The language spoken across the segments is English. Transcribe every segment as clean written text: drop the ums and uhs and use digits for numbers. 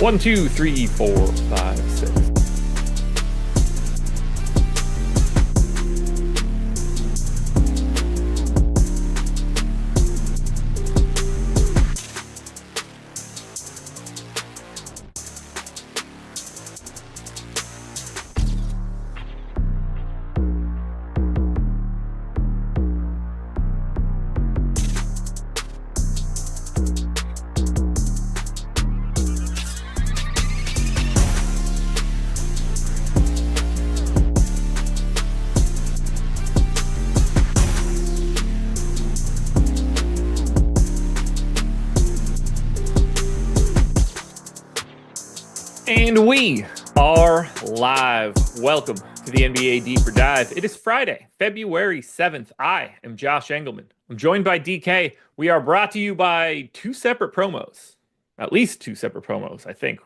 One, two, three, four, five, six. And we are live. Welcome to the NBA Deeper Dive. It is Friday, February 7th. I am Josh Engleman. I'm joined by DK. We are brought to you by two separate promos. At least two separate promos, I think.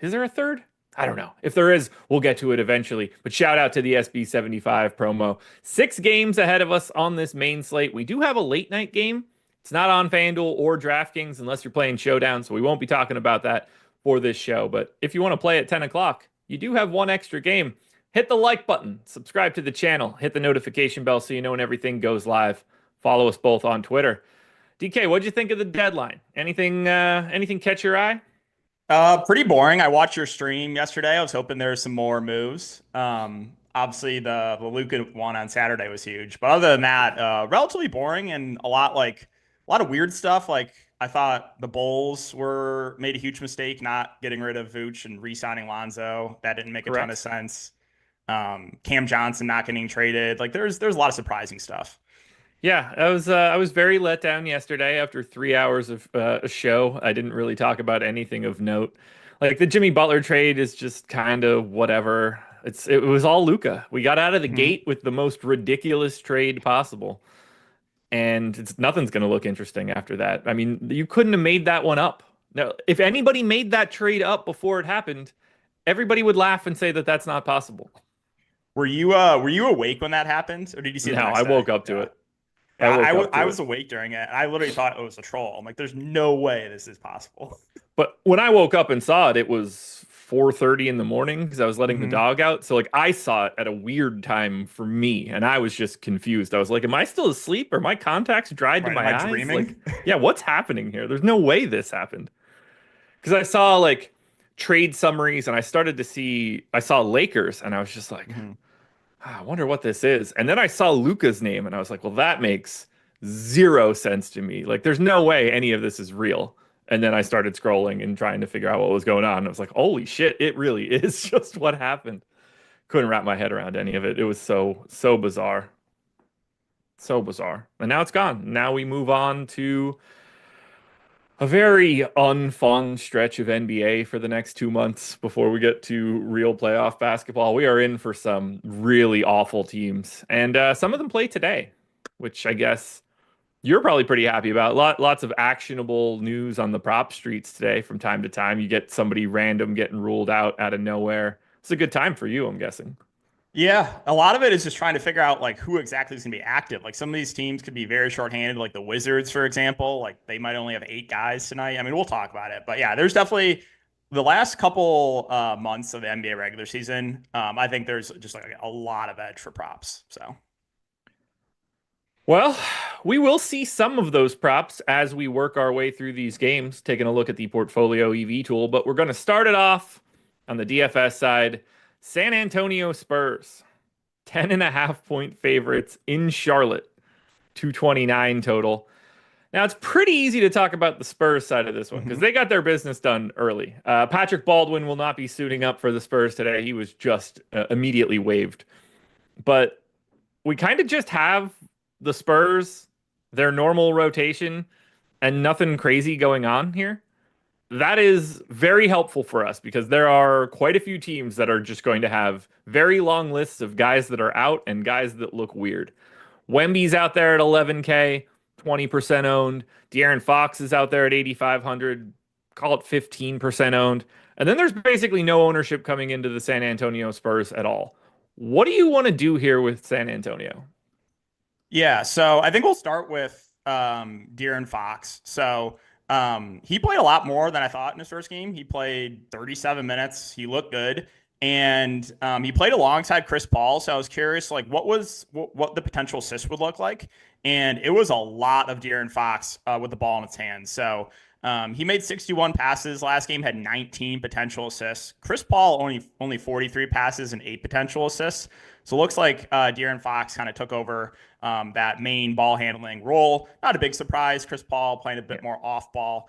Is there a third? I don't know. If there is, we'll get to it eventually. But shout out to the SB75 promo. 6 games ahead of us on this main slate. We do have a late night game. It's not on FanDuel or DraftKings unless you're playing Showdown, so we won't be talking about that for this show. But if you want to play at 10 o'clock, you do have one extra game. Hit the like button, subscribe to the channel, hit the notification bell so you know when everything goes live. Follow us both on Twitter. DK, what'd you think of the deadline? Anything catch your eye? Pretty boring. I watched your stream yesterday. I was hoping there were some more moves. Obviously the Luka one on Saturday was huge, but other than that, relatively boring and a lot of weird stuff. Like I thought the Bulls made a huge mistake not getting rid of Vooch and re-signing Lonzo. That didn't make a ton of sense. Cam Johnson not getting traded. Like there's a lot of surprising stuff. Yeah, I was very let down yesterday after 3 hours of a show. I didn't really talk about anything of note. Like the Jimmy Butler trade is just kind of whatever. It was all Luka. We got out of the gate with the most ridiculous trade possible. And nothing's going to look interesting after that. I mean, you couldn't have made that one up. Now, if anybody made that trade up before it happened, everybody would laugh and say that that's not possible. Were you awake when that happened, or did you see it the next I day? woke up to it. I was awake during it. I literally thought it was a troll. I'm like, there's no way this is possible. But when I woke up and saw it, it was 4:30 in the morning because I was letting the dog out. So like I saw it at a weird time for me, and I was just confused. I was like, am I still asleep? Are my contacts dried to my eyes? Dreaming? Like, yeah, what's happening here? There's no way this happened. Because I saw like trade summaries and I saw Lakers and I was just like, I wonder what this is. And then I saw Luka's name and I was like, well, that makes zero sense to me. Like, there's no way any of this is real. And then I started scrolling and trying to figure out what was going on. I was like, holy shit, it really is just what happened. Couldn't wrap my head around any of it. It was so bizarre. So bizarre. And now it's gone. Now we move on to a very unfun stretch of NBA for the next 2 months before we get to real playoff basketball. We are in for some really awful teams. And some of them play today, which I guess you're probably pretty happy about. Lots of actionable news on the prop streets today from time to time. You get somebody random getting ruled out of nowhere. It's a good time for you, I'm guessing. Yeah, a lot of it is just trying to figure out like who exactly is going to be active. Like some of these teams could be very shorthanded, like the Wizards, for example. Like they might only have 8 guys tonight. I mean, we'll talk about it, but yeah, there's definitely the last couple months of the NBA regular season. I think there's just like a lot of edge for props. So. Well, we will see some of those props as we work our way through these games, taking a look at the Portfolio EV tool. But we're going to start it off on the DFS side. San Antonio Spurs, 10.5-point favorites in Charlotte, 229 total. Now, it's pretty easy to talk about the Spurs side of this one because they got their business done early. Patrick Baldwin will not be suiting up for the Spurs today. He was just immediately waived. But we kind of just have the Spurs, their normal rotation, and nothing crazy going on here. That is very helpful for us because there are quite a few teams that are just going to have very long lists of guys that are out and guys that look weird. Wemby's out there at 11K, 20% owned. De'Aaron Fox is out there at 8,500, call it 15% owned. And then there's basically no ownership coming into the San Antonio Spurs at all. What do you want to do here with San Antonio? Yeah, so I think we'll start with De'Aaron Fox. So He played a lot more than I thought in his first game. He played 37 minutes. He looked good. And he played alongside Chris Paul. So I was curious, like, what the potential assist would look like. And it was a lot of De'Aaron Fox with the ball in its hands. So he made 61 passes last game, had 19 potential assists. Chris Paul only 43 passes and 8 potential assists. So it looks like De'Aaron Fox kind of took over that main ball handling role. Not a big surprise. Chris Paul playing a bit more off ball,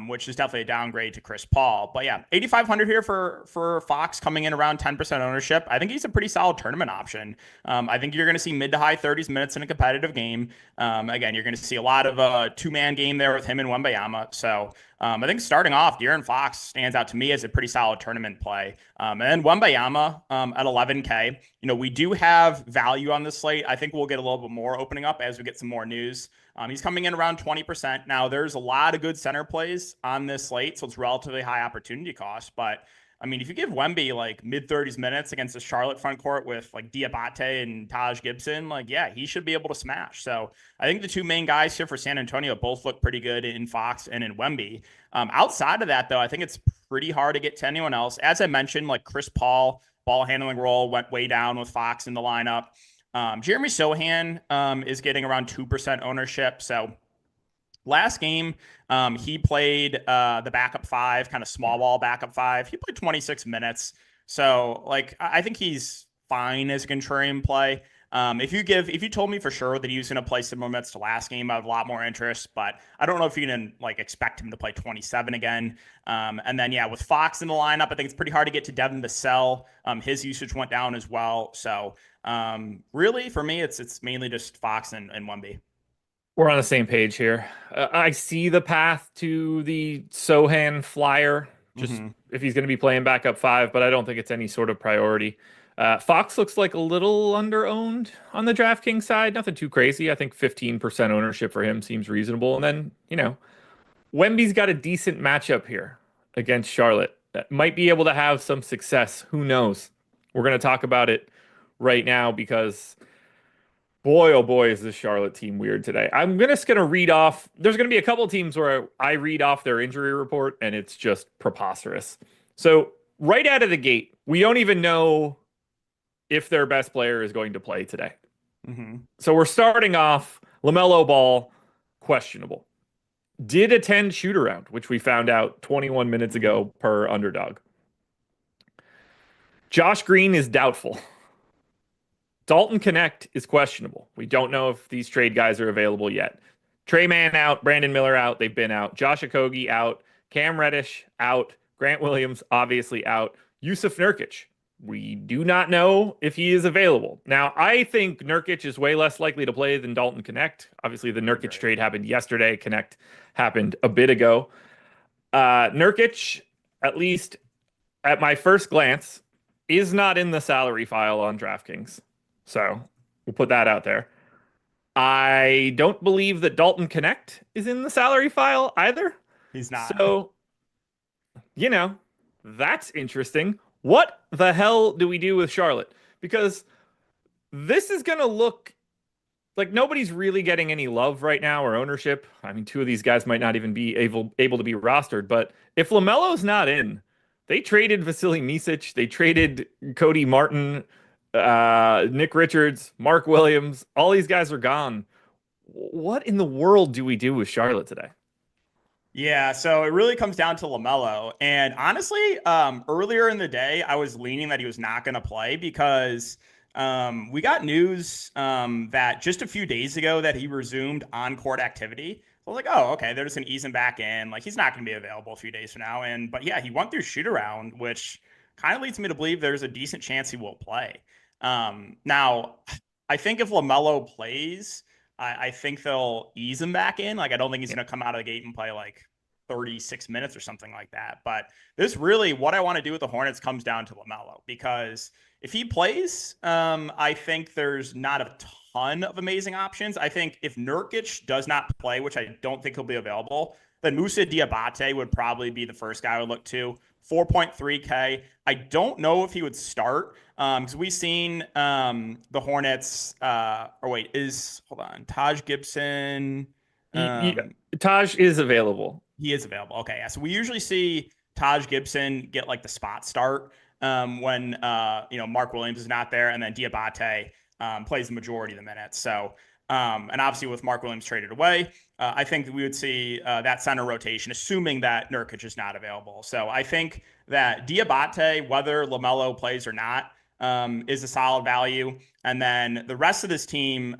which is definitely a downgrade to Chris Paul. But yeah, 8,500 here for Fox coming in around 10% ownership. I think he's a pretty solid tournament option. I think you're going to see mid to high 30s minutes in a competitive game. Again, you're going to see a lot of a two-man game there with him and Wembayama. So I think starting off, De'Aaron Fox stands out to me as a pretty solid tournament play. And then Wembayama at 11K. We do have value on this slate. I think we'll get a little bit more opening up as we get some more news. He's coming in around 20%. Now, there's a lot of good center plays on this slate, so it's relatively high opportunity cost. But, I mean, if you give Wemby like mid-30s minutes against the Charlotte front court with like Diabate and Taj Gibson, like, yeah, he should be able to smash. So I think the two main guys here for San Antonio both look pretty good in Fox and in Wemby. Outside of that, though, I think it's pretty hard to get to anyone else. As I mentioned, like Chris Paul, ball handling role went way down with Fox in the lineup. Jeremy Sohan is getting around 2% ownership. So last game, he played the backup 5, kind of small ball backup 5. He played 26 minutes. So like I think he's fine as a contrarian play. If you told me for sure that he was going to play similar minutes to last game, I have a lot more interest, but I don't know if you can like expect him to play 27 again. And then, yeah, with Fox in the lineup, I think it's pretty hard to get to Devin Vassell. His usage went down as well. So really for me, it's mainly just Fox and Wemby. We're on the same page here. I see the path to the Sohan flyer, just if he's going to be playing backup 5, but I don't think it's any sort of priority. Fox looks like a little under-owned on the DraftKings side. Nothing too crazy. I think 15% ownership for him seems reasonable. And then, Wemby's got a decent matchup here against Charlotte that might be able to have some success. Who knows? We're going to talk about it right now because boy, oh boy, is this Charlotte team weird today. I'm just going to read off. There's going to be a couple of teams where I read off their injury report and it's just preposterous. So right out of the gate, we don't even know if their best player is going to play today. So we're starting off LaMelo Ball, questionable. Did attend shoot around, which we found out 21 minutes ago per Underdog. Josh Green is doubtful. Dalton Connect is questionable. We don't know if these trade guys are available yet. Trey Mann out, Brandon Miller out, they've been out. Josh Okogie out, Cam Reddish out, Grant Williams obviously out. Yusuf Nurkic, we do not know if he is available. Now, I think Nurkic is way less likely to play than Dalton Connect. Obviously, the Nurkic trade happened yesterday. Connect happened a bit ago. Nurkic, at least at my first glance, is not in the salary file on DraftKings. So we'll put that out there. I don't believe that Dalton Connect is in the salary file either. He's not. So, that's interesting. What the hell do we do with Charlotte? Because this is going to look like nobody's really getting any love right now or ownership. I mean, two of these guys might not even be able to be rostered. But if LaMelo's not in, they traded Vasily Micic. They traded Cody Martin, Nick Richards, Mark Williams. All these guys are gone. What in the world do we do with Charlotte today? Yeah, so it really comes down to LaMelo. And honestly, earlier in the day, I was leaning that he was not going to play because we got news that just a few days ago that he resumed on-court activity. I was like, oh, okay, they're just going to ease him back in. Like, he's not going to be available a few days from now. But yeah, he went through shoot-around, which kind of leads me to believe there's a decent chance he will play. Now, I think if LaMelo plays, I think they'll ease him back in. Like, I don't think he's going to come out of the gate and play like 36 minutes or something like that. But this really, what I want to do with the Hornets comes down to LaMelo, because if he plays, I think there's not a ton of amazing options. I think if Nurkic does not play, which I don't think he'll be available, then Moussa Diabate would probably be the first guy I would look to. 4.3K. I don't know if he would start because we've seen the Hornets. Hold on. Taj Gibson. Taj is available. He is available. Okay, yeah. So we usually see Taj Gibson get like the spot start when Mark Williams is not there, and then Diabate plays the majority of the minutes. So and obviously with Mark Williams traded away, I think we would see that center rotation, assuming that Nurkic is not available. So I think that Diabate, whether LaMelo plays or not, is a solid value. And then the rest of this team,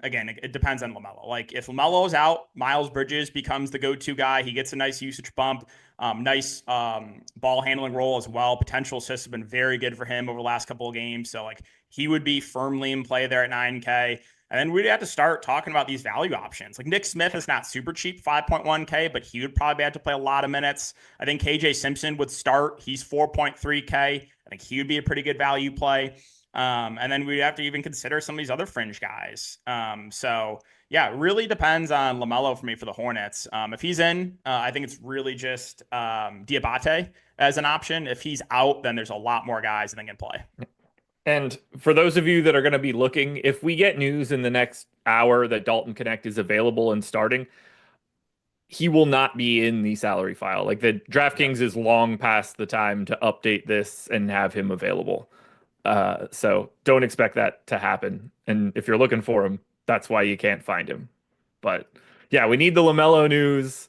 again, it depends on LaMelo. Like if LaMelo's out, Miles Bridges becomes the go-to guy. He gets a nice usage bump, nice ball handling role as well. Potential assists have been very good for him over the last couple of games. So like he would be firmly in play there at 9K. And then we'd have to start talking about these value options. Like Nick Smith is not super cheap, 5.1K, but he would probably have to play a lot of minutes. I think KJ Simpson would start. He's 4.3K. I think he would be a pretty good value play. And then we'd have to even consider some of these other fringe guys. So yeah, it really depends on LaMelo for me for the Hornets. If he's in, I think it's really just Diabate as an option. If he's out, then there's a lot more guys I think in play. And for those of you that are going to be looking, if we get news in the next hour that Dalton Connect is available and starting, he will not be in the salary file. Like the DraftKings is long past the time to update this and have him available. So don't expect that to happen. And if you're looking for him, that's why you can't find him. But yeah, we need the LaMelo news.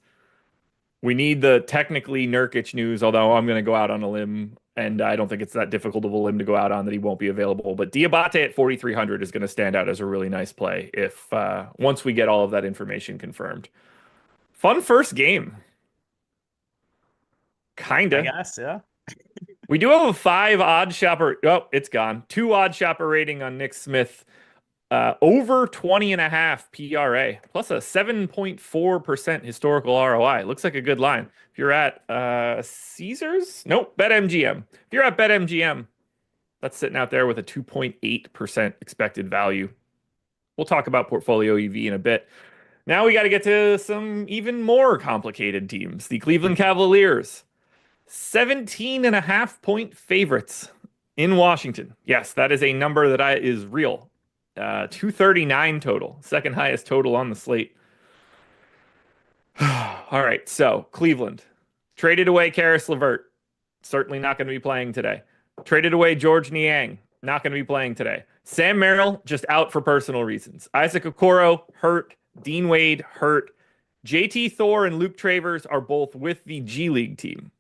We need the technically Nurkic news, although I'm going to go out on a limb, and I don't think it's that difficult of a limb to go out on that he won't be available. But Diabate at 4,300 is going to stand out as a really nice play if once we get all of that information confirmed. Fun first game. Kinda. I guess, yeah. We do have a 5 OddsShopper. Oh, it's gone. 2 OddsShopper rating on Nick Smith. Over 20.5 PRA, plus a 7.4% historical ROI. Looks like a good line. If you're at Caesars? Nope, BetMGM. If you're at BetMGM, that's sitting out there with a 2.8% expected value. We'll talk about Portfolio EV in a bit. Now we got to get to some even more complicated teams. The Cleveland Cavaliers. 17.5-point favorites in Washington. Yes, that is a number that is real. 239 total, second highest total on the slate. All right, so Cleveland traded away Karis LeVert, certainly not going to be playing today. Traded away George Niang, not going to be playing today. Sam Merrill just out for personal reasons. Isaac Okoro hurt, Dean Wade hurt. JT Thor and Luke Travers are both with the G League team.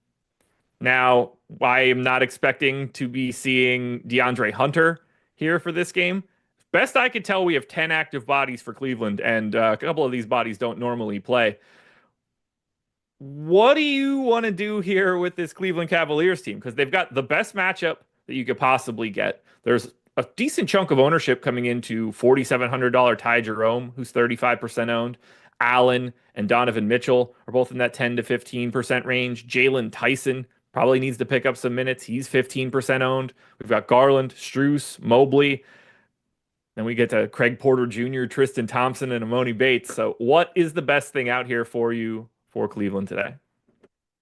Now, I am not expecting to be seeing DeAndre Hunter here for this game. Best I could tell, we have 10 active bodies for Cleveland, and a couple of these bodies don't normally play. What do you want to do here with this Cleveland Cavaliers team? Because they've got the best matchup that you could possibly get. There's a decent chunk of ownership coming into $4,700 Ty Jerome, who's 35% owned. Allen and Donovan Mitchell are both in that 10 to 15% range. Jalen Tyson probably needs to pick up some minutes. He's 15% owned. We've got Garland, Strus, Mobley. Then we get to Craig Porter Jr., Tristan Thompson, and Amoni Bates. So what is the best thing out here for you for Cleveland today?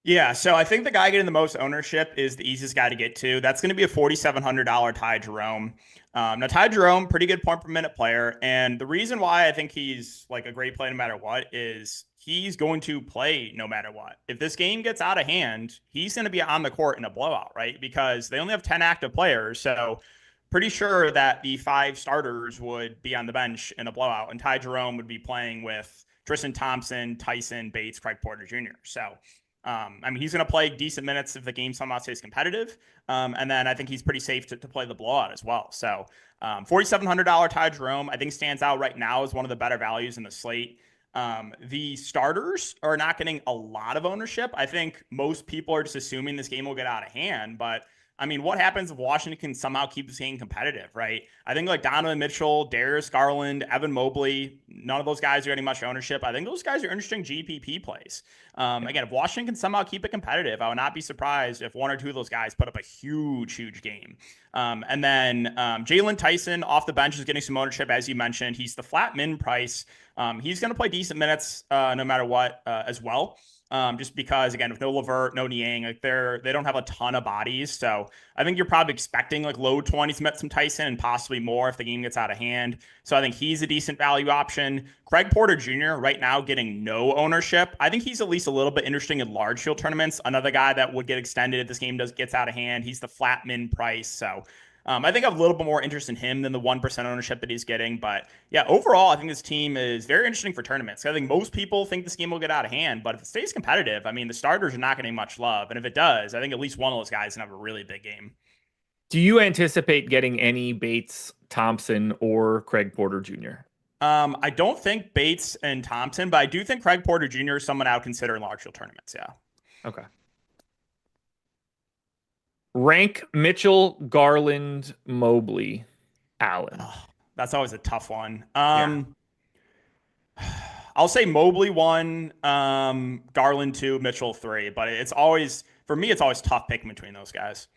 Yeah, so I think the guy getting the most ownership is the easiest guy to get to. That's going to be a $4,700 Ty Jerome. Now, Ty Jerome, pretty good point per minute player. And the reason why I think he's like a great play no matter what is he's going to play no matter what. If this game gets out of hand, he's going to be on the court in a blowout, right? Because they only have 10 active players. So pretty sure that the 5 starters would be on the bench in a blowout, and Ty Jerome would be playing with Tristan Thompson, Tyson, Bates, Craig Porter Jr. So, I mean, he's going to play decent minutes if the game somehow stays competitive. And then I think he's pretty safe to play the blowout as well. So, $4,700 Ty Jerome, I think stands out right now as one of the better values in the slate. The starters are not getting a lot of ownership. I think most people are just assuming this game will get out of hand, but I mean, what happens if Washington can somehow keep this game competitive, right? I think like Donovan Mitchell, Darius Garland, Evan Mobley, none of those guys are getting much ownership. I think those guys are interesting GPP plays. Again, if Washington can somehow keep it competitive, I would not be surprised if 1 or 2 of those guys put up a huge game. And then Jalen Tyson off the bench is getting some ownership, as you mentioned. He's the flat min price. He's going to play decent minutes no matter what as well. just because again, with no Levert, no Niang, like they don't have a ton of bodies. So I think you're probably expecting like low 20s met some Tyson and possibly more if the game gets out of hand. So I think he's a decent value option. Craig Porter Jr. right now getting no ownership. I think he's at least a little bit interesting in large field tournaments. Another guy that would get extended if this game gets out of hand. He's the flat min price. So I think I have a little bit more interest in him than the 1% ownership that he's getting. But yeah, overall, I think this team is very interesting for tournaments. I think most people think this game will get out of hand, but if it stays competitive, I mean, the starters are not getting much love. And if it does, I think at least one of those guys can have a really big game. Do you anticipate getting any Bates, Thompson, or Craig Porter Jr.? I don't think Bates and Thompson, but I do think Craig Porter Jr. is someone I would consider in large field tournaments. Yeah. Okay. Rank Mitchell, Garland, Mobley, Allen. Oh, that's always a tough one. Yeah. I'll say Mobley 1, Garland 2, Mitchell 3, but it's always, for me, it's always tough picking between those guys.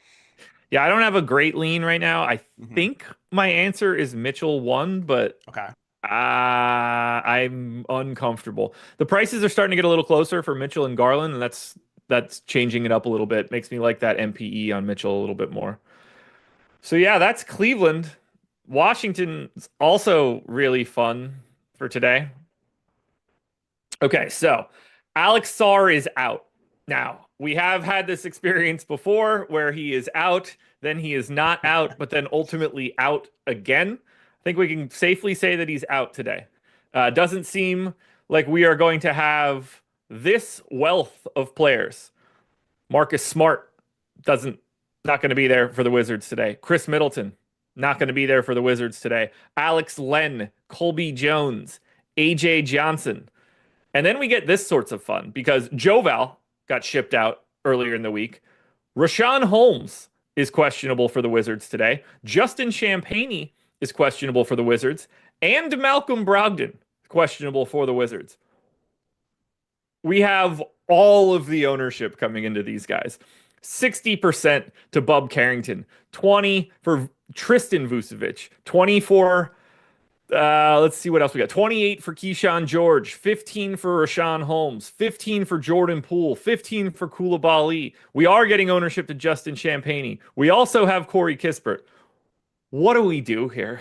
Yeah, I don't have a great lean right now. I Mhm. think my answer is Mitchell 1, but Okay. I'm uncomfortable. The prices are starting to get a little closer for Mitchell and Garland, and that's changing it up a little bit. Makes me like that MPE on Mitchell a little bit more. So yeah, that's Cleveland. Washington's also really fun for today. Okay, so Alex Sarr is out. Now, we have had this experience before where he is out, then he is not out, but then ultimately out again. I think we can safely say that he's out today. Doesn't seem like we are going to have this wealth of players. Marcus Smart doesn't not going to be there for the Wizards today. Chris Middleton not going to be there for the Wizards today. Alex Len, Colby Jones, AJ Johnson. And then we get this sorts of fun because Joval got shipped out earlier in the week. Rashawn Holmes is questionable for the Wizards today. Justin Champagnie is questionable for the Wizards. And Malcolm Brogdon questionable for the Wizards. We have all of the ownership coming into these guys. 60% to Bub Carrington, 20 for Tristan Vucevic, 20 for let's see what else we got. 28 for Keyshawn George, 15 for Rashawn Holmes, 15 for Jordan Poole, 15 for Koulibaly. We are getting ownership to Justin Champagnie. We also have Corey Kispert. What do we do here?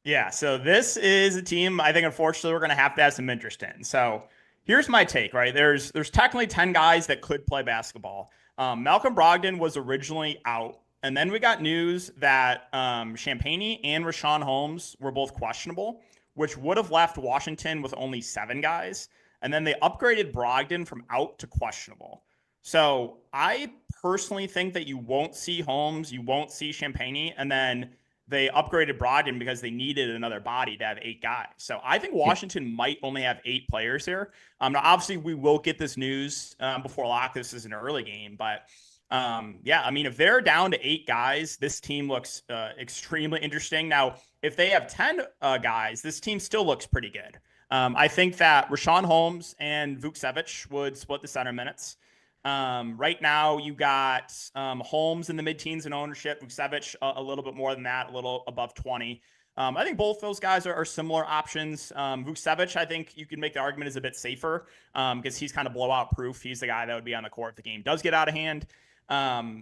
Yeah, so this is a team I think unfortunately we're going to have some interest in. So here's my take, right? There's technically 10 guys that could play basketball. Malcolm Brogdon was originally out. And then we got news that Champagnie and Rashawn Holmes were both questionable, which would have left Washington with only 7 guys. And then they upgraded Brogdon from out to questionable. So I personally think that you won't see Holmes, you won't see Champagnie, and then they upgraded Brogdon because they needed another body to have 8 guys. So I think Washington might only have 8 players here. Now, obviously, we will get this news before lock. This is an early game, but yeah, I mean, if they're down to 8 guys, this team looks extremely interesting. Now, if they have 10 guys, this team still looks pretty good. I think that Rashawn Holmes and Vucevic would split the center minutes. Right now, you got Holmes in the mid-teens in ownership, Vucevic a little bit more than that, a little above 20. I think both those guys are similar options. Vucevic, I think you can make the argument is a bit safer because he's kind of blowout proof. He's the guy that would be on the court if the game does get out of hand.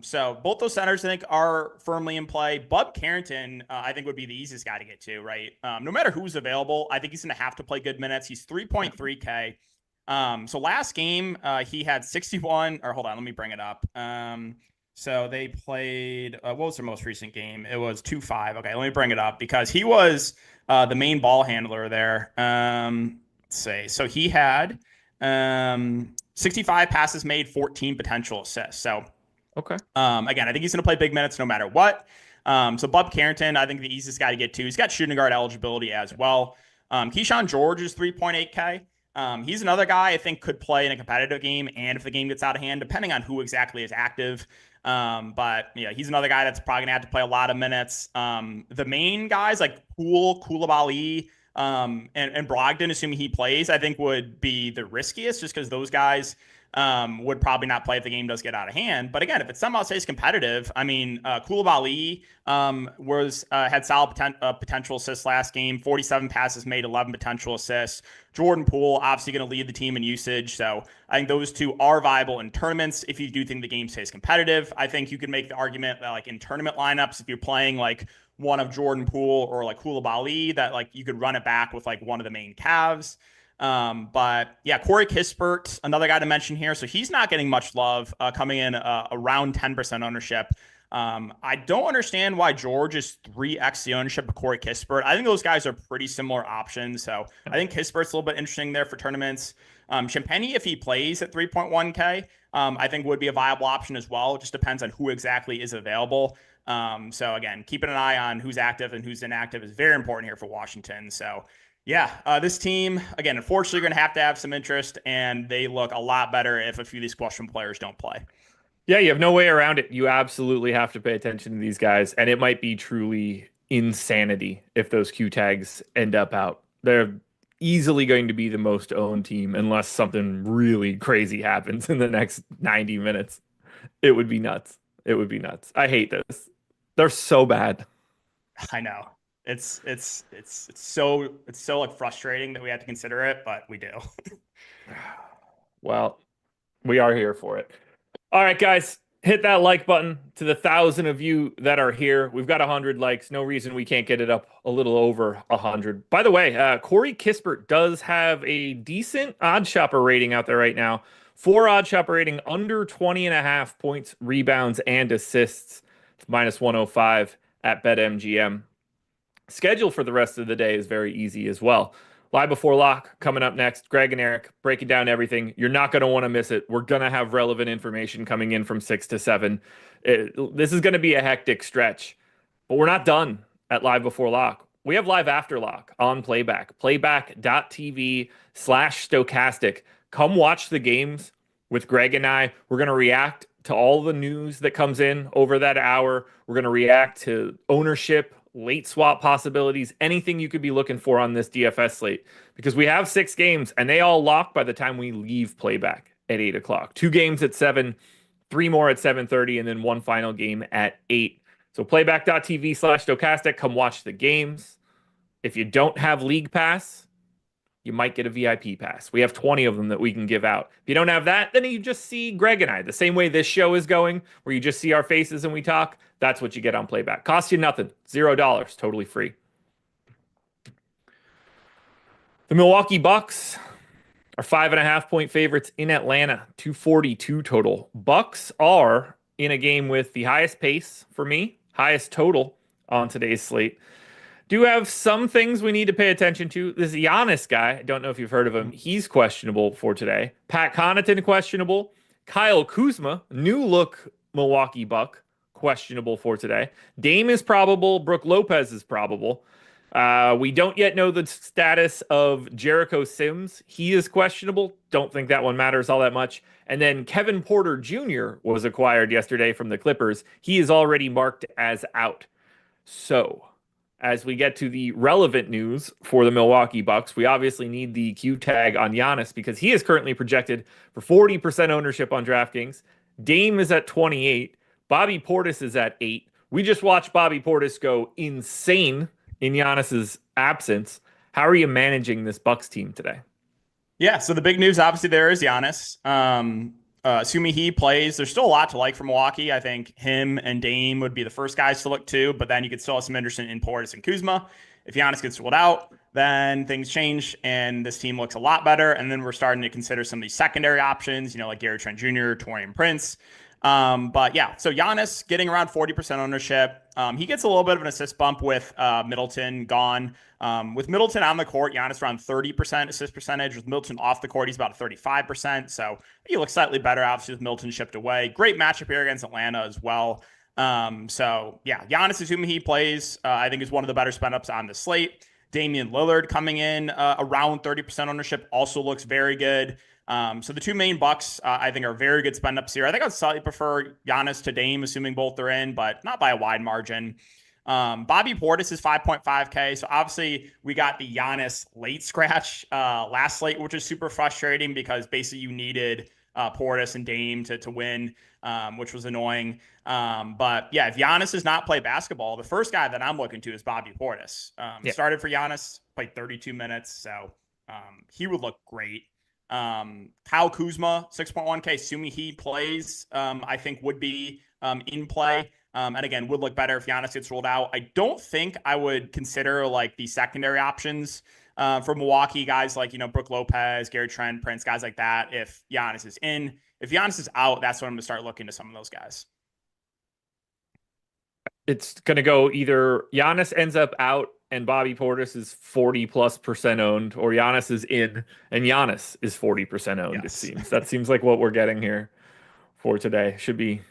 So both those centers, I think, are firmly in play. Bub Carrington, I think, would be the easiest guy to get to, right? No matter who's available, I think he's going to have to play good minutes. He's 3.3K. So last game, he had 61, or hold on, let me bring it up. So they played, what was their most recent game? It was 2-5. Okay, let me bring it up because he was the main ball handler there. Let's see. So he had 65 passes made, 14 potential assists. So Okay. again, I think he's going to play big minutes no matter what. So Bub Carrington, I think the easiest guy to get to. He's got shooting guard eligibility as well. Keyshawn George is 3.8K. He's another guy I think could play in a competitive game and if the game gets out of hand, depending on who exactly is active. But yeah, he's another guy that's probably going to have to play a lot of minutes. The main guys like Poole, Koulibaly, and Brogdon, assuming he plays, I think would be the riskiest just because those guys would probably not play if the game does get out of hand. But again, if it somehow stays competitive, I mean, Koulibaly had solid potential assists last game, 47 passes made, 11 potential assists. Jordan Poole obviously going to lead the team in usage. So I think those two are viable in tournaments. If you do think the game stays competitive, I think you could make the argument that like in tournament lineups, if you're playing like one of Jordan Poole or like Koulibaly, that like you could run it back with like one of the main Cavs. But yeah, Corey Kispert, another guy to mention here. So he's not getting much love, coming in around 10% ownership. I don't understand why George is 3x the ownership of Corey Kispert. I think those guys are pretty similar options. So I think Kispert's a little bit interesting there for tournaments. Champagny, if he plays at 3.1K, I think would be a viable option as well. It just depends on who exactly is available. So again, keeping an eye on who's active and who's inactive is very important here for Washington. So yeah, this team, again, unfortunately, going to have some interest, and they look a lot better if a few of these questionable players don't play. Yeah, you have no way around it. You absolutely have to pay attention to these guys, and it might be truly insanity if those Q tags end up out. They're easily going to be the most owned team unless something really crazy happens in the next 90 minutes. It would be nuts. It would be nuts. I hate this. They're so bad. I know. It's so like frustrating that we have to consider it, but we do. Well, we are here for it. All right, guys, hit that like button to the 1,000 of you that are here. We've got 100 likes. No reason we can't get it up a little over 100. By the way, Corey Kispert does have a decent OddsShopper rating out there right now. 4 OddsShopper rating under 20.5 points, rebounds, and assists. It's minus 105 at BetMGM. Schedule for the rest of the day is very easy as well. Live Before Lock coming up next. Greg and Eric breaking down everything. You're not going to want to miss it. We're going to have relevant information coming in from 6 to 7. This is going to be a hectic stretch, but we're not done at Live Before Lock. We have Live After Lock on Playback. Playback.tv/Stokastic. Come watch the games with Greg and I. We're going to react to all the news that comes in over that hour. We're going to react to ownership, late swap possibilities, anything you could be looking for on this DFS slate, because we have 6 games and they all lock by the time we leave Playback at 8 o'clock. 2 games at 7, 3 more at 7:30, and then 1 final game at 8. So playback.tv/Stokastic. Come watch the games. If you don't have League Pass, you might get a VIP pass. We have 20 of them that we can give out. If you don't have that, then you just see Greg and I. The same way this show is going, where you just see our faces and we talk, that's what you get on Playback. Costs you nothing. $0. Totally free. The Milwaukee Bucks are 5.5-point favorites in Atlanta. 242 total. Bucks are in a game with the highest pace for me, highest total on today's slate. Do have some things we need to pay attention to. This Giannis guy, I don't know if you've heard of him. He's questionable for today. Pat Connaughton, questionable. Kyle Kuzma, new look Milwaukee Buck, questionable for today. Dame is probable. Brook Lopez is probable. We don't yet know the status of Jericho Sims. He is questionable. Don't think that one matters all that much. And then Kevin Porter Jr. was acquired yesterday from the Clippers. He is already marked as out. So as we get to the relevant news for the Milwaukee Bucks, we obviously need the Q tag on Giannis because he is currently projected for 40% ownership on DraftKings. Dame is at 28. Bobby Portis is at 8. We just watched Bobby Portis go insane in Giannis's absence. How are you managing this Bucks team today? Yeah, so the big news obviously there is Giannis. Assuming he plays, there's still a lot to like for Milwaukee. I think him and Dame would be the first guys to look to, but then you could still have some interest in Portis and Kuzma. If Giannis gets ruled out, then things change and this team looks a lot better. And then we're starting to consider some of these secondary options, like Gary Trent Jr., Taurean Prince. But yeah, so Giannis getting around 40% ownership. He gets a little bit of an assist bump with Middleton gone. With Middleton on the court, Giannis around 30% assist percentage. With Middleton off the court, he's about 35%. So he looks slightly better, obviously, with Middleton shipped away. Great matchup here against Atlanta as well. So yeah, Giannis, assuming he plays, I think is one of the better spend ups on the slate. Damian Lillard coming in around 30% ownership also looks very good. So the two main Bucks, I think, are very good spend ups here. I think I'd slightly prefer Giannis to Dame, assuming both are in, but not by a wide margin. Bobby Portis is 5.5K. So obviously we got the Giannis late scratch last slate, which is super frustrating because basically you needed Portis and Dame to win, which was annoying. But yeah, if Giannis does not play basketball, the first guy that I'm looking to is Bobby Portis. Yeah. Started for Giannis, played 32 minutes, so he would look great. Kyle Kuzma, 6.1K, assuming he plays, I think would be in play. And again, would look better if Giannis gets ruled out. I don't think I would consider like the secondary options for Milwaukee, guys like, Brook Lopez, Gary Trent, Prince, guys like that. If Giannis is in, if Giannis is out, that's when I'm going to start looking to some of those guys. It's going to go either Giannis ends up out and Bobby Portis is 40+% owned, or Giannis is in and Giannis is 40% owned, it Yes. seems. That seems like what we're getting here for today. Should be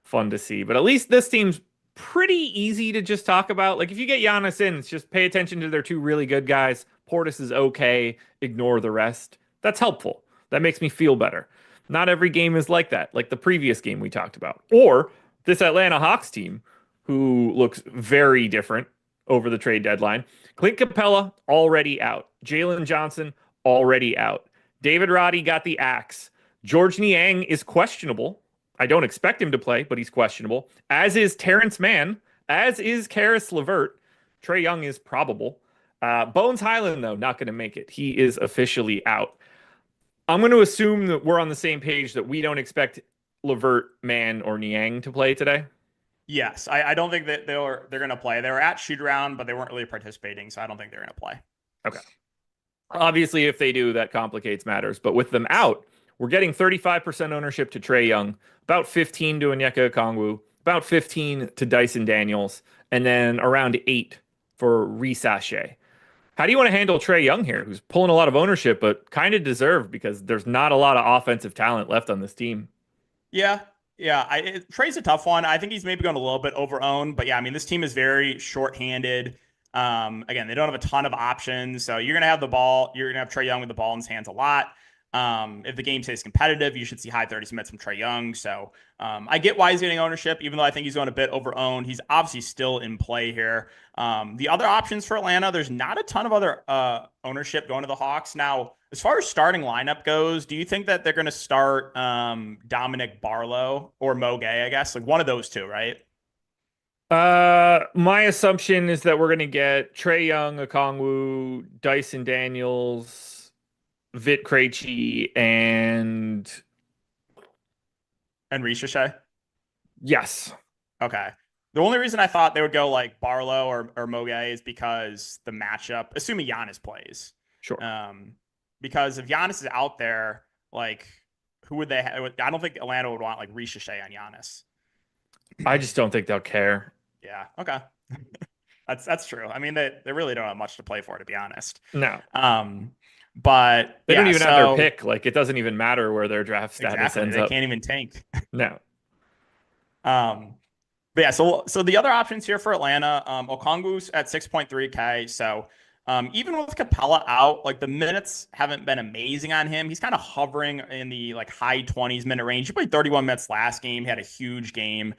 fun to see. But at least this team's pretty easy to just talk about. Like if you get Giannis in, it's just pay attention to their two really good guys. Portis is okay. Ignore the rest. That's helpful. That makes me feel better. Not every game is like that, like the previous game we talked about. Or this Atlanta Hawks team, who looks very different over the trade deadline. Clint Capella already out. Jalen Johnson already out. David Roddy got the axe. George Niang is questionable. I don't expect him to play, but he's questionable. As is Terrence Mann. As is Karis LeVert. Trae Young is probable. Bones Highland, though, not going to make it. He is officially out. I'm going to assume that we're on the same page that we don't expect LeVert, Mann, or Niang to play today. Yes, I don't think that they're going to play. They were at shoot around, but they weren't really participating, so I don't think they're going to play. Okay. Obviously, if they do, that complicates matters. But with them out, we're getting 35% ownership to Trae Young, about 15 to Onyeka Okongwu, about 15 to Dyson Daniels, and then around 8 for Resache. How do you want to handle Trae Young here, who's pulling a lot of ownership, but kind of deserved because there's not a lot of offensive talent left on this team? Yeah. Yeah. Trae's a tough one. I think he's maybe going a little bit over owned, but yeah, I mean, this team is very short-handed. Again, they don't have a ton of options. So you're going to have the ball. You're going to have Trae Young with the ball in his hands a lot. If the game stays competitive, you should see high 30s minutes from Trae Young. So I get why he's getting ownership, even though I think he's going a bit over owned. He's obviously still in play here. The other options for Atlanta, there's not a ton of other ownership going to the Hawks. Now, as far as starting lineup goes, do you think that they're going to start Dominic Barlow or Mo Gay, I guess? Like one of those two, right? My assumption is that we're going to get Trae Young, Okongwu, Dyson Daniels, Vit Krejci, and Ricochet? yes. Okay. The only reason I thought they would go like Barlow or Moge is because the matchup, assuming Giannis plays. Sure. Because if Giannis is out there, like who would they have? I don't think Atlanta would want like Ricochet on Giannis. I just don't think they'll care. Yeah. Okay. That's true. I mean, they really don't have much to play for, to be honest. No. But they don't even have their pick. Like it doesn't even matter where their draft status ends up. They can't even tank. No. But yeah, so the other options here for Atlanta, Okongwu's at 6.3K. So even with Capella out, like the minutes haven't been amazing on him. He's kind of hovering in the like high 20s minute range. He played 31 minutes last game. He had a huge game.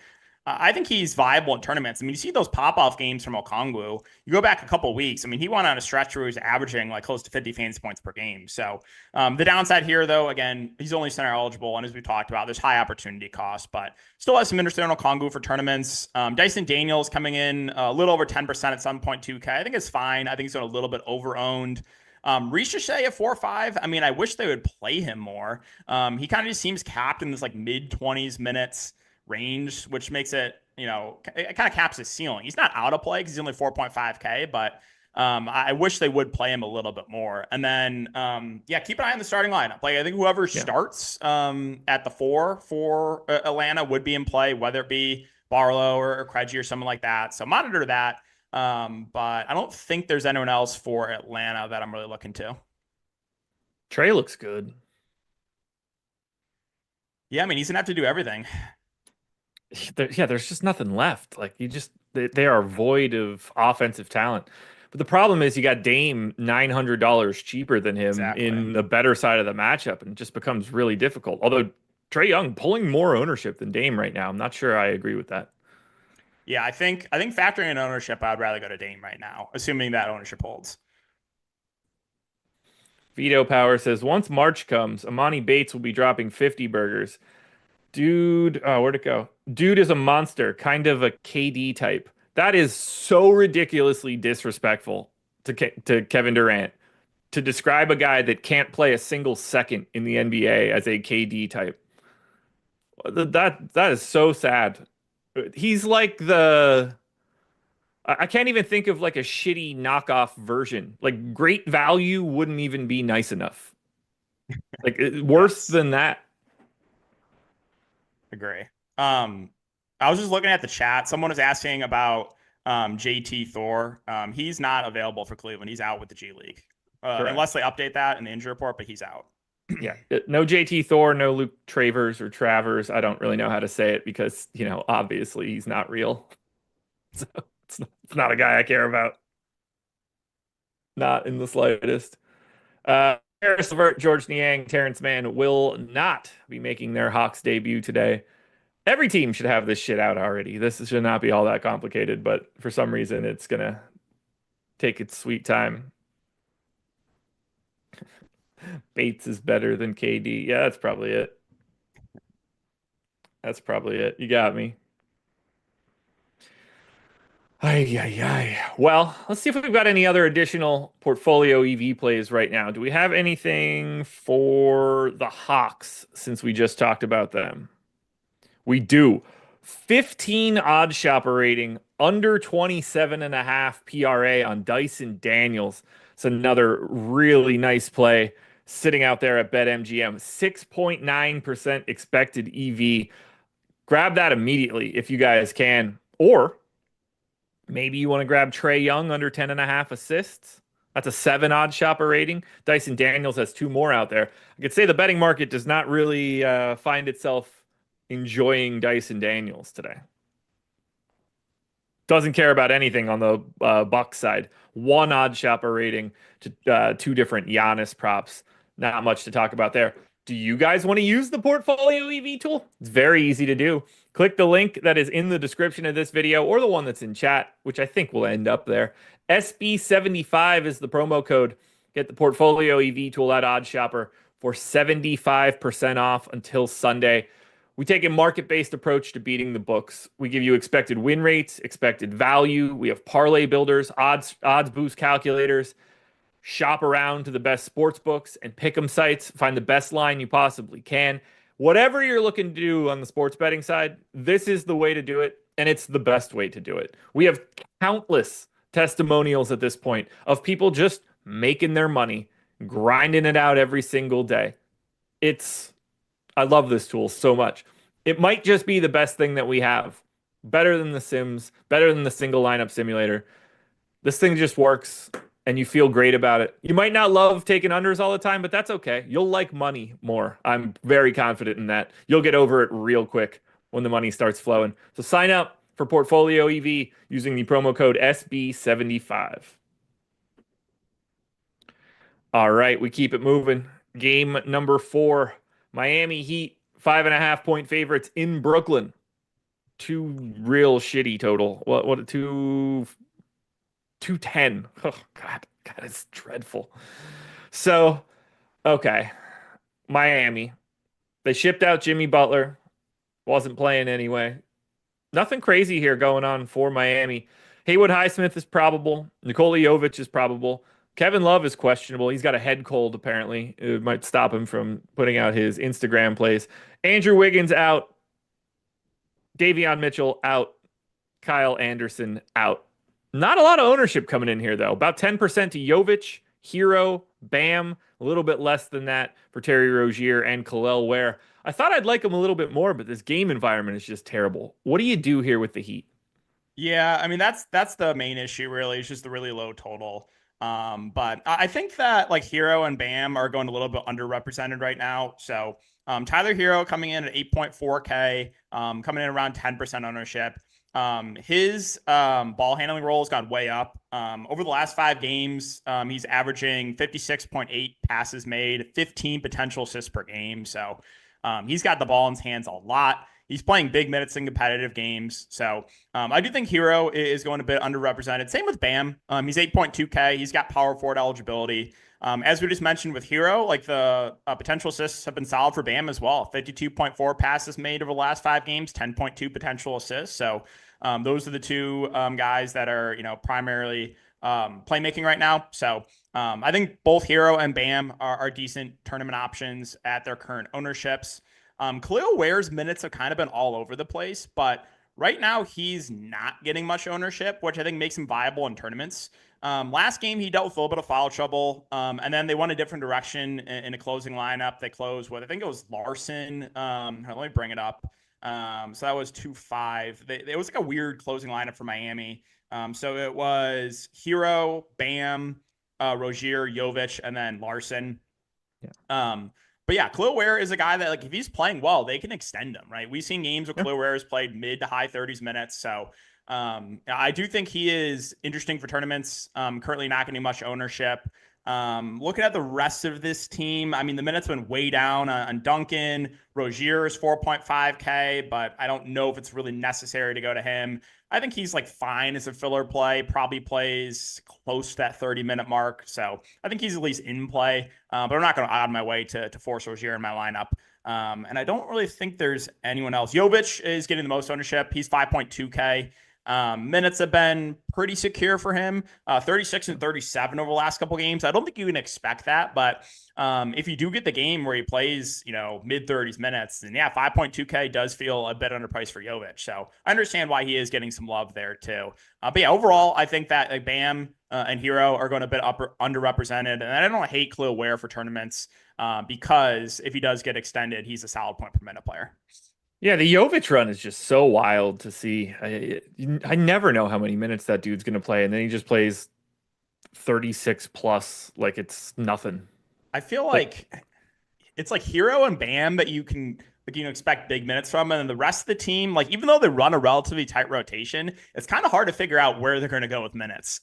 I think he's viable in tournaments. I mean, you see those pop-off games from Okongwu. You go back a couple weeks. I mean, he went on a stretch where he was averaging like close to 50 fantasy points per game. So the downside here, though, again, he's only center eligible. And as we talked about, there's high opportunity cost, but still has some interest in Okongwu for tournaments. Dyson Daniels coming in a little over 10% at 7.2K. I think it's fine. I think he's a little bit over-owned. Ricochet at 4.5. I mean, I wish they would play him more. He kind of just seems capped in this like mid-20s minutes range, which makes it, it kind of caps his ceiling. He's not out of play because he's only 4.5K, but I wish they would play him a little bit more. And then, keep an eye on the starting lineup. Like I think whoever starts at the 4 for Atlanta would be in play, whether it be Barlow or Krejci or something like that. So monitor that. But I don't think there's anyone else for Atlanta that I'm really looking to. Trae looks good. Yeah, I mean, he's going to have to do everything. There's just nothing left. Like they are void of offensive talent. But the problem is you got Dame $900 cheaper than him in the better side of the matchup, and it just becomes really difficult. Although Trae Young pulling more ownership than Dame right now, I'm not sure I agree with that. Yeah, I think factoring in ownership, I'd rather go to Dame right now, assuming that ownership holds. Veto Power says once March comes, Amani Bates will be dropping 50 burgers. Dude, oh, where'd it go? Dude is a monster, kind of a KD type. That is so ridiculously disrespectful to Kevin Durant to describe a guy that can't play a single second in the NBA as a KD type. That is so sad. He's like the I can't even think of like a shitty knockoff version. Like great value wouldn't even be nice enough. Like worse Yes, than that. agree. Um, I was just looking at the chat. Someone was asking about JT Thor. He's not available for Cleveland. He's out with the G League. Correct. Unless they update that in the injury report, but he's out. Yeah. No JT Thor, no Luke Travers or Travers. I don't really know how to say it because, obviously he's not real. So it's not a guy I care about. Not in the slightest. Harris Levert, George Niang, Terrence Mann will not be making their Hawks debut today. Every team should have this shit out already. This should not be all that complicated, but for some reason it's gonna take its sweet time. Bates is better than KD. Yeah, that's probably it. That's probably it. You got me. Ay, ay, ay. Well, let's see if we've got any other additional portfolio EV plays right now. Do we have anything for the Hawks since we just talked about them? We do. 15 OddsShopper rating, under 27.5 PRA on Dyson Daniels. It's another really nice play sitting out there at BetMGM. 6.9% expected EV. Grab that immediately if you guys can. Or maybe you want to grab Trae Young under 10.5 assists. That's a 7 OddsShopper rating. Dyson Daniels has 2 more out there. I could say the betting market does not really find itself enjoying Dyson Daniels today. Doesn't care about anything on the Bucks side. 1 OddsShopper rating to 2 different Giannis props. Not much to talk about there. Do you guys want to use the portfolio EV tool? It's very easy to do. Click the link that is in the description of this video or the one that's in chat, which I think will end up there. SB75 is the promo code. Get the portfolio EV tool at OddsShopper for 75% off until Sunday. We take a market-based approach to beating the books. We give you expected win rates, expected value. We have parlay builders, odds boost calculators. Shop around to the best sports books and pick 'em sites. Find the best line you possibly can. Whatever you're looking to do on the sports betting side, this is the way to do it, and it's the best way to do it. We have countless testimonials at this point of people just making their money, grinding it out every single day. I love this tool so much. It might just be the best thing that we have. Better than the Sims, better than the single lineup simulator. This thing just works and you feel great about it. You might not love taking unders all the time, but that's okay. You'll like money more. I'm very confident in that. You'll get over it real quick when the money starts flowing. So sign up for Portfolio EV using the promo code SB75. All right, we keep it moving. Game number 4. Miami Heat, 5.5-point favorites in Brooklyn. 2 real shitty total. What 210. Oh God, it's dreadful. So, okay. Miami. They shipped out Jimmy Butler. Wasn't playing anyway. Nothing crazy here going on for Miami. Haywood Highsmith is probable. Nikola Jovic is probable. Kevin Love is questionable. He's got a head cold, apparently. It might stop him from putting out his Instagram plays. Andrew Wiggins out. Davion Mitchell out. Kyle Anderson out. Not a lot of ownership coming in here, though. About 10% to Jovic, Hero, Bam. A little bit less than that for Terry Rozier and Khalil Ware. I thought I'd like him a little bit more, but this game environment is just terrible. What do you do here with the Heat? Yeah, I mean that's the main issue really. It's just the really low total. But I think that like Hero and Bam are going a little bit underrepresented right now. So Tyler Hero coming in at 8.4K, coming in around 10% ownership. His ball handling role has gone way up. Over the last 5 games, he's averaging 56.8 passes made, 15 potential assists per game. So he's got the ball in his hands a lot. He's playing big minutes in competitive games. So I do think Hero is going a bit underrepresented. Same with Bam. He's 8.2K. He's got power forward eligibility. As we just mentioned with Hero, like the potential assists have been solid for Bam as well. 52.4 passes made over the last 5 games, 10.2 potential assists. So those are the two guys that are, primarily playmaking right now. So I think both Hero and Bam are decent tournament options at their current ownerships. Khalil Ware's minutes have kind of been all over the place, but right now he's not getting much ownership, which I think makes him viable in tournaments. Last game, he dealt with a little bit of foul trouble, and then they went a different direction in a closing lineup. They closed with, I think it was Larson. Let me bring it up. So that was 2-5. It was like a weird closing lineup for Miami. So it was Hero, Bam, Rozier, Jovic, and then Larson. Yeah. But yeah, Khalil Ware is a guy that, like, if he's playing well, they can extend him, right? We've seen games where Khalil Ware has played mid to high 30s minutes. So I do think he is interesting for tournaments. Currently not getting much ownership. Looking at the rest of this team, I mean, the minutes have been way down on Duncan. Rozier is 4.5K, but I don't know if it's really necessary to go to him. I think he's like fine as a filler play, probably plays close to that 30-minute mark. So I think he's at least in play, but I'm not going to out of my way to force Rozier in my lineup. And I don't really think there's anyone else. Jovic is getting the most ownership. He's 5.2K. Minutes have been pretty secure for him, 36 and 37 over the last couple games. I don't think you can expect that, but if you do get the game where he plays, mid 30s minutes, then yeah, 5.2K does feel a bit underpriced for Jovic. So I understand why he is getting some love there too. But yeah, overall, I think that like Bam and Hero are going a bit underrepresented, and I don't hate Khalil Ware for tournaments because if he does get extended, he's a solid point per minute player. Yeah, the Jovic run is just so wild to see. I never know how many minutes that dude's going to play, and then he just plays 36 plus like it's nothing. I feel like it's like Hero and Bam that you can expect big minutes from, and then the rest of the team, like even though they run a relatively tight rotation, it's kind of hard to figure out where they're going to go with minutes.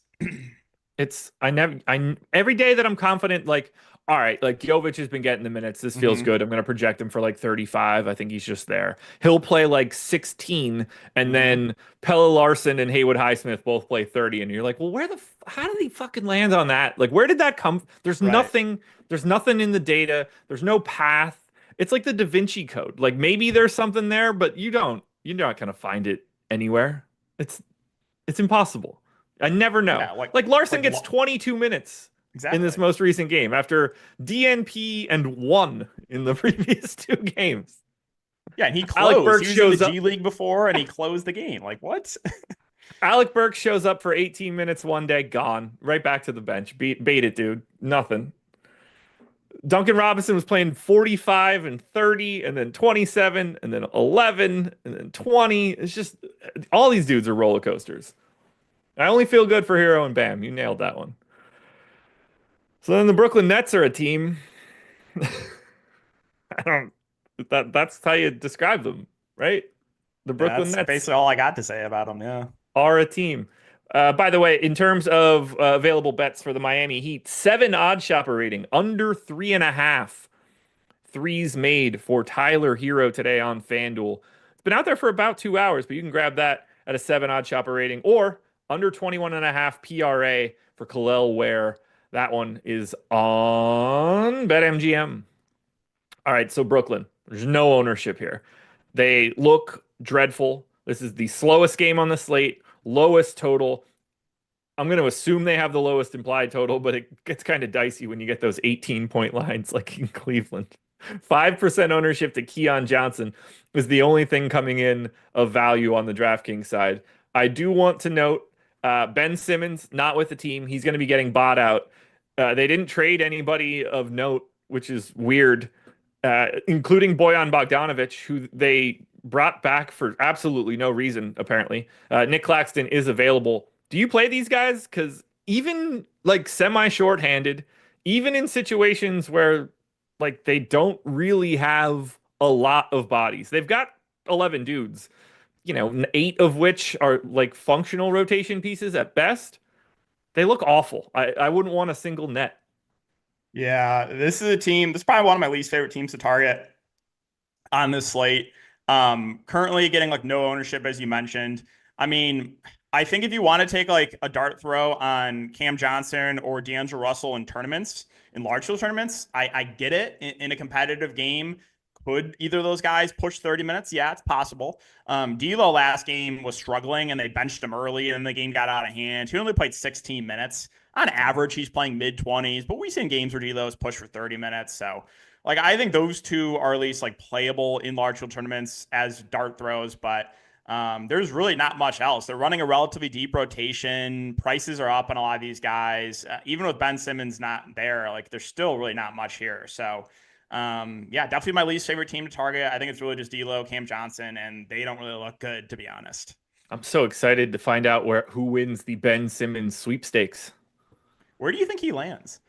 I every day that I'm confident, like, all right, like Jovic has been getting the minutes. This feels good. I'm going to project him for like 35. I think he's just there. He'll play like 16, and then Pelle Larson and Haywood Highsmith both play 30. And you're like, well, how did he fucking land on that? Like, where did that come? There's nothing. There's nothing in the data. There's no path. It's like the Da Vinci Code. Like maybe there's something there, but you're not going to find it anywhere. It's impossible. I never know. Yeah, like Larson gets 22 minutes exactly in this most recent game after DNP and 1 in the previous 2 games. Yeah, and he closed. He was in the G League before, and he closed the game. Like, what? Alec Burks shows up for 18 minutes one day, gone. Right back to the bench. Bait it, dude. Nothing. Duncan Robinson was playing 45 and 30, and then 27, and then 11, and then 20. It's just, all these dudes are roller coasters. I only feel good for Hero and Bam. You nailed that one. So then the Brooklyn Nets are a team. That's how you describe them, right? The Brooklyn Nets. Basically all I got to say about them, yeah. Are a team. By the way, in terms of available bets for the Miami Heat, 7 OddsShopper rating, under 3.5 threes made for Tyler Hero today on FanDuel. It's been out there for about 2 hours, but you can grab that at a 7 OddsShopper rating, or under 21.5 PRA for Khalil Ware. That one is on BetMGM. All right, so Brooklyn, there's no ownership here. They look dreadful. This is the slowest game on the slate, lowest total. I'm going to assume they have the lowest implied total, but it gets kind of dicey when you get those 18-point lines like in Cleveland. 5% ownership to Keon Johnson is the only thing coming in of value on the DraftKings side. I do want to note Ben Simmons, not with the team. He's going to be getting bought out. They didn't trade anybody of note, which is weird, including Bojan Bogdanovic, who they brought back for absolutely no reason, apparently. Nick Claxton is available. Do you play these guys? Because even like semi-shorthanded, even in situations where like they don't really have a lot of bodies, they've got 11 dudes, 8 of which are like functional rotation pieces at best. They look awful. I wouldn't want a single net. Yeah, this is a team. This is probably one of my least favorite teams to target on this slate. Currently getting like no ownership, as you mentioned. I mean, I think if you want to take like a dart throw on Cam Johnson or D'Angelo Russell in tournaments, in large field tournaments, I get it. In a competitive game, could either of those guys push 30 minutes? Yeah, it's possible. D'Lo last game was struggling and they benched him early and the game got out of hand. He only played 16 minutes. On average, he's playing mid 20s, but we've seen games where D'Lo has pushed for 30 minutes. So, like, I think those two are at least like playable in large field tournaments as dart throws, but there's really not much else. They're running a relatively deep rotation. Prices are up on a lot of these guys. Even with Ben Simmons not there, like there's still really not much here. So, yeah, definitely my least favorite team to target. I think it's really just D'Lo, Cam Johnson, and they don't really look good, to be honest. I'm so excited to find out who wins the Ben Simmons sweepstakes. Where do you think he lands?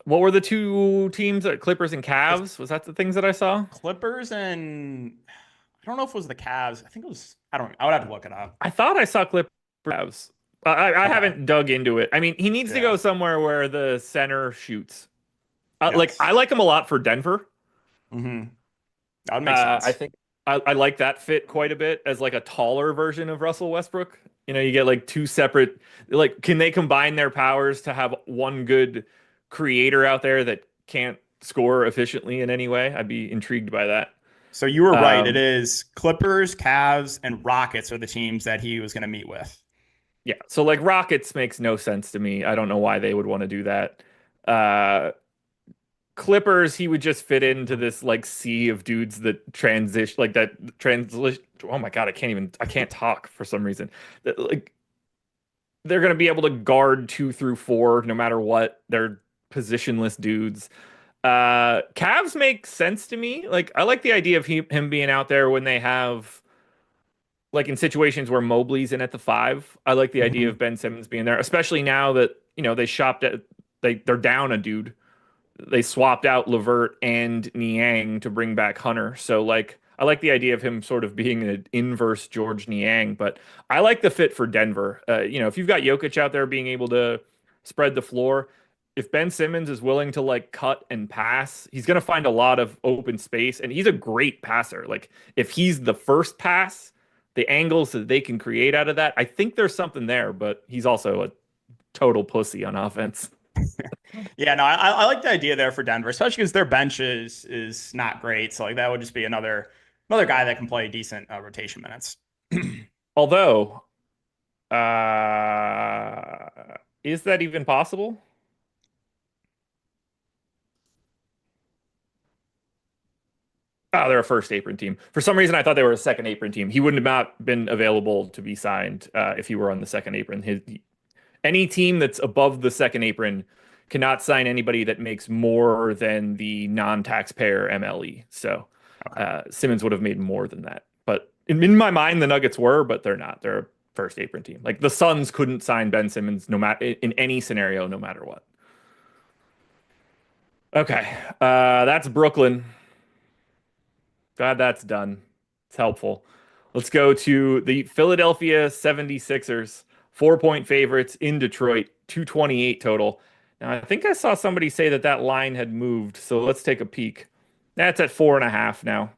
What were the two teams? Clippers and It's Cavs? Was that the things that I saw? Clippers and I don't know if it was the Cavs. I think it was. I don't. I would have to look it up. I thought I saw Clippers. Cavs. I Okay. haven't dug into it. I mean, he needs to Yeah. go somewhere where the center shoots. Like Yes. I like him a lot for Denver. Mm-hmm. That would make I sense. think I like that fit quite a bit as like a taller version of Russell Westbrook. You know, you get like two separate, like, can they combine their powers to have one good creator out there that can't score efficiently in any way? I'd be intrigued by that. So you were right. It Um, is Clippers, Cavs, and Rockets are the teams that he was going to meet with. yeah, so like Rockets makes no sense to me. I don't know why they would want to do that. Uh, Clippers, he would just fit into this like sea of dudes that transition, like that translation. Oh my God, I can't talk for some reason. Like they're going to be able to guard 2 through 4 no matter what. They're positionless dudes. Cavs make sense to me. Like I like the idea of him being out there when they have like in situations where Mobley's in at the 5. I like the idea Mhm. of Ben Simmons being there, especially now that they shopped at they're down a dude. They swapped out Levert and Niang to bring back Hunter. So like I like the idea of him sort of being an inverse George Niang, but I like the fit for Denver. If you've got Jokic out there being able to spread the floor, if Ben Simmons is willing to like cut and pass, he's going to find a lot of open space and he's a great passer. Like if he's the first pass, the angles that they can create out of that, I think there's something there, but he's also a total pussy on offense. Yeah, no, I like the idea there for Denver, especially because their bench is not great. So like that would just be another guy that can play decent rotation minutes. Although Uh, is that even possible? Oh, they're a first apron team. For some reason, I thought they were a second apron team. He wouldn't have not been available to be signed if he were on the second apron. Any team that's above the second apron cannot sign anybody that makes more than the non-taxpayer MLE. So Okay. Simmons would have made more than that. But in my mind, the Nuggets were, but they're not. They're a first apron team. Like the Suns couldn't sign Ben Simmons no matter in any scenario, no matter what. Okay, that's Brooklyn. Glad that's done. It's helpful. Let's go to the Philadelphia 76ers, 4-point favorites in Detroit, 228 total. Now, I think I saw somebody say that that line had moved, so let's take a peek. That's at 4.5 now.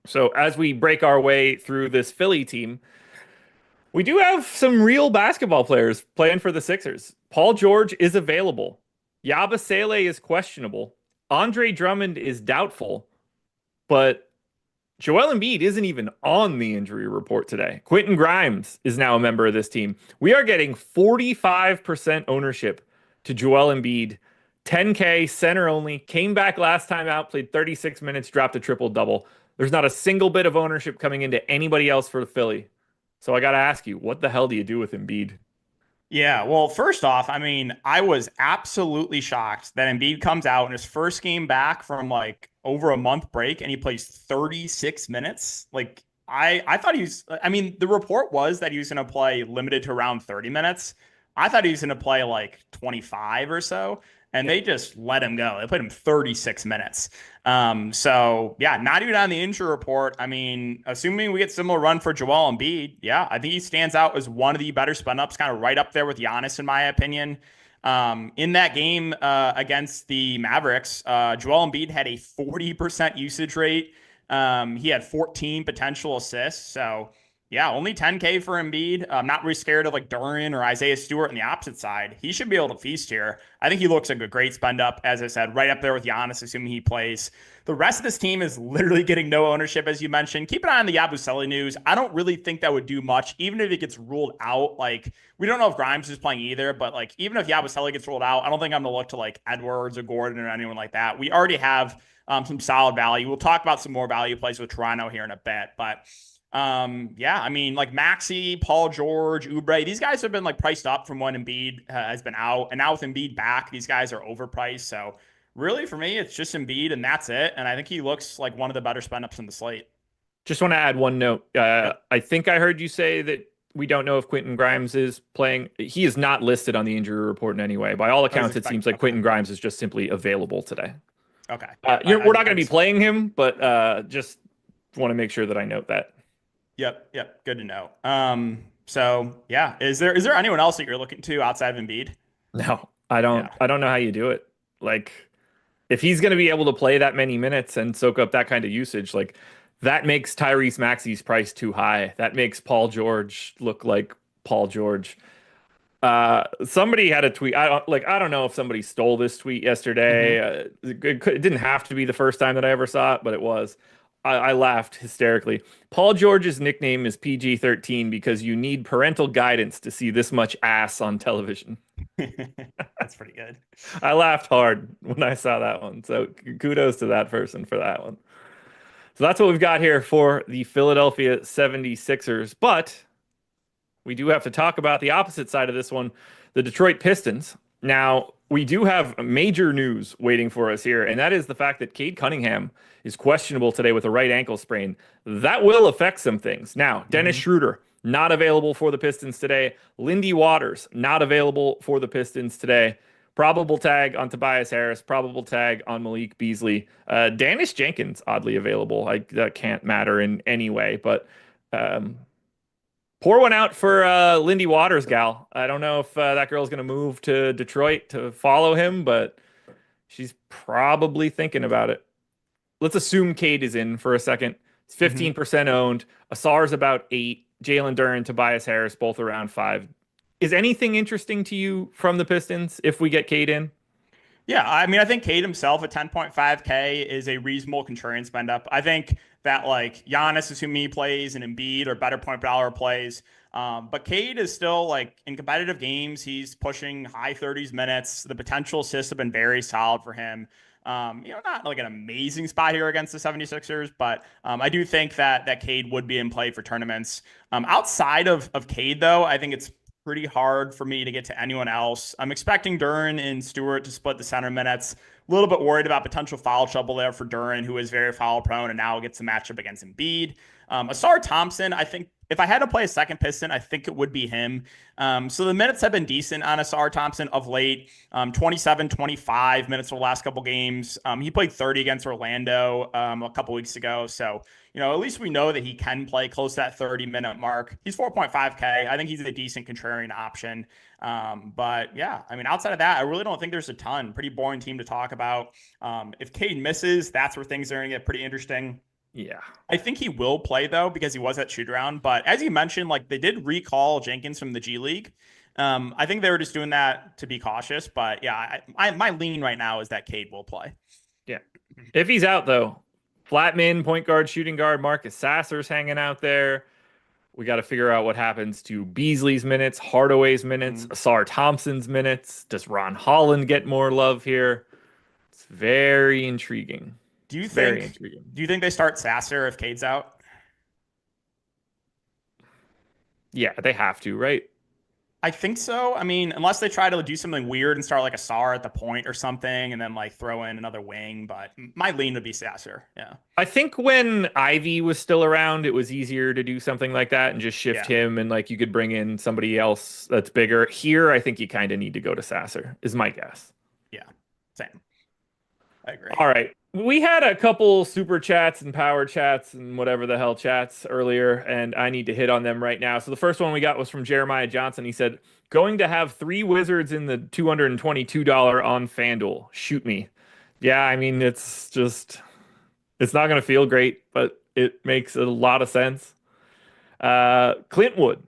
So as we break our way through this Philly team, we do have some real basketball players playing for the Sixers. Paul George is available. Yabusele is questionable. Andre Drummond is doubtful, but Joel Embiid isn't even on the injury report today. Quentin Grimes is now a member of this team. We are getting 45% ownership to Joel Embiid. 10K, center only, came back last time out, played 36 minutes, dropped a triple double. There's not a single bit of ownership coming into anybody else for Philly. So I got to ask you, what the hell do you do with Embiid? Yeah, well, first off, I mean, I was absolutely shocked that Embiid comes out in his first game back from like over a month break and he plays 36 minutes. Like I thought I mean, the report was that he was going to play limited to around 30 minutes. I thought he was going to play like 25 or so, and Yeah. they just let him go. They played him 36 minutes. So yeah, not even on the injury report. I mean, assuming we get similar run for Joel Embiid, yeah, I think he stands out as one of the better spin ups, kind of right up there with Giannis, in my opinion. In that game against the Mavericks, Joel Embiid had a 40% usage rate. He had 14 potential assists. So Yeah, only 10K for Embiid. I'm not really scared of like Duran or Isaiah Stewart on the opposite side. He should be able to feast here. I think he looks like a great spend up, as I said, right up there with Giannis, assuming he plays. The rest of this team is literally getting no ownership, as you mentioned. Keep an eye on the Yabusele news. I don't really think that would do much, even if it gets ruled out. Like, we don't know if Grimes is playing either, but like, even if Yabusele gets ruled out, I don't think I'm going to look to like Edwards or Gordon or anyone like that. We already have some solid value. We'll talk about some more value plays with Toronto here in a bit, but yeah, I mean, like Maxey, Paul George, Oubre, these guys have been like priced up from when Embiid has been out, and now with Embiid back, these guys are overpriced. So really, for me, it's just Embiid, and that's it. And I think he looks like one of the better spend ups in the slate. Just want to add one note. Yep. I think I heard you say that we don't know if Quentin Grimes is playing. He is not listed on the injury report in any way. By all I was accounts, it seems expecting. like Okay. Quentin Grimes is just simply available today. Okay. Yep. We're not going to be playing him, but just want to make sure that I note that. Yep. Yep. Good to know. So yeah, is there anyone else that you're looking to outside of Embiid? No, I don't. Yeah. I don't know how you do it. Like, if he's going to be able to play that many minutes and soak up that kind of usage, like that makes Tyrese Maxey's price too high. That makes Paul George look like Paul George. Somebody had a tweet. I don't know if somebody stole this tweet yesterday. Mm-hmm. It didn't have to be the first time that I ever saw it, but it was. I laughed hysterically. Paul George's nickname is PG-13 because you need parental guidance to see this much ass on television. That's pretty good. I laughed hard when I saw that one. So kudos to that person for that one. So that's what we've got here for the Philadelphia 76ers. But we do have to talk about the opposite side of this one, the Detroit Pistons. Now, we do have major news waiting for us here, and that is the fact that Cade Cunningham is questionable today with a right ankle sprain. That will affect some things. Now, Dennis Schroeder, not available for the Pistons today. Lindy Waters, not available for the Pistons today. Probable tag on Tobias Harris, probable tag on Malik Beasley. Danish Jenkins, oddly available. That can't matter in any way, but pour one out for Lindy Waters, gal. I don't know if that girl's going to move to Detroit to follow him, but she's probably thinking about it. Let's assume Cade is in for a second. It's 15% owned. Asar's about 8. Jalen Duren, Tobias Harris, both around 5. Is anything interesting to you from the Pistons if we get Cade in? Yeah, I mean, I think Cade himself at 10.5K is a reasonable contrarian spend up. I think that like Giannis, assuming he plays, and Embiid are better point per dollar plays. But Cade is still like in competitive games, he's pushing high 30s minutes. The potential assists have been very solid for him. Not like an amazing spot here against the 76ers, but I do think that Cade would be in play for tournaments. Outside of Cade, though, I think it's pretty hard for me to get to anyone else. I'm expecting Duren and Stewart to split the center minutes. A little bit worried about potential foul trouble there for Duren, who is very foul prone and now gets a matchup against Embiid. Asar Thompson, I think if I had to play a second Piston, I think it would be him. So the minutes have been decent on Asar Thompson of late. 27, 25 minutes for the last couple games. He played 30 against Orlando a couple weeks ago. So, at least we know that he can play close to that 30-minute mark. He's 4.5K. I think he's a decent contrarian option. But yeah, I mean, outside of that, I really don't think there's a ton. Pretty boring team to talk about. If Cade misses, that's where things are going to get pretty interesting. Yeah. I think he will play, though, because he was at shoot around. But as you mentioned, like they did recall Jenkins from the G League. I think they were just doing that to be cautious. But yeah, my lean right now is that Cade will play. Yeah. If he's out, though, Flatman, point guard, shooting guard, Marcus Sasser's hanging out there. We got to figure out what happens to Beasley's minutes, Hardaway's minutes, Asar Thompson's minutes. Does Ron Holland get more love here? It's very intriguing. Do you think they start Sasser if Cade's out? Yeah, they have to, right? I think so. I mean, unless they try to do something weird and start like Asar at the point or something and then like throw in another wing, but my lean would be Sasser. Yeah. I think when Ivy was still around, it was easier to do something like that and just shift him and like you could bring in somebody else that's bigger. Here, I think you kind of need to go to Sasser, is my guess. Yeah, same. I agree. All right. We had a couple super chats and power chats and whatever the hell chats earlier, and I need to hit on them right now. So the first one we got was from Jeremiah Johnson. He said, going to have 3 Wizards in the $222 on FanDuel. Shoot me. Yeah, I mean, it's not going to feel great, but it makes a lot of sense. Clintwood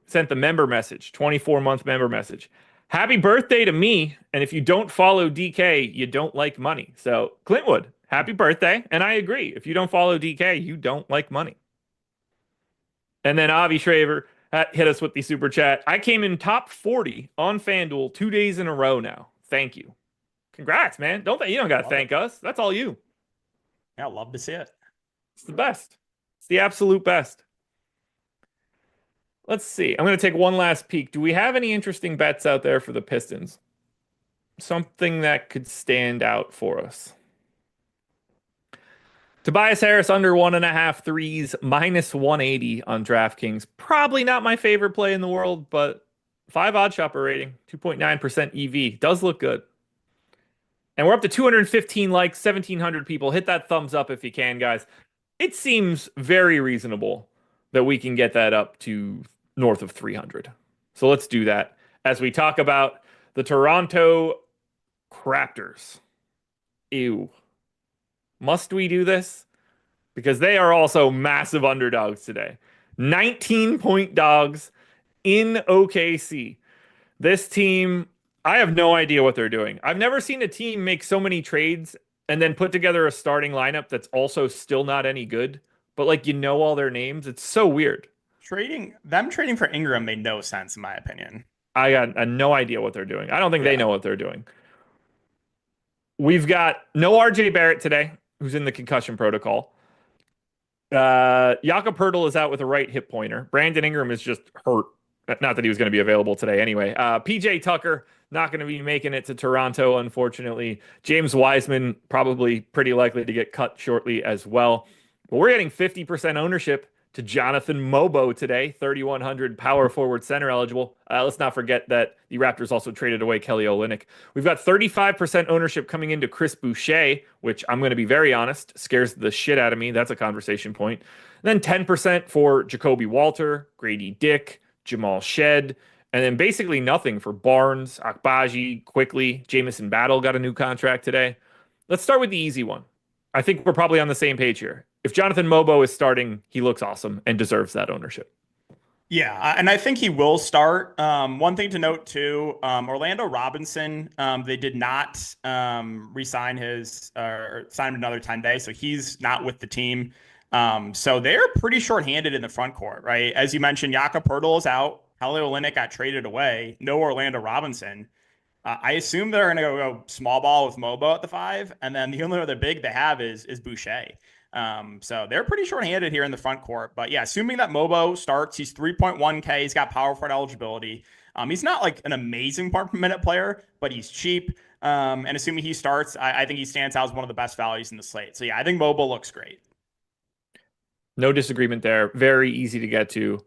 sent the member message, 24-month member message. Happy birthday to me. And if you don't follow DK, you don't like money. So, Clintwood, happy birthday. And I agree. If you don't follow DK, you don't like money. And then Avi Shraver hit us with the super chat. I came in top 40 on FanDuel 2 days in a row now. Thank you. Congrats, man. You don't got to thank us. That's all you. Yeah, love to see it. It's the best. It's the absolute best. Let's see. I'm going to take one last peek. Do we have any interesting bets out there for the Pistons? Something that could stand out for us. Tobias Harris under 1.5 threes, -180 on DraftKings. Probably not my favorite play in the world, but 5 OddsShopper rating, 2.9% EV. Does look good. And we're up to 215 likes, 1,700 people. Hit that thumbs up if you can, guys. It seems very reasonable that we can get that up to north of 300. So let's do that as we talk about the Toronto Raptors. Ew. Must we do this? Because they are also massive underdogs today. 19-point dogs in OKC. This team, I have no idea what they're doing. I've never seen a team make so many trades and then put together a starting lineup that's also still not any good. But like, all their names. It's so weird. Trading for Ingram made no sense in my opinion. I got no idea what they're doing. I don't think they know what they're doing. We've got no RJ Barrett today, who's in the concussion protocol. Jakob Poeltl is out with a right hip pointer. Brandon Ingram is just hurt. Not that he was going to be available today anyway. PJ Tucker, not going to be making it to Toronto, unfortunately. James Wiseman, probably pretty likely to get cut shortly as well. But we're getting 50% ownership to Jonathan Mobo today, 3,100 power forward center eligible. Let's not forget that the Raptors also traded away Kelly Olynyk. We've got 35% ownership coming into Chris Boucher, which I'm going to be very honest, scares the shit out of me. That's a conversation point. And then 10% for Jacoby Walter, Grady Dick, Jamal Shed, and then basically nothing for Barnes, Akbaji, Quickly. Jamison Battle got a new contract today. Let's start with the easy one. I think we're probably on the same page here. If Jonathan Mobo is starting, he looks awesome and deserves that ownership. Yeah, and I think he will start. One thing to note too, Orlando Robinson, they did not re-sign his or sign him another 10-day, so he's not with the team. So they're pretty shorthanded in the front court, right? As you mentioned, Jakob Poeltl is out. Kelly Olynyk got traded away. No Orlando Robinson. I assume they're going to go small ball with Mobo at the 5, and then the only other big they have is Boucher. So they're pretty shorthanded here in the front court. But yeah, assuming that Mobo starts, he's 3.1K. He's got power forward eligibility. He's not like an amazing point per minute player, but he's cheap. And assuming he starts, I think he stands out as one of the best values in the slate. So yeah, I think Mobo looks great. No disagreement there. Very easy to get to.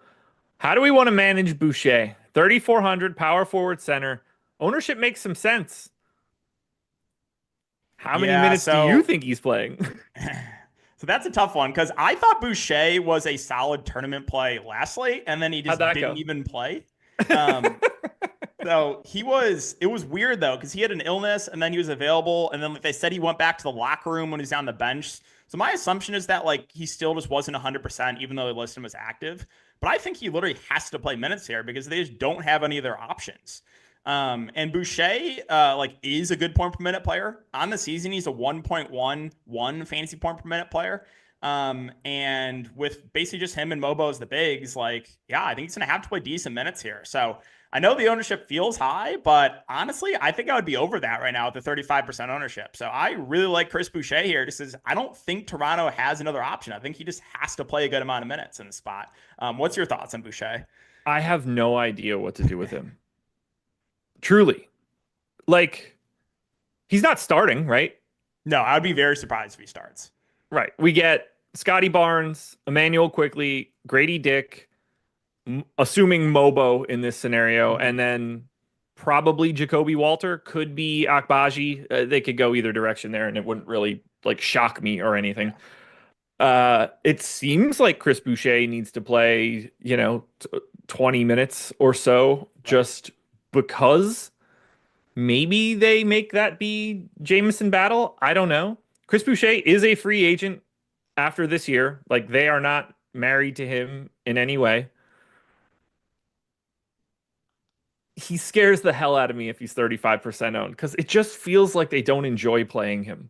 How do we want to manage Boucher? 3,400 power forward center. Ownership makes some sense. How many minutes do you think he's playing? So that's a tough one because I thought Boucher was a solid tournament play last slate, and then he just didn't even play. So it was weird though, because he had an illness and then he was available. And then like they said, he went back to the locker room when he's on the bench. So my assumption is that like he still just wasn't 100%, even though they listed him as active. But I think he literally has to play minutes here because they just don't have any other options. And Boucher, is a good point per minute player on the season. He's a 1.11 fantasy point per minute player. And with basically just him and Mobo as the bigs, I think he's going to have to play decent minutes here. So I know the ownership feels high, but honestly, I think I would be over that right now with the 35% ownership. So I really like Chris Boucher here. Just as I don't think Toronto has another option. I think he just has to play a good amount of minutes in the spot. What's your thoughts on Boucher? I have no idea what to do with him. Truly. He's not starting, right? No, I would be very surprised if he starts. Right. We get Scotty Barnes, Emmanuel Quickly, Grady Dick, assuming Mobo in this scenario, and then probably Jacoby Walter, could be Akbaji. They could go either direction there, and it wouldn't really shock me or anything. It seems like Chris Boucher needs to play, 20 minutes or so, just because maybe they make that be Jamison Battle. I don't know. Chris Boucher is a free agent after this year. They are not married to him in any way. He scares the hell out of me if he's 35% owned because it just feels like they don't enjoy playing him.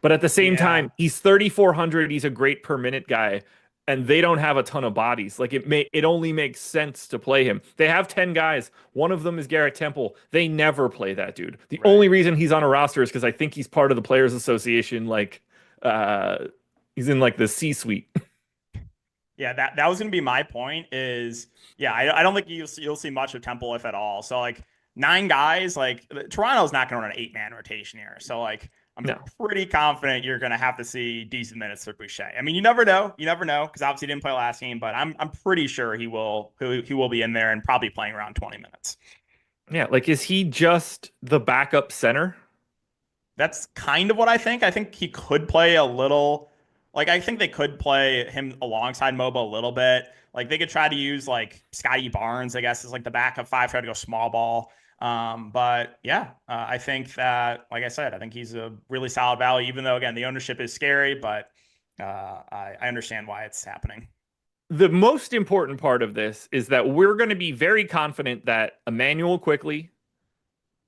But at the same Yeah, time, he's 3,400. He's a great per minute guy, and they don't have a ton of bodies. Like it only makes sense to play him. They have 10 guys. One of them is Garrett Temple. They never play that dude. The only right. reason he's on a roster is because I think he's part of the Players Association. Uh, he's in like the C-suite. Yeah, that was gonna be my point. Is yeah, I don't think you'll see much of Temple if at all. So like nine guys, like Toronto's not gonna run an 8-man rotation here. So like I'm No. pretty confident you're gonna have to see decent minutes for Boucher. I mean, you never know, because obviously he didn't play last game, but I'm pretty sure he will be in there and probably playing around 20 minutes. Yeah, like is he just the backup center? That's kind of what I think. I think he could play a little. Like I think they could play him alongside Moba a little bit. Like they could try to use like Scotty Barnes, I guess, is like the backup five, try to go small ball. But yeah, I think that, like I said, I think he's a really solid value. Even though again the ownership is scary, but I understand why it's happening. The most important part of this is that we're going to be very confident that Emmanuel Quickly,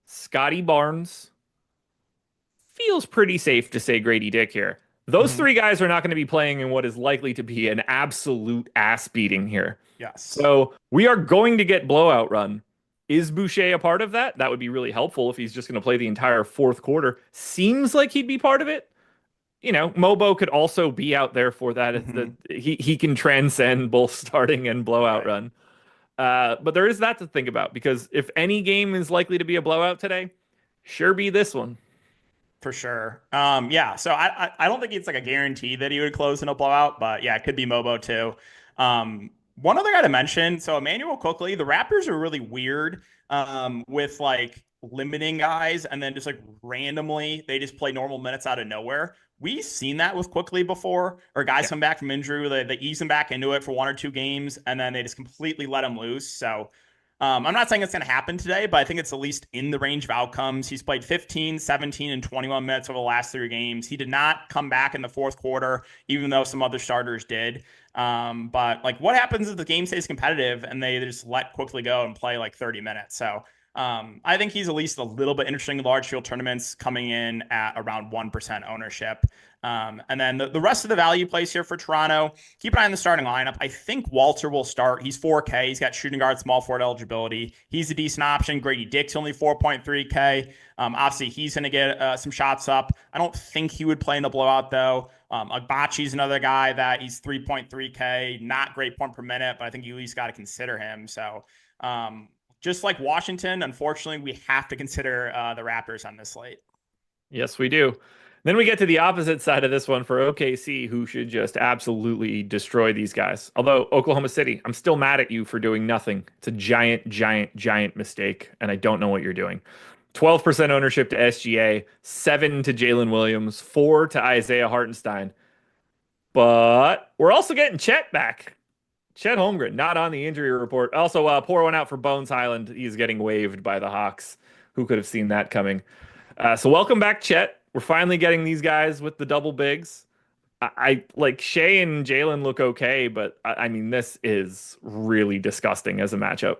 Scotty Barnes, feels pretty safe to say Grady Dick here. Those Mhm. three guys are not going to be playing in what is likely to be an absolute ass beating here. Yes. So we are going to get blowout run. Is Boucher a part of that? That would be really helpful if he's just going to play the entire fourth quarter. Seems like he'd be part of it. You know, Mobo could also be out there for that. It's the Hmm. he can transcend both starting and blowout Right. run. But there is that to think about because if any game is likely to be a blowout today, sure be this one. For sure. Yeah. So I don't think it's like a guarantee that he would close in a blowout, but yeah, it could be Mobo too. One other guy to mention. So Emmanuel Quickly, the Raptors are really weird with like limiting guys and then just like randomly they just play normal minutes out of nowhere. We've seen that with Quickly before, or guys Yeah. come back from injury, they ease him back into it for 1 or 2 games, and then they just completely let him loose. So I'm not saying it's going to happen today, but I think it's at least in the range of outcomes. He's played 15, 17, and 21 minutes over the last 3 games. He did not come back in the fourth quarter, even though some other starters did. But like, what happens if the game stays competitive and they just let Quickly go and play like 30 minutes? So I think he's at least a little bit interesting in large field tournaments, coming in at around 1% ownership. And then the rest of the value plays here for Toronto. Keep an eye on the starting lineup. I think Walter will start. He's 4K. He's got shooting guard, small forward eligibility. He's a decent option. Grady Dick's only 4.3K. Obviously, he's going to get some shots up. I don't think he would play in the blowout, though. Agbachi's another guy that he's 3.3K. Not great point per minute, but I think you at least got to consider him. So just like Washington, unfortunately, we have to consider the Raptors on this slate. Yes, we do. Then we get to the opposite side of this one for OKC, who should just absolutely destroy these guys. Although Oklahoma City, I'm still mad at you for doing nothing. It's a giant, giant, giant mistake, and I don't know what you're doing. 12% ownership to SGA, 7 to Jalen Williams, 4 to Isaiah Hartenstein. But we're also getting Chet back. Chet Holmgren, not on the injury report. Also, pour one out for Bones Highland. He's getting waived by the Hawks. Who could have seen that coming? So welcome back, Chet. We're finally getting these guys with the double bigs. I like Shea and Jalen look okay, but I mean this is really disgusting as a matchup.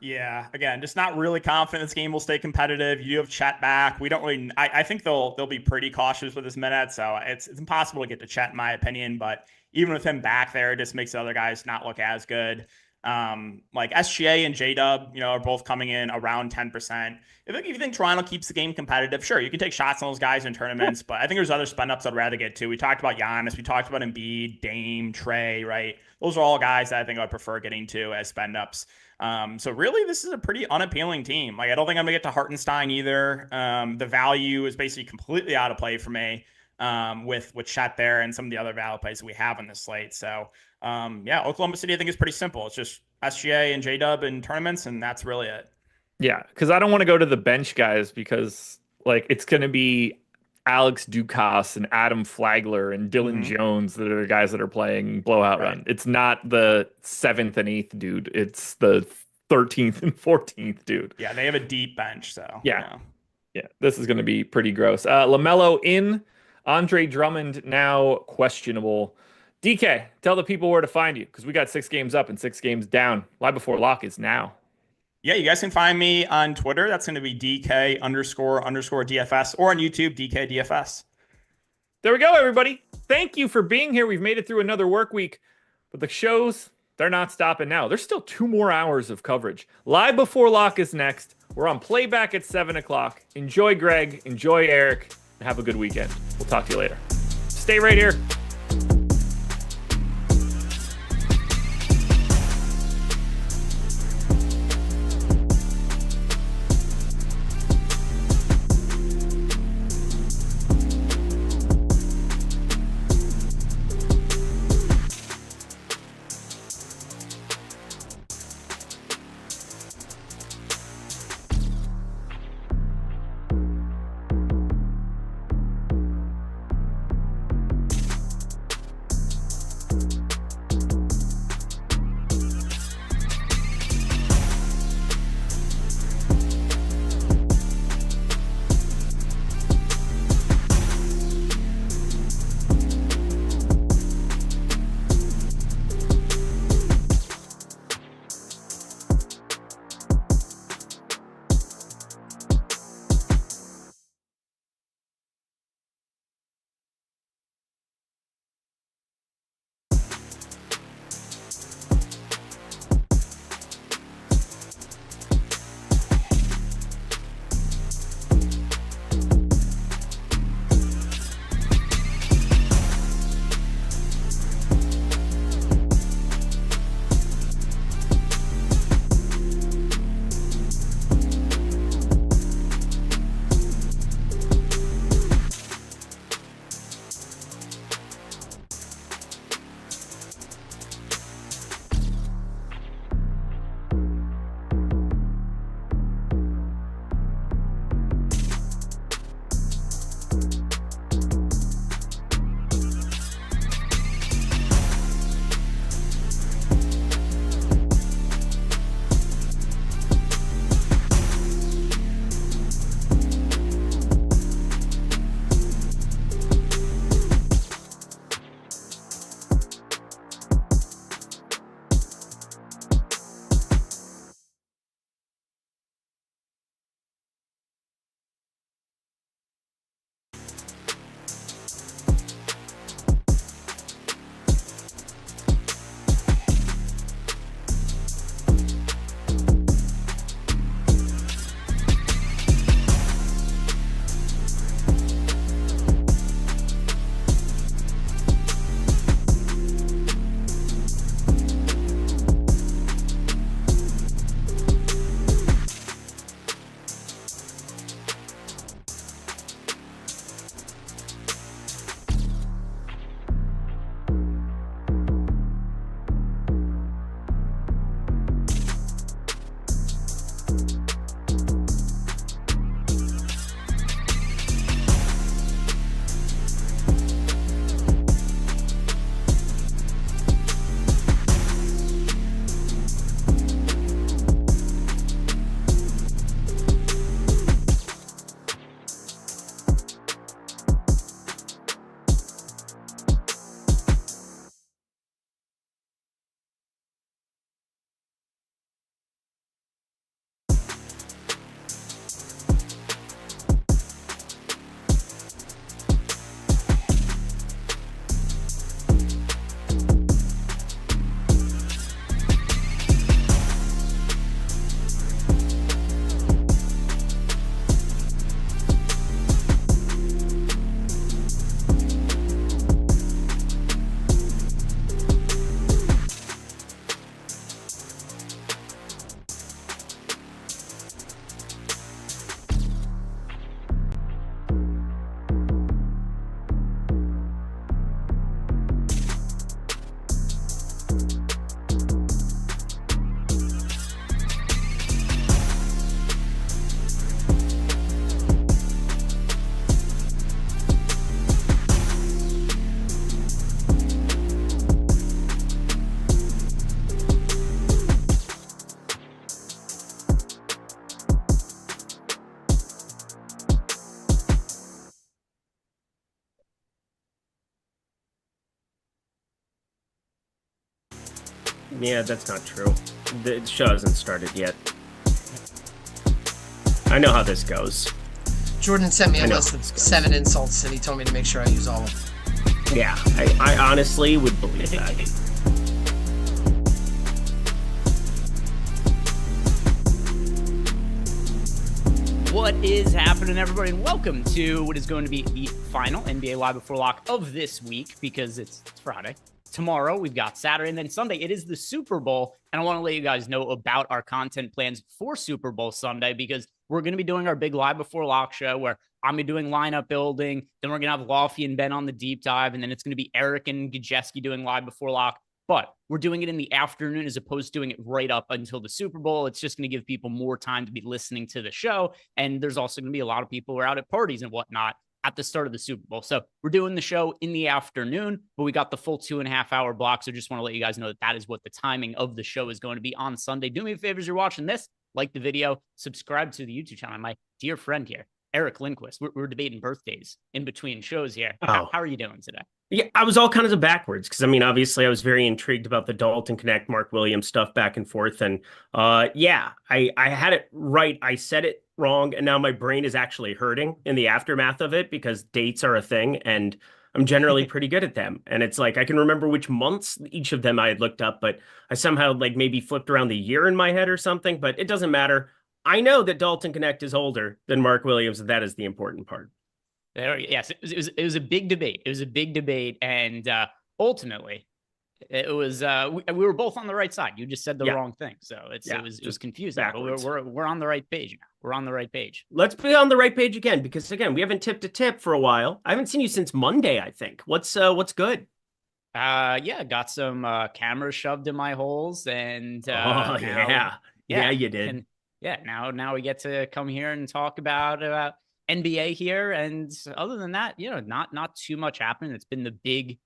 Yeah, again, just not really confident this game will stay competitive. You do have Chet back. We don't really. I think they'll be pretty cautious with his minutes, so it's impossible to get to Chet in my opinion. But even with him back there, it just makes the other guys not look as good. Like SGA and J Dub, are both coming in around 10%. If you think Toronto keeps the game competitive, sure, you can take shots on those guys in tournaments, but I think there's other spend ups I'd rather get to. We talked about Giannis, we talked about Embiid, Dame, Trey, right? Those are all guys that I think I'd prefer getting to as spend ups. So really, this is a pretty unappealing team. Like, I don't think I'm gonna get to Hartenstein either. The value is basically completely out of play for me with Chet there and some of the other value plays that we have on this slate. So yeah, Oklahoma City I think is pretty simple. It's just SGA and J Dub in tournaments, and that's really it. Yeah, because I don't want to go to the bench guys because like it's going to be Alex Dukas and Adam Flagler and Dylan Hmm. Jones that are the guys that are playing blowout Right. run. It's not the seventh and eighth dude. It's the 13th and 14th dude. Yeah, they have a deep bench, so Yeah, yeah. yeah. This is going to be pretty gross. LaMelo in, Andre Drummond now questionable. DK, tell the people where to find you because we got 6 games up and 6 games down. Live before lock is now. Yeah, you guys can find me on Twitter. That's going to be DK__DFS or on YouTube, DK DFS. There we go, everybody. Thank you for being here. We've made it through another work week, but the shows, they're not stopping now. There's still 2 more hours of coverage. Live before lock is next. We're on playback at 7 o'clock. Enjoy Greg, enjoy Eric, and have a good weekend. We'll talk to you later. Stay right here. Yeah, that's not true. The show hasn't started yet. I know how this goes. Jordan sent me a list of 7 insults, and he told me to make sure I use all of them. Yeah, I honestly would believe that. What is happening, everybody, and welcome to what is going to be the final NBA Live Before Lock of this week, because it's Friday. Tomorrow, we've got Saturday, and then Sunday, it is the Super Bowl, and I want to let you guys know about our content plans for Super Bowl Sunday, because we're going to be doing our big Live Before Lock show, where I'm going to be doing lineup building, then we're going to have Lofty and Ben on the deep dive, and then it's going to be Eric and Gajeski doing Live Before Lock. But we're doing it in the afternoon as opposed to doing it right up until the Super Bowl. It's just going to give people more time to be listening to the show. And there's also going to be a lot of people who are out at parties and whatnot at the start of the Super Bowl. So we're doing the show in the afternoon, but we got the full 2.5 hour block. So just want to let you guys know that that is what the timing of the show is going to be on Sunday. Do me a favor as you're watching this, like the video, subscribe to the YouTube channel. My dear friend here, Eric Lindquist. We're debating birthdays in between shows here. How are you doing today? Yeah, I was all kinds of backwards because, I mean, obviously I was very intrigued about the Dalton Connect, Mark Williams stuff back and forth. And yeah, I had it right. I said it wrong. And now my brain is actually hurting in the aftermath of it because dates are a thing. And I'm generally pretty good at them. And it's like I can remember which months each of them I had looked up, but I somehow like maybe flipped around the year in my head or something. But it doesn't matter. I know that Dalton Connect is older than Mark Williams, and that is the important part. Yes, it was a big debate. It was a big debate, and ultimately, it was we were both on the right side. You just said the wrong thing, so it was confusing. But we're on the right page now. We're on the right page. Let's be on the right page again, because again, we haven't tipped a tip for a while. I haven't seen you since Monday, I think. What's good? Got some cameras shoved in my holes, and yeah, you did. And now we get to come here and talk about NBA here, and other than that, not too much happening. It's been the big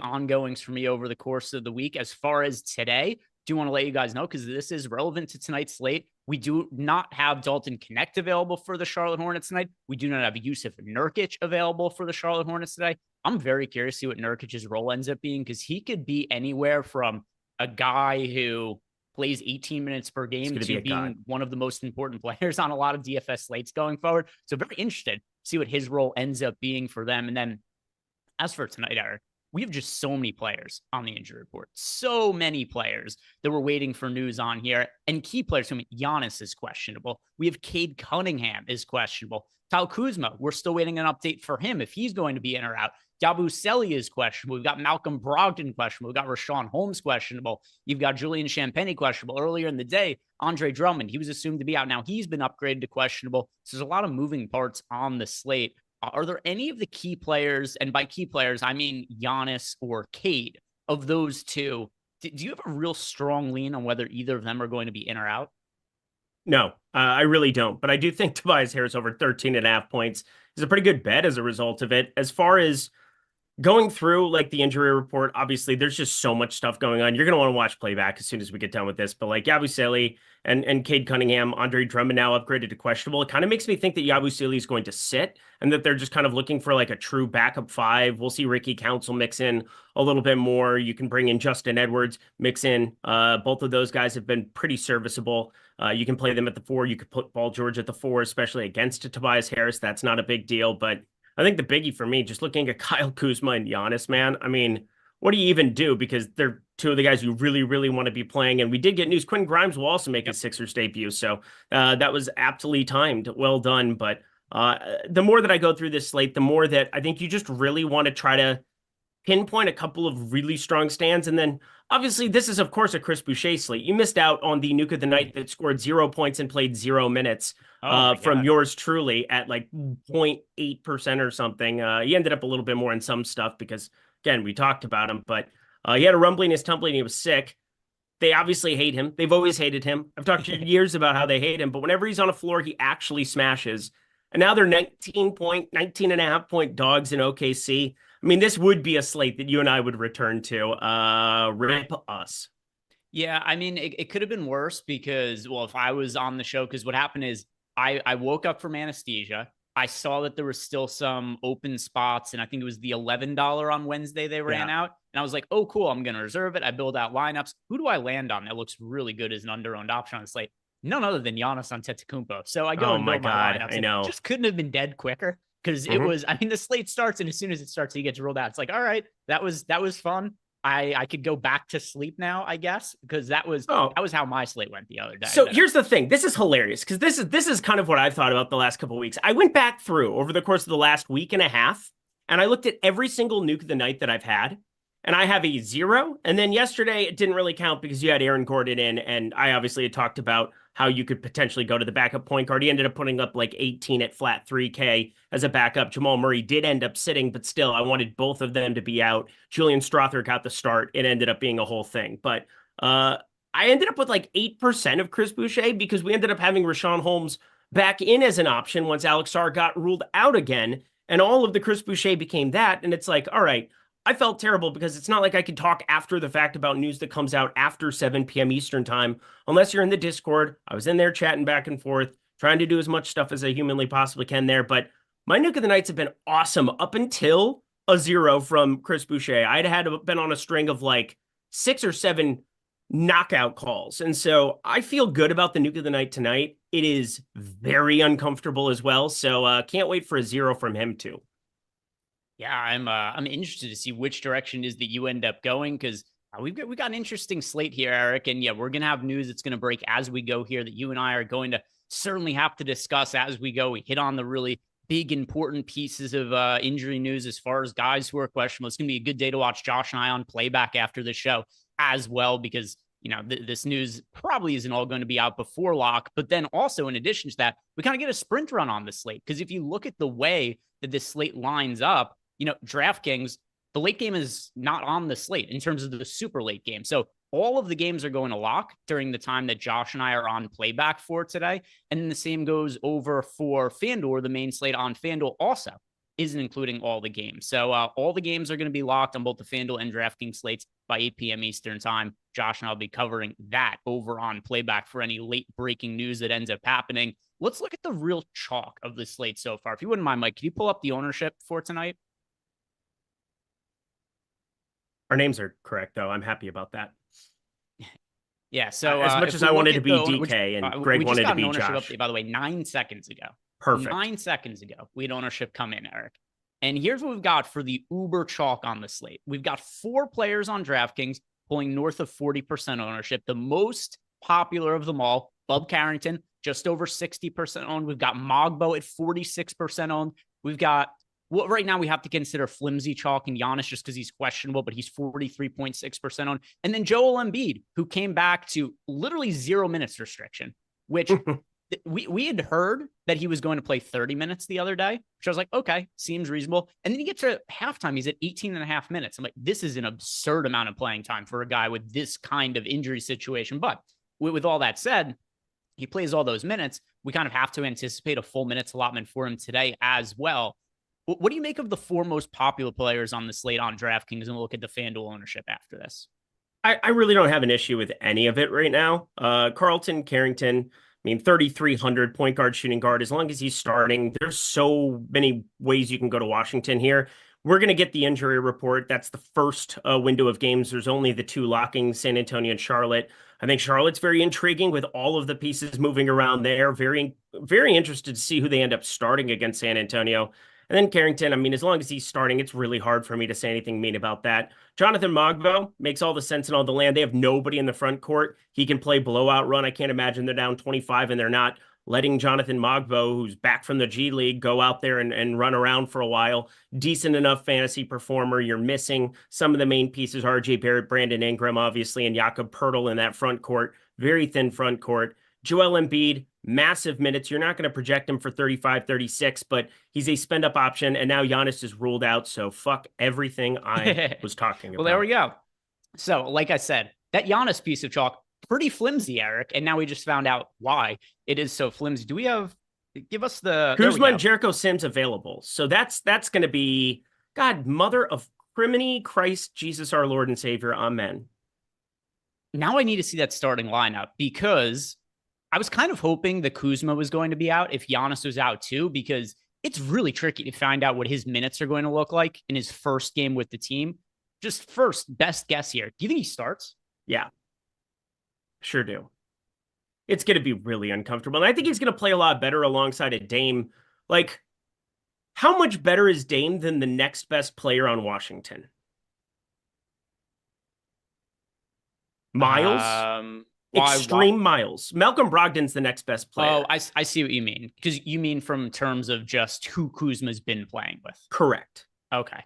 ongoings for me over the course of the week. As far as today, do want to let you guys know, because this is relevant to tonight's slate. We do not have Dalton Connect available for the Charlotte Hornets tonight. We do not have Yusuf Nurkic available for the Charlotte Hornets today. I'm very curious to see what Nurkic's role ends up being, because he could be anywhere from a guy who plays 18 minutes per game to being one of the most important players on a lot of DFS slates going forward. So very interested to see what his role ends up being for them. And then as for tonight, Eric, we have just so many players on the injury report. So many players that we're waiting for news on here. And key players, Giannis is questionable. We have Cade Cunningham is questionable. Kyle Kuzma, we're still waiting an update for him if he's going to be in or out. Yabusele is questionable. We've got Malcolm Brogdon questionable. We've got Rashawn Holmes questionable. You've got Julian Champagnie questionable. Earlier in the day, Andre Drummond, he was assumed to be out. Now he's been upgraded to questionable. So there's a lot of moving parts on the slate. Are there any of the key players, and by key players, I mean Giannis or Cade, of those two, do you have a real strong lean on whether either of them are going to be in or out? No, I really don't. But I do think Tobias Harris over 13.5 points is a pretty good bet as a result of it. As far as going through like the injury report, obviously there's just so much stuff going on. You're going to want to watch playback as soon as we get done with this. But like Yabusele and Cade Cunningham, Andre Drummond now upgraded to questionable. It kind of makes me think that Yabusele is going to sit and that they're just kind of looking for like a true backup 5. We'll see Ricky Council mix in a little bit more. You can bring in Justin Edwards, mix in. Both of those guys have been pretty serviceable. You can play them at the 4. You could put Paul George at the 4, especially against Tobias Harris. That's not a big deal, but I think the biggie for me, just looking at Kyle Kuzma and Giannis, man, I mean, what do you even do? Because they're two of the guys you really, really want to be playing. And we did get news. Quentin Grimes will also make his Sixers debut. So that was aptly timed. Well done. But the more that I go through this slate, the more that I think you just really want to try to pinpoint a couple of really strong stands. And then obviously this is, of course, a Chris Boucher slate. You missed out on the nuke of the night that scored 0 points and played 0 minutes. From yours truly at like 0.8% or something. He ended up a little bit more in some stuff because, again, we talked about him, but he had a rumbling, his tumbling, he was sick. They obviously hate him. They've always hated him. I've talked for years about how they hate him, but whenever he's on a floor, he actually smashes. And now they're 19.5 point dogs in OKC. I mean, this would be a slate that you and I would return to. Rip us. Yeah, I mean, it could have been worse because, well, if I was on the show, because what happened is I woke up from anesthesia. I saw that there was still some open spots, and I think it was the $11 on Wednesday they ran out. And I was like, oh, cool, I'm going to reserve it. I build out lineups. Who do I land on that looks really good as an under-owned option on the slate? None other than Giannis Antetokounmpo. So I go and build my lineups. I know. Just couldn't have been dead quicker because it was, I mean, the slate starts, and as soon as it starts, he gets rolled out. It's like, all right, that was fun. I could go back to sleep now, I guess, because that was how my slate went the other day. So here's the thing. This is hilarious because this is kind of what I've thought about the last couple of weeks. I went back through over the course of the last week and a half, and I looked at every single nuke of the night that I've had, and I have a 0. And then yesterday it didn't really count because you had Aaron Gordon in, and I obviously had talked about how you could potentially go to the backup point guard. He ended up putting up like 18 at flat 3K as a backup. Jamal Murray did end up sitting, but still, I wanted both of them to be out. Julian Strother got the start. It ended up being a whole thing. But I ended up with like 8% of Chris Boucher because we ended up having Rashawn Holmes back in as an option once Alex Sarr got ruled out again. And all of the Chris Boucher became that. And it's like, all right, I felt terrible because it's not like I could talk after the fact about news that comes out after 7 p.m. Eastern time, unless you're in the Discord. I was in there chatting back and forth, trying to do as much stuff as I humanly possibly can there. But my nuke of the nights have been awesome up until a 0 from Chris Boucher. I'd been on a string of like 6 or 7 knockout calls. And so I feel good about the nuke of the night tonight. It is very uncomfortable as well. So can't wait for a 0 from him too. Yeah, I'm interested to see which direction is that you end up going because we got an interesting slate here, Eric. And yeah, we're gonna have news that's gonna break as we go here that you and I are going to certainly have to discuss as we go. We hit on the really big important pieces of injury news as far as guys who are questionable. It's gonna be a good day to watch Josh and I on playback after the show as well because this news probably isn't all going to be out before lock. But then also in addition to that, we kind of get a sprint run on the slate because if you look at the way that this slate lines up. DraftKings, the late game is not on the slate in terms of the super late game. So all of the games are going to lock during the time that Josh and I are on playback for today. And then the same goes over for FanDuel, or the main slate on FanDuel also isn't including all the games. So all the games are going to be locked on both the FanDuel and DraftKings slates by 8 p.m. Eastern time. Josh and I'll be covering that over on playback for any late breaking news that ends up happening. Let's look at the real chalk of the slate so far. If you wouldn't mind, Mike, can you pull up the ownership for tonight? Our names are correct, though. I'm happy about that. Yeah, so as much as I wanted to be DK and Greg wanted to be Josh. Update, by the way, 9 seconds ago. Perfect. 9 seconds ago, we had ownership come in, Eric. And here's what we've got for the uber chalk on the slate. We've got 4 players on DraftKings pulling north of 40% ownership. The most popular of them all, Bub Carrington, just over 60% owned. We've got Mogbo at 46% owned. We've got right now we have to consider flimsy chalk and Giannis just because he's questionable, but he's 43.6% owned. And then Joel Embiid, who came back to literally 0 minutes restriction, which we had heard that he was going to play 30 minutes the other day, which I was like, okay, seems reasonable. And then he gets to halftime, he's at 18 and a half minutes. I'm like, this is an absurd amount of playing time for a guy with this kind of injury situation. But with all that said, he plays all those minutes. We kind of have to anticipate a full minutes allotment for him today as well. What do you make of the 4 most popular players on the slate on DraftKings? And we'll look at the FanDuel ownership after this. I really don't have an issue with any of it right now. Carlton, Carrington, 3,300 point guard, shooting guard. As long as he's starting, there's so many ways you can go to Washington here. We're going to get the injury report. That's the first window of games. There's only the 2 locking, San Antonio and Charlotte. I think Charlotte's very intriguing with all of the pieces moving around there. Very, very interested to see who they end up starting against San Antonio. And then Carrington, as long as he's starting, it's really hard for me to say anything mean about that. Jonathan Mogbo makes all the sense in all the land. They have nobody in the front court. He can play blowout run. I can't imagine they're down 25 and they're not letting Jonathan Mogbo, who's back from the G League, go out there and run around for a while. Decent enough fantasy performer. You're missing some of the main pieces, RJ Barrett, Brandon Ingram, obviously, and Jakob Poeltl in that front court. Very thin front court. Joel Embiid, massive minutes. You're not going to project him for 35, 36, but he's a spend up option. And now Giannis is ruled out. So fuck everything I was talking about. Well, there we go. So like I said, that Giannis piece of chalk, pretty flimsy, Eric. And now we just found out why it is so flimsy. Do we have, give us the Kuzma and Jericho Sims available. So that's going to be, God, mother of criminy Christ, Jesus, our Lord and Savior. Amen. Now I need to see that starting lineup because I was kind of hoping that Kuzma was going to be out if Giannis was out too, because it's really tricky to find out what his minutes are going to look like in his first game with the team. Just first, best guess here. Do you think he starts? Yeah, sure do. It's going to be really uncomfortable. And I think he's going to play a lot better alongside a Dame. Like, how much better is Dame than the next best player on Washington? Miles? Extreme Miles. Malcolm Brogdon's the next best player. Oh, I see what you mean. Because you mean from terms of just who Kuzma's been playing with. Correct. Okay.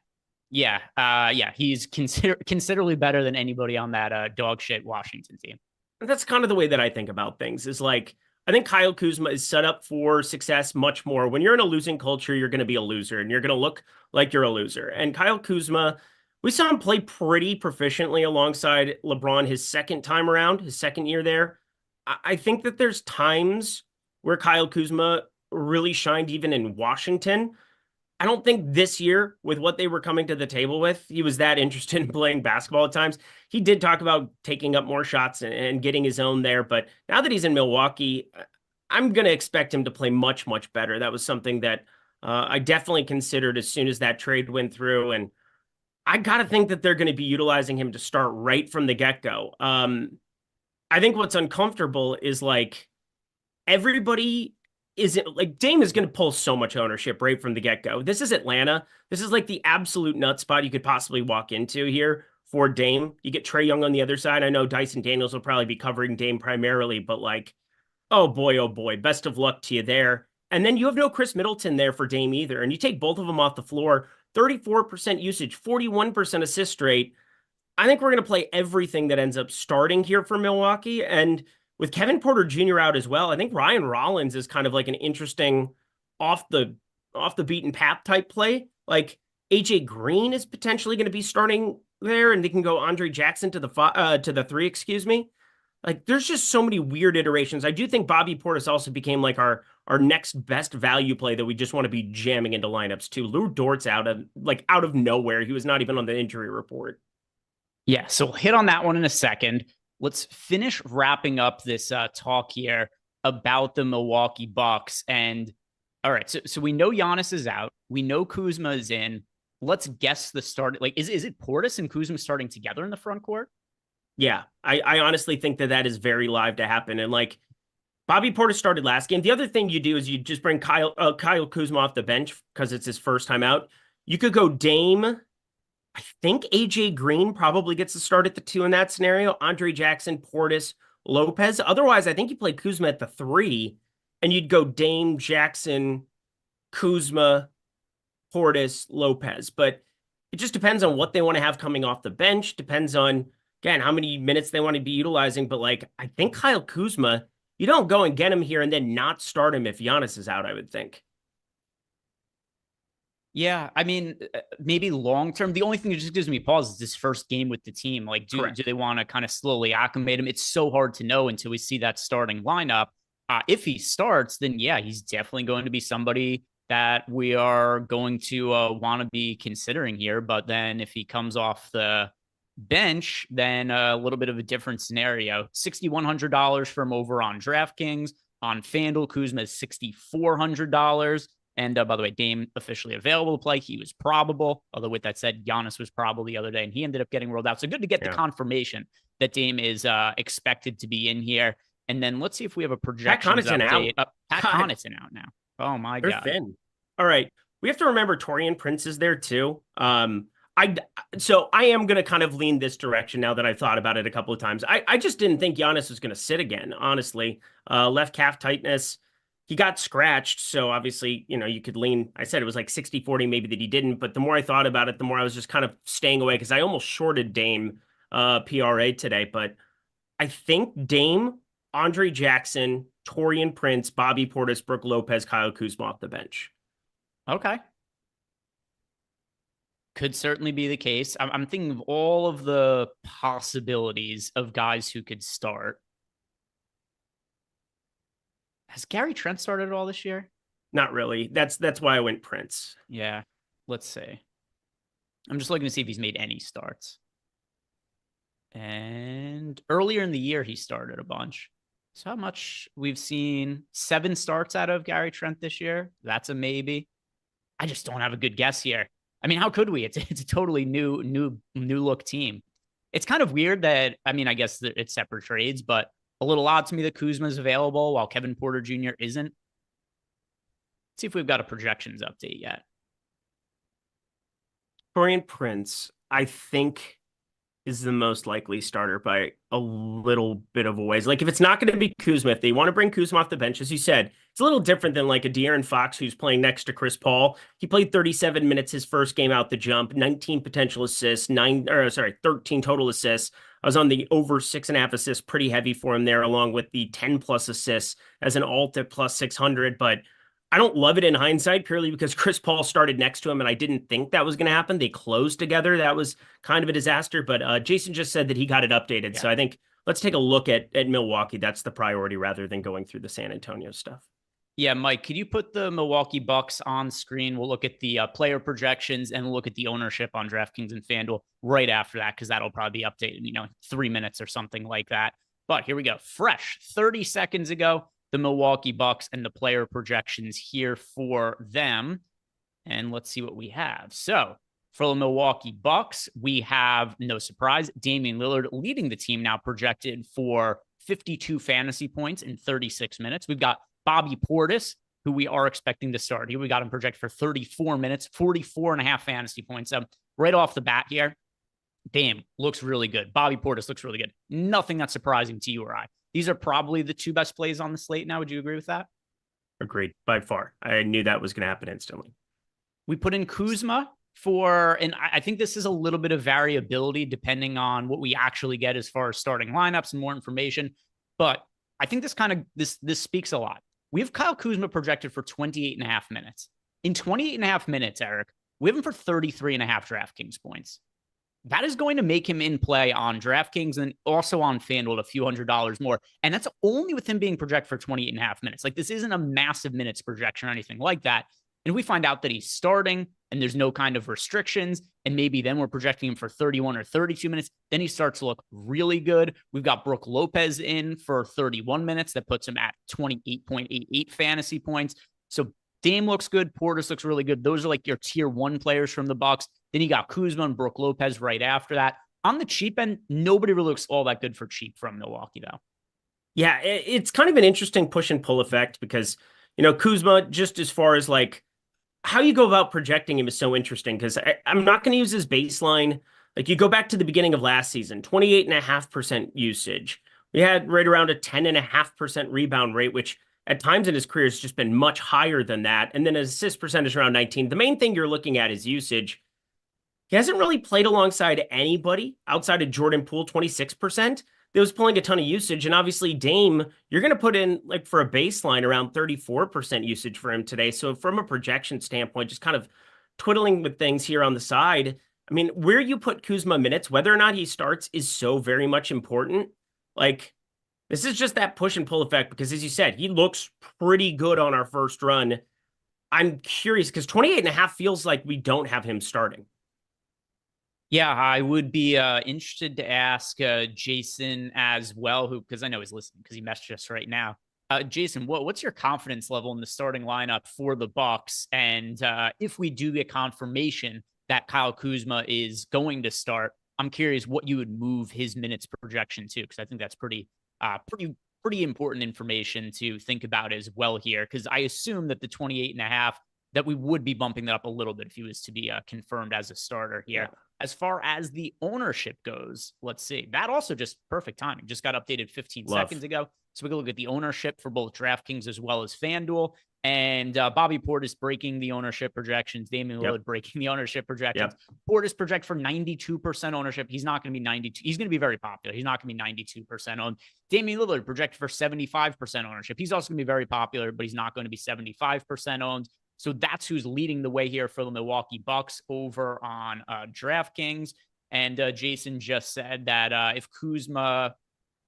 Yeah. Yeah. He's considerably better than anybody on that dog shit Washington team. That's kind of the way that I think about things, is like, I think Kyle Kuzma is set up for success much more. When you're in a losing culture, you're going to be a loser and you're going to look like you're a loser. And Kyle Kuzma, we saw him play pretty proficiently alongside LeBron his second time around, his second year there. I think that there's times where Kyle Kuzma really shined even in Washington. I don't think this year, with what they were coming to the table with, he was that interested in playing basketball at times. He did talk about taking up more shots and getting his own there. But now that he's in Milwaukee, I'm going to expect him to play much, much better. That was something that I definitely considered as soon as that trade went through. And I got to think that they're going to be utilizing him to start right from the get-go. I think what's uncomfortable is like everybody isn't like Dame is going to pull so much ownership right from the get-go. This is Atlanta. This is like the absolute nut spot you could possibly walk into here for Dame. You get Trae Young on the other side. I know Dyson Daniels will probably be covering Dame primarily, but like, oh boy, best of luck to you there. And then you have no Chris Middleton there for Dame either. And you take both of them off the floor, 34% usage, 41% assist rate. I think we're going to play everything that ends up starting here for Milwaukee. And with Kevin Porter Jr. out as well, I think Ryan Rollins is kind of like an interesting off the beaten path type play. Like AJ Green is potentially going to be starting there, and they can go Andre Jackson to the 3, excuse me. Like there's just so many weird iterations. I do think Bobby Portis also became like our next best value play that we just want to be jamming into lineups too. Lou Dort's out of nowhere. He was not even on the injury report. Yeah, so we'll hit on that one in a second. Let's finish wrapping up this talk here about the Milwaukee Bucks. And all right, so we know Giannis is out. We know Kuzma is in. Let's guess the start. Like, is it Portis and Kuzma starting together in the front court? Yeah, I honestly think that is very live to happen. And like Bobby Portis started last game. The other thing you do is you just bring Kyle Kuzma off the bench because it's his first time out. You could go Dame. I think AJ Green probably gets the start at the 2 in that scenario. Andre Jackson, Portis, Lopez. Otherwise, I think you play Kuzma at the 3, and you'd go Dame, Jackson, Kuzma, Portis, Lopez. But it just depends on what they want to have coming off the bench. Depends on, again, how many minutes they want to be utilizing. But like, I think Kyle Kuzma, you don't go and get him here and then not start him if Giannis is out, I would think. Yeah, I mean, maybe long term. The only thing that just gives me pause is this first game with the team. Like, do they want to kind of slowly acclimate him? It's so hard to know until we see that starting lineup. If he starts, then yeah, he's definitely going to be somebody that we are going to want to be considering here. But then if he comes off the bench, then a little bit of a different scenario. $6,100 from over on DraftKings. On FanDuel, Kuzma is $6,400. And by the way, Dame officially available to play. He was probable. Although with that said, Giannis was probable the other day, and he ended up getting rolled out. So good to get the confirmation that Dame is expected to be in here. And then let's see if we have a projection update. Pat Connaughton out now. Oh my God. Thin. All right. We have to remember Taurean Prince is there too. So I am going to kind of lean this direction now that I've thought about it a couple of times. I just didn't think Giannis was going to sit again, honestly. Left calf tightness. He got scratched, so obviously, you could lean. I said it was like 60-40 maybe that he didn't, but the more I thought about it, the more I was just kind of staying away because I almost shorted Dame PRA today. But I think Dame, Andre Jackson, Taurean Prince, Bobby Portis, Brook Lopez, Kyle Kuzma off the bench. Okay. Could certainly be the case. I'm thinking of all of the possibilities of guys who could start. Has Gary Trent started at all this year? Not really. That's why I went Prince. Yeah. Let's see. I'm just looking to see if he's made any starts. And earlier in the year, he started a bunch. So how much we've seen 7 starts out of Gary Trent this year? That's a maybe. I just don't have a good guess here. I mean, how could we? It's a totally new look team. It's kind of weird that, I mean, I guess it's separate trades, but a little odd to me that Kuzma is available while Kevin Porter Jr. isn't. Let's see if we've got a projections update yet. Taurean Prince, I think, is the most likely starter by a little bit of a ways. Like, if it's not going to be Kuzma, if they want to bring Kuzma off the bench, as you said, it's a little different than like a De'Aaron Fox who's playing next to Chris Paul. He played 37 minutes his first game out the jump, 19 potential assists, 13 total assists. I was on the over 6.5 assists, pretty heavy for him there, along with the 10 plus assists as an alt at plus 600. But I don't love it in hindsight purely because Chris Paul started next to him and I didn't think that was going to happen. They closed together. That was kind of a disaster, but Jason just said that he got it updated. Yeah. So I think let's take a look at Milwaukee. That's the priority rather than going through the San Antonio stuff. Yeah, Mike, could you put the Milwaukee Bucks on screen? We'll look at the player projections and we'll look at the ownership on DraftKings and FanDuel right after that, because that'll probably be updated, 3 minutes or something like that. But here we go. Fresh 30 seconds ago, the Milwaukee Bucks and the player projections here for them. And let's see what we have. So for the Milwaukee Bucks, we have, no surprise, Damian Lillard leading the team now, projected for 52 fantasy points in 36 minutes. We've got Bobby Portis, who we are expecting to start here. We got him projected for 34 minutes, 44.5 fantasy points. So right off the bat here, Dame looks really good. Bobby Portis looks really good. Nothing that's surprising to you or I. These are probably the two best plays on the slate now. Would you agree with that? Agreed, by far. I knew that was going to happen instantly. We put in Kuzma and I think this is a little bit of variability depending on what we actually get as far as starting lineups and more information. But I think this speaks a lot. We have Kyle Kuzma projected for 28.5 minutes. In 28.5 minutes, Eric, we have him for 33.5 DraftKings points. That is going to make him in play on DraftKings and also on FanDuel at a few $100s more. And that's only with him being projected for 28.5 minutes. Like, this isn't a massive minutes projection or anything like that. And we find out that he's starting and there's no kind of restrictions, and maybe then we're projecting him for 31 or 32 minutes, then he starts to look really good. We've got Brook Lopez in for 31 minutes. That puts him at 28.88 fantasy points. So Dame looks good. Portis looks really good. Those are like your tier 1 players from the Bucks. Then you got Kuzma and Brook Lopez right after that. On the cheap end, nobody really looks all that good for cheap from Milwaukee, though. Yeah, it's kind of an interesting push and pull effect because, Kuzma, just as far as like how you go about projecting him is so interesting because I'm not going to use his baseline. Like, you go back to the beginning of last season, 28.5% usage. We had right around a 10.5% rebound rate, which at times in his career has just been much higher than that. And then his assist percentage around 19. The main thing you're looking at is usage. He hasn't really played alongside anybody outside of Jordan Poole, 26%. That was pulling a ton of usage. And obviously Dame, you're going to put in, like, for a baseline around 34% usage for him today. So from a projection standpoint, just kind of twiddling with things here on the side. I mean, where you put Kuzma minutes, whether or not he starts, is so very much important. Like, this is just that push and pull effect because, as you said, he looks pretty good on our first run. I'm curious because 28.5 feels like we don't have him starting. Yeah, I would be interested to ask Jason as well, because I know he's listening because he messaged us right now. Jason, what's your confidence level in the starting lineup for the Bucks? And if we do get confirmation that Kyle Kuzma is going to start, I'm curious what you would move his minutes projection to, because I think that's pretty important information to think about as well here. Because I assume that the 28.5, that we would be bumping that up a little bit if he was to be confirmed as a starter here. Yeah. As far as the ownership goes, let's see. That also just perfect timing. Just got updated 15 seconds ago. So we can look at the ownership for both DraftKings as well as FanDuel. And Bobby Portis breaking the ownership projections. Damian Lillard breaking the ownership projections. Portis project for 92% ownership. He's not going to be 92. He's going to be very popular. He's not going to be 92% owned. Damian Lillard projected for 75% ownership. He's also going to be very popular, but he's not going to be 75% owned. So that's who's leading the way here for the Milwaukee Bucks over on DraftKings. And Jason just said that if Kuzma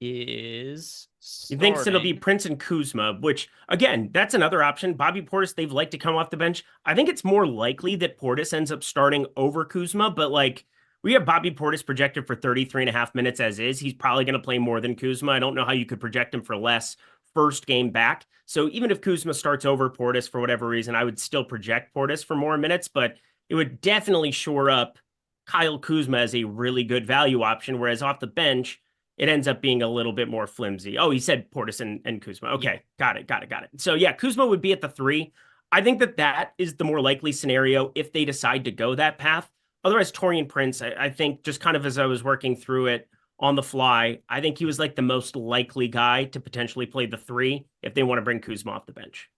is starting, he thinks it'll be Prince and Kuzma, which, again, that's another option. Bobby Portis, they've liked to come off the bench. I think it's more likely that Portis ends up starting over Kuzma, but like, we have Bobby Portis projected for 33.5 minutes as is. He's probably going to play more than Kuzma. I don't know how you could project him for less first game back. So even if Kuzma starts over Portis for whatever reason, I would still project Portis for more minutes, but it would definitely shore up Kyle Kuzma as a really good value option, whereas off the bench, it ends up being a little bit more flimsy. Oh, he said Portis and Kuzma. Okay, got it. So yeah, Kuzma would be at the 3. I think that is the more likely scenario if they decide to go that path. Otherwise, Taurean Prince, I think just kind of as I was working through it on the fly, I think he was like the most likely guy to potentially play the 3 if they want to bring Kuzma off the bench.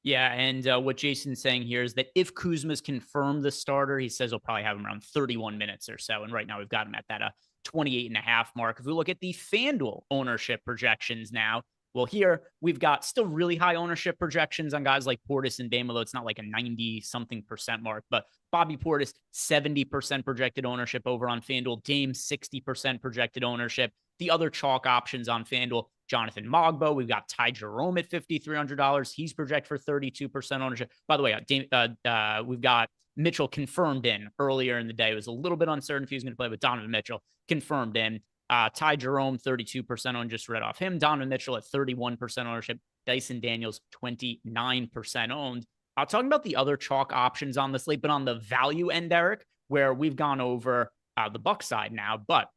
Yeah, and what Jason's saying here is that if Kuzma's confirmed the starter, he says he'll probably have him around 31 minutes or so. And right now we've got him at that 28.5 mark. If we look at the FanDuel ownership projections now, well, here we've got still really high ownership projections on guys like Portis and Dame, although it's not like a 90-something% mark. But Bobby Portis, 70% projected ownership over on FanDuel. Dame, 60% projected ownership. The other chalk options on FanDuel, Jonathan Mogbo. We've got Ty Jerome at $5,300. He's projected for 32% ownership. By the way, we've got Mitchell confirmed in earlier in the day. It was a little bit uncertain if he was going to play, but Donovan Mitchell confirmed in. Ty Jerome, 32% owned, just read off him. Donovan Mitchell at 31% ownership. Dyson Daniels, 29% owned. Talking about the other chalk options on the slate, but on the value end, Eric, where we've gone over the Bucks side now, but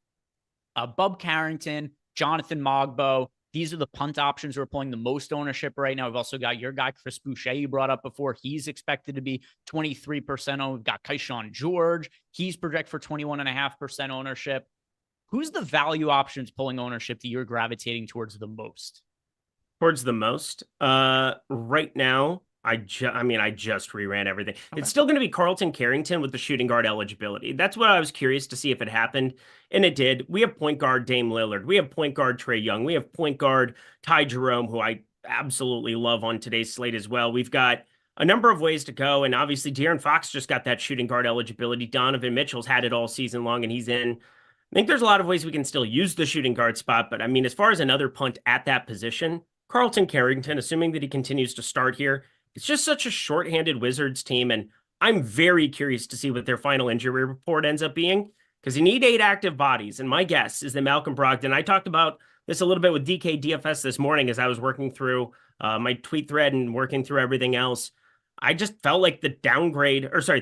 Bub Carrington, Jonathan Mogbo, these are the punt options who are pulling the most ownership right now. We've also got your guy, Chris Boucher, you brought up before. He's expected to be 23% owned. We've got Keyshawn George. He's projected for 21.5% ownership. Who's the value options pulling ownership that you're gravitating towards the most? Towards the most? Right now, I just reran everything. Okay. It's still going to be Carlton Carrington with the shooting guard eligibility. That's what I was curious to see if it happened, and it did. We have point guard Dame Lillard. We have point guard Trae Young. We have point guard Ty Jerome, who I absolutely love on today's slate as well. We've got a number of ways to go, and obviously De'Aaron Fox just got that shooting guard eligibility. Donovan Mitchell's had it all season long, and he's in. I think there's a lot of ways we can still use the shooting guard spot, but I mean, as far as another punt at that position, Carlton Carrington, assuming that he continues to start here, it's just such a shorthanded Wizards team, and I'm very curious to see what their final injury report ends up being, because you need 8 active bodies, and my guess is that Malcolm Brogdon, I talked about this a little bit with DK DFS this morning as I was working through my tweet thread and working through everything else. I just felt like the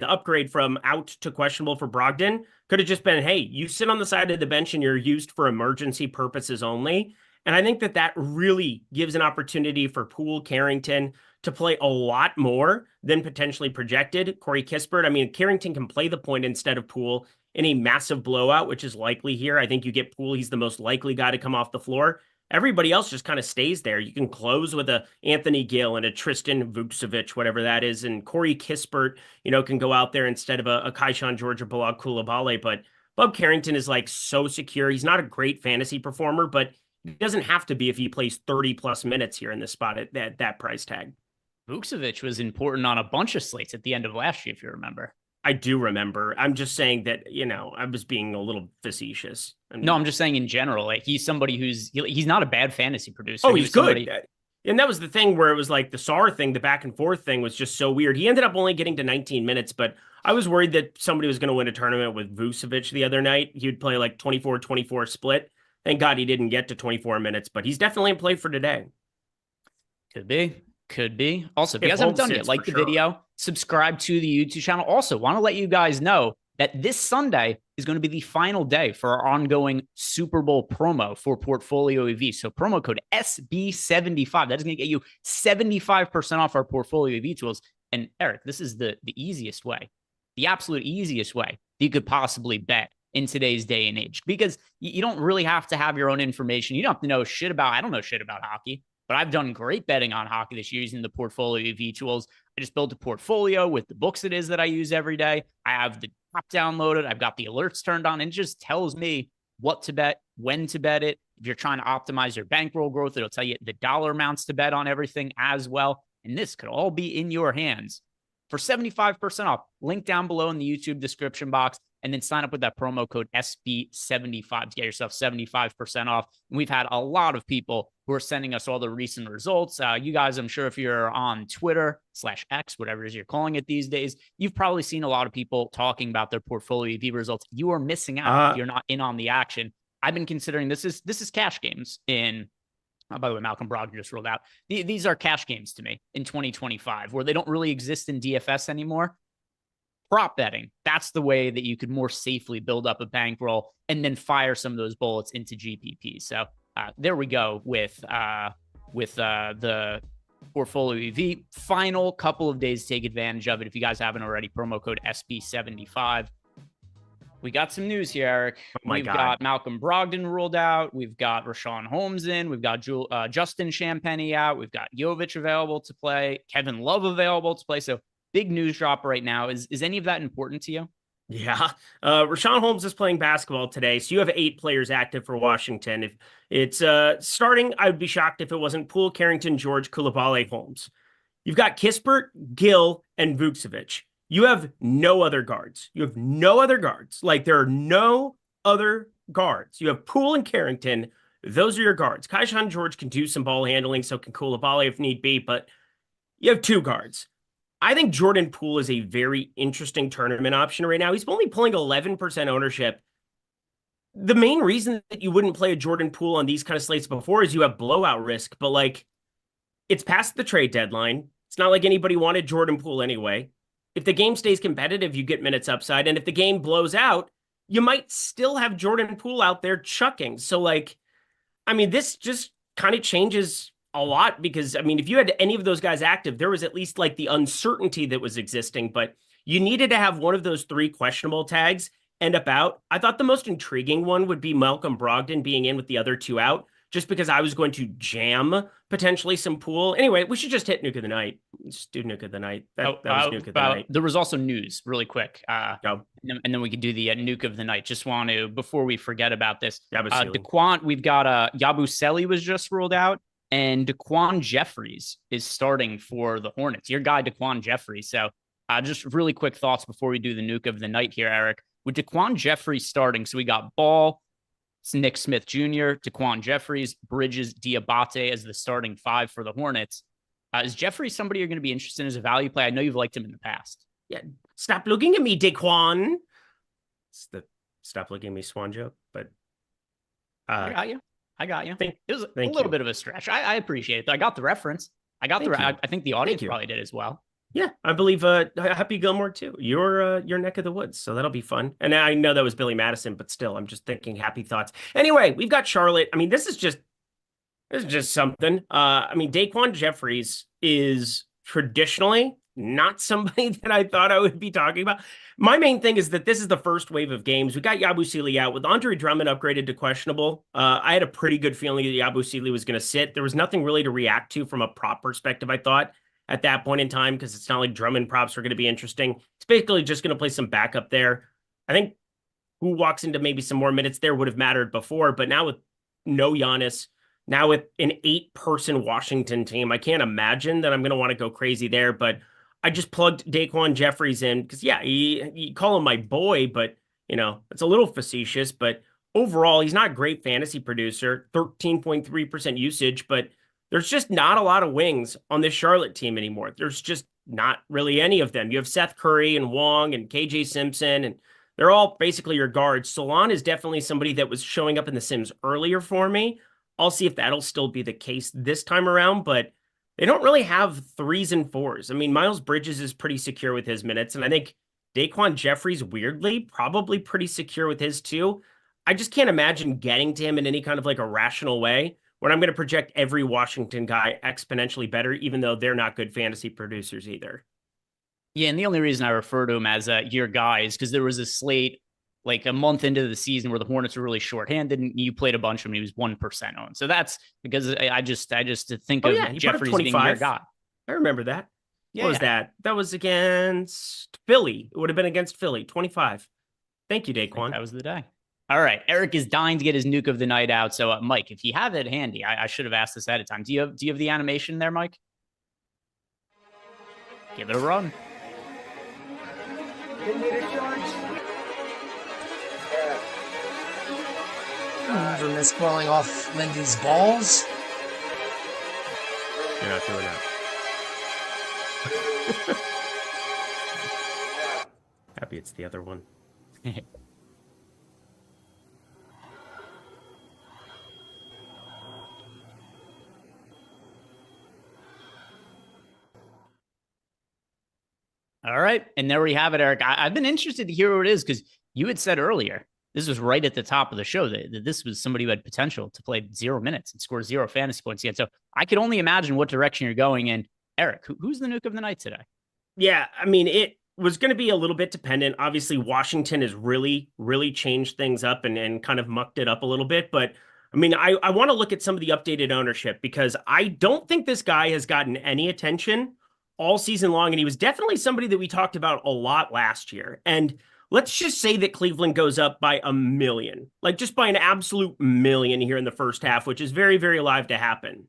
upgrade from out to questionable for Brogdon could have just been, hey, you sit on the side of the bench and you're used for emergency purposes only. And I think that really gives an opportunity for Poole Carrington to play a lot more than potentially projected. Corey Kispert, I mean, Carrington can play the point instead of Poole in a massive blowout, which is likely here. I think you get Poole. He's the most likely guy to come off the floor. Everybody else just kind of stays there. You can close with a Anthony Gill and a Tristan Vukcevic, whatever that is. And Corey Kispert, can go out there instead of a Keyshawn George or Bilal Coulibaly. But Bub Carrington is like so secure. He's not a great fantasy performer, but he doesn't have to be if he plays 30 plus minutes here in this spot at that price tag. Vukcevic was important on a bunch of slates at the end of last year, if you remember. I do remember. I'm just saying that, I was being a little facetious. No, I'm just saying in general, like he's somebody he's not a bad fantasy producer. Oh, he's good. And that was the thing where it was like the SAR thing, the back and forth thing was just so weird. He ended up only getting to 19 minutes, but I was worried that somebody was going to win a tournament with Vucevic the other night. He would play like 24-24 split. Thank God he didn't get to 24 minutes, but he's definitely in play for today. Could be. Also, if you guys haven't done it, like the video, subscribe to the YouTube channel. Also, want to let you guys know that this Sunday is going to be the final day for our ongoing Super Bowl promo for Portfolio EV. So promo code SB75. That is going to get you 75% off our Portfolio EV tools. And Eric, this is the easiest way, the absolute easiest way that you could possibly bet in today's day and age, because you don't really have to have your own information. You don't have to know shit about, I don't know shit about hockey, but I've done great betting on hockey this year using the Portfolio EV tools. I just built a portfolio with the books it is that I use every day. I have the app downloaded. I've got the alerts turned on, and it just tells me what to bet, when to bet it. If you're trying to optimize your bankroll growth, it'll tell you the dollar amounts to bet on everything as well. And this could all be in your hands for 75% off. Link down below in the YouTube description box, and then sign up with that promo code SB75 to get yourself 75% off. And we've had a lot of people who are sending us all the recent results. You guys, I'm sure if you're on Twitter/X, whatever it is you're calling it these days, you've probably seen a lot of people talking about their Portfolio EV results. You are missing out if you're not in on the action. I've been considering this is cash games in By the way, Malcolm Brogdon just rolled out. These are cash games to me in 2025 where they don't really exist in DFS anymore. Prop betting, that's the way that you could more safely build up a bankroll and then fire some of those bullets into GPP. So there we go with the Portfolio EV. Final couple of days to take advantage of it. If you guys haven't already, promo code SB75. We got some news here, Eric. We've got Malcolm Brogdon ruled out. We've got Rashawn Holmes in. We've got Justin Champagnie out. We've got Jovic available to play. Kevin Love available to play. So big news drop right now. Is any of that important to you? Yeah. Rashawn Holmes is playing basketball today. So you have 8 players active for Washington. If it's starting, I would be shocked if it wasn't Poole, Carrington, George, Coulibaly, Holmes. You've got Kispert, Gill, and Vucevic. You have no other guards. You have no other guards. Like, there are no other guards. You have Poole and Carrington. Those are your guards. Kaishan George can do some ball handling, so can Coulibaly if need be, but you have 2 guards. I think Jordan Poole is a very interesting tournament option right now. He's only pulling 11% ownership. The main reason that you wouldn't play a Jordan Poole on these kind of slates before is you have blowout risk, but like, it's past the trade deadline. It's not like anybody wanted Jordan Poole anyway. If the game stays competitive, you get minutes upside. And if the game blows out, you might still have Jordan Poole out there chucking. So like, I mean, this just kind of changes a lot because, I mean, if you had any of those guys active, there was at least like the uncertainty that was existing, but you needed to have one of those 3 questionable tags end up out. I thought the most intriguing one would be Malcolm Brogdon being in with the other 2 out, just because I was going to jam potentially some Poole. Anyway, we should just hit Nuke of the Night. Just do Nuke of the Night. That was Nuke of the Night. There was also news really quick. And then we could do the Nuke of the Night. Just want to, before we forget about this, Daquan, we've got Yabusele was just ruled out, and Daquan Jeffries is starting for the Hornets. Your guy, Daquan Jeffries. So just really quick thoughts before we do the Nuke of the Night here, Eric. With Daquan Jeffries starting, so we got Ball, Nick Smith Jr., Daquan Jeffries, Bridges, Diabate as the starting 5 for the Hornets. Is Jeffries somebody you're going to be interested in as a value play? I know you've liked him in the past. Yeah, stop looking at me, Daquan. It's the stop looking at me swan joke, but I got you. It was a little bit of a stretch. I appreciate it. I got the reference. I think the audience probably did as well. Yeah, I believe Happy Gilmore too. Your neck of the woods, so that'll be fun. And I know that was Billy Madison, but still, I'm just thinking happy thoughts. Anyway, we've got Charlotte. I mean, this is just something. I mean, Daquan Jeffries is traditionally not somebody that I thought I would be talking about. My main thing is that this is the first wave of games. We got Yabusele out with Andre Drummond upgraded to questionable. I had a pretty good feeling that Yabusele was going to sit. There was nothing really to react to from a prop perspective, I thought, at that point in time, because it's not like Drummond props are going to be interesting. It's basically just going to play some backup there. I think who walks into maybe some more minutes there would have mattered before, but now with no Giannis, now with an 8-person Washington team, I can't imagine that I'm going to want to go crazy there, but I just plugged Daquan Jeffries in because, yeah, you call him my boy, but, you know, it's a little facetious, but overall, he's not a great fantasy producer, 13.3% usage, but there's just not a lot of wings on this Charlotte team anymore. There's just not really any of them. You have Seth Curry and Wong and KJ Simpson, and they're all basically your guards. Solon is definitely somebody that was showing up in the Sims earlier for me. I'll see if that'll still be the case this time around, but they don't really have 3s and 4s. I mean, Miles Bridges is pretty secure with his minutes, and I think Daquan Jeffries, weirdly, probably pretty secure with his too. I just can't imagine getting to him in any kind of like a rational way when I'm going to project every Washington guy exponentially better, even though they're not good fantasy producers either. Yeah, and the only reason I refer to him as your guy is because there was a slate like a month into the season where the Hornets were really shorthanded, and you played a bunch of him. He was 1% owned. So that's because I just think of Jeffries being your guy. I remember that. What was that? That was against Philly. It would have been against Philly, 25. Thank you, Daquan. That was the day. All right. Eric is dying to get his Nuke of the Night out. So, Mike, if you have it handy, I should have asked this ahead of time. Do you have the animation there, Mike? Give it a run. From this falling off Lindy's balls. You're not doing that. Happy it's the other one. All right. And there we have it, Eric. I've been interested to hear what it is because you had said earlier, this was right at the top of the show, that this was somebody who had potential to play 0 minutes and score 0 fantasy points yet. So I could only imagine what direction you're going in. Eric, who's the nuke of the night today? Yeah, I mean, it was going to be a little bit dependent. Obviously, Washington has really, really changed things up and kind of mucked it up a little bit. But I mean, I want to look at some of the updated ownership because I don't think this guy has gotten any attention all season long. And he was definitely somebody that we talked about a lot last year. And let's just say that Cleveland goes up by 1 million, like just by an absolute million here in the first half, which is very, very live to happen.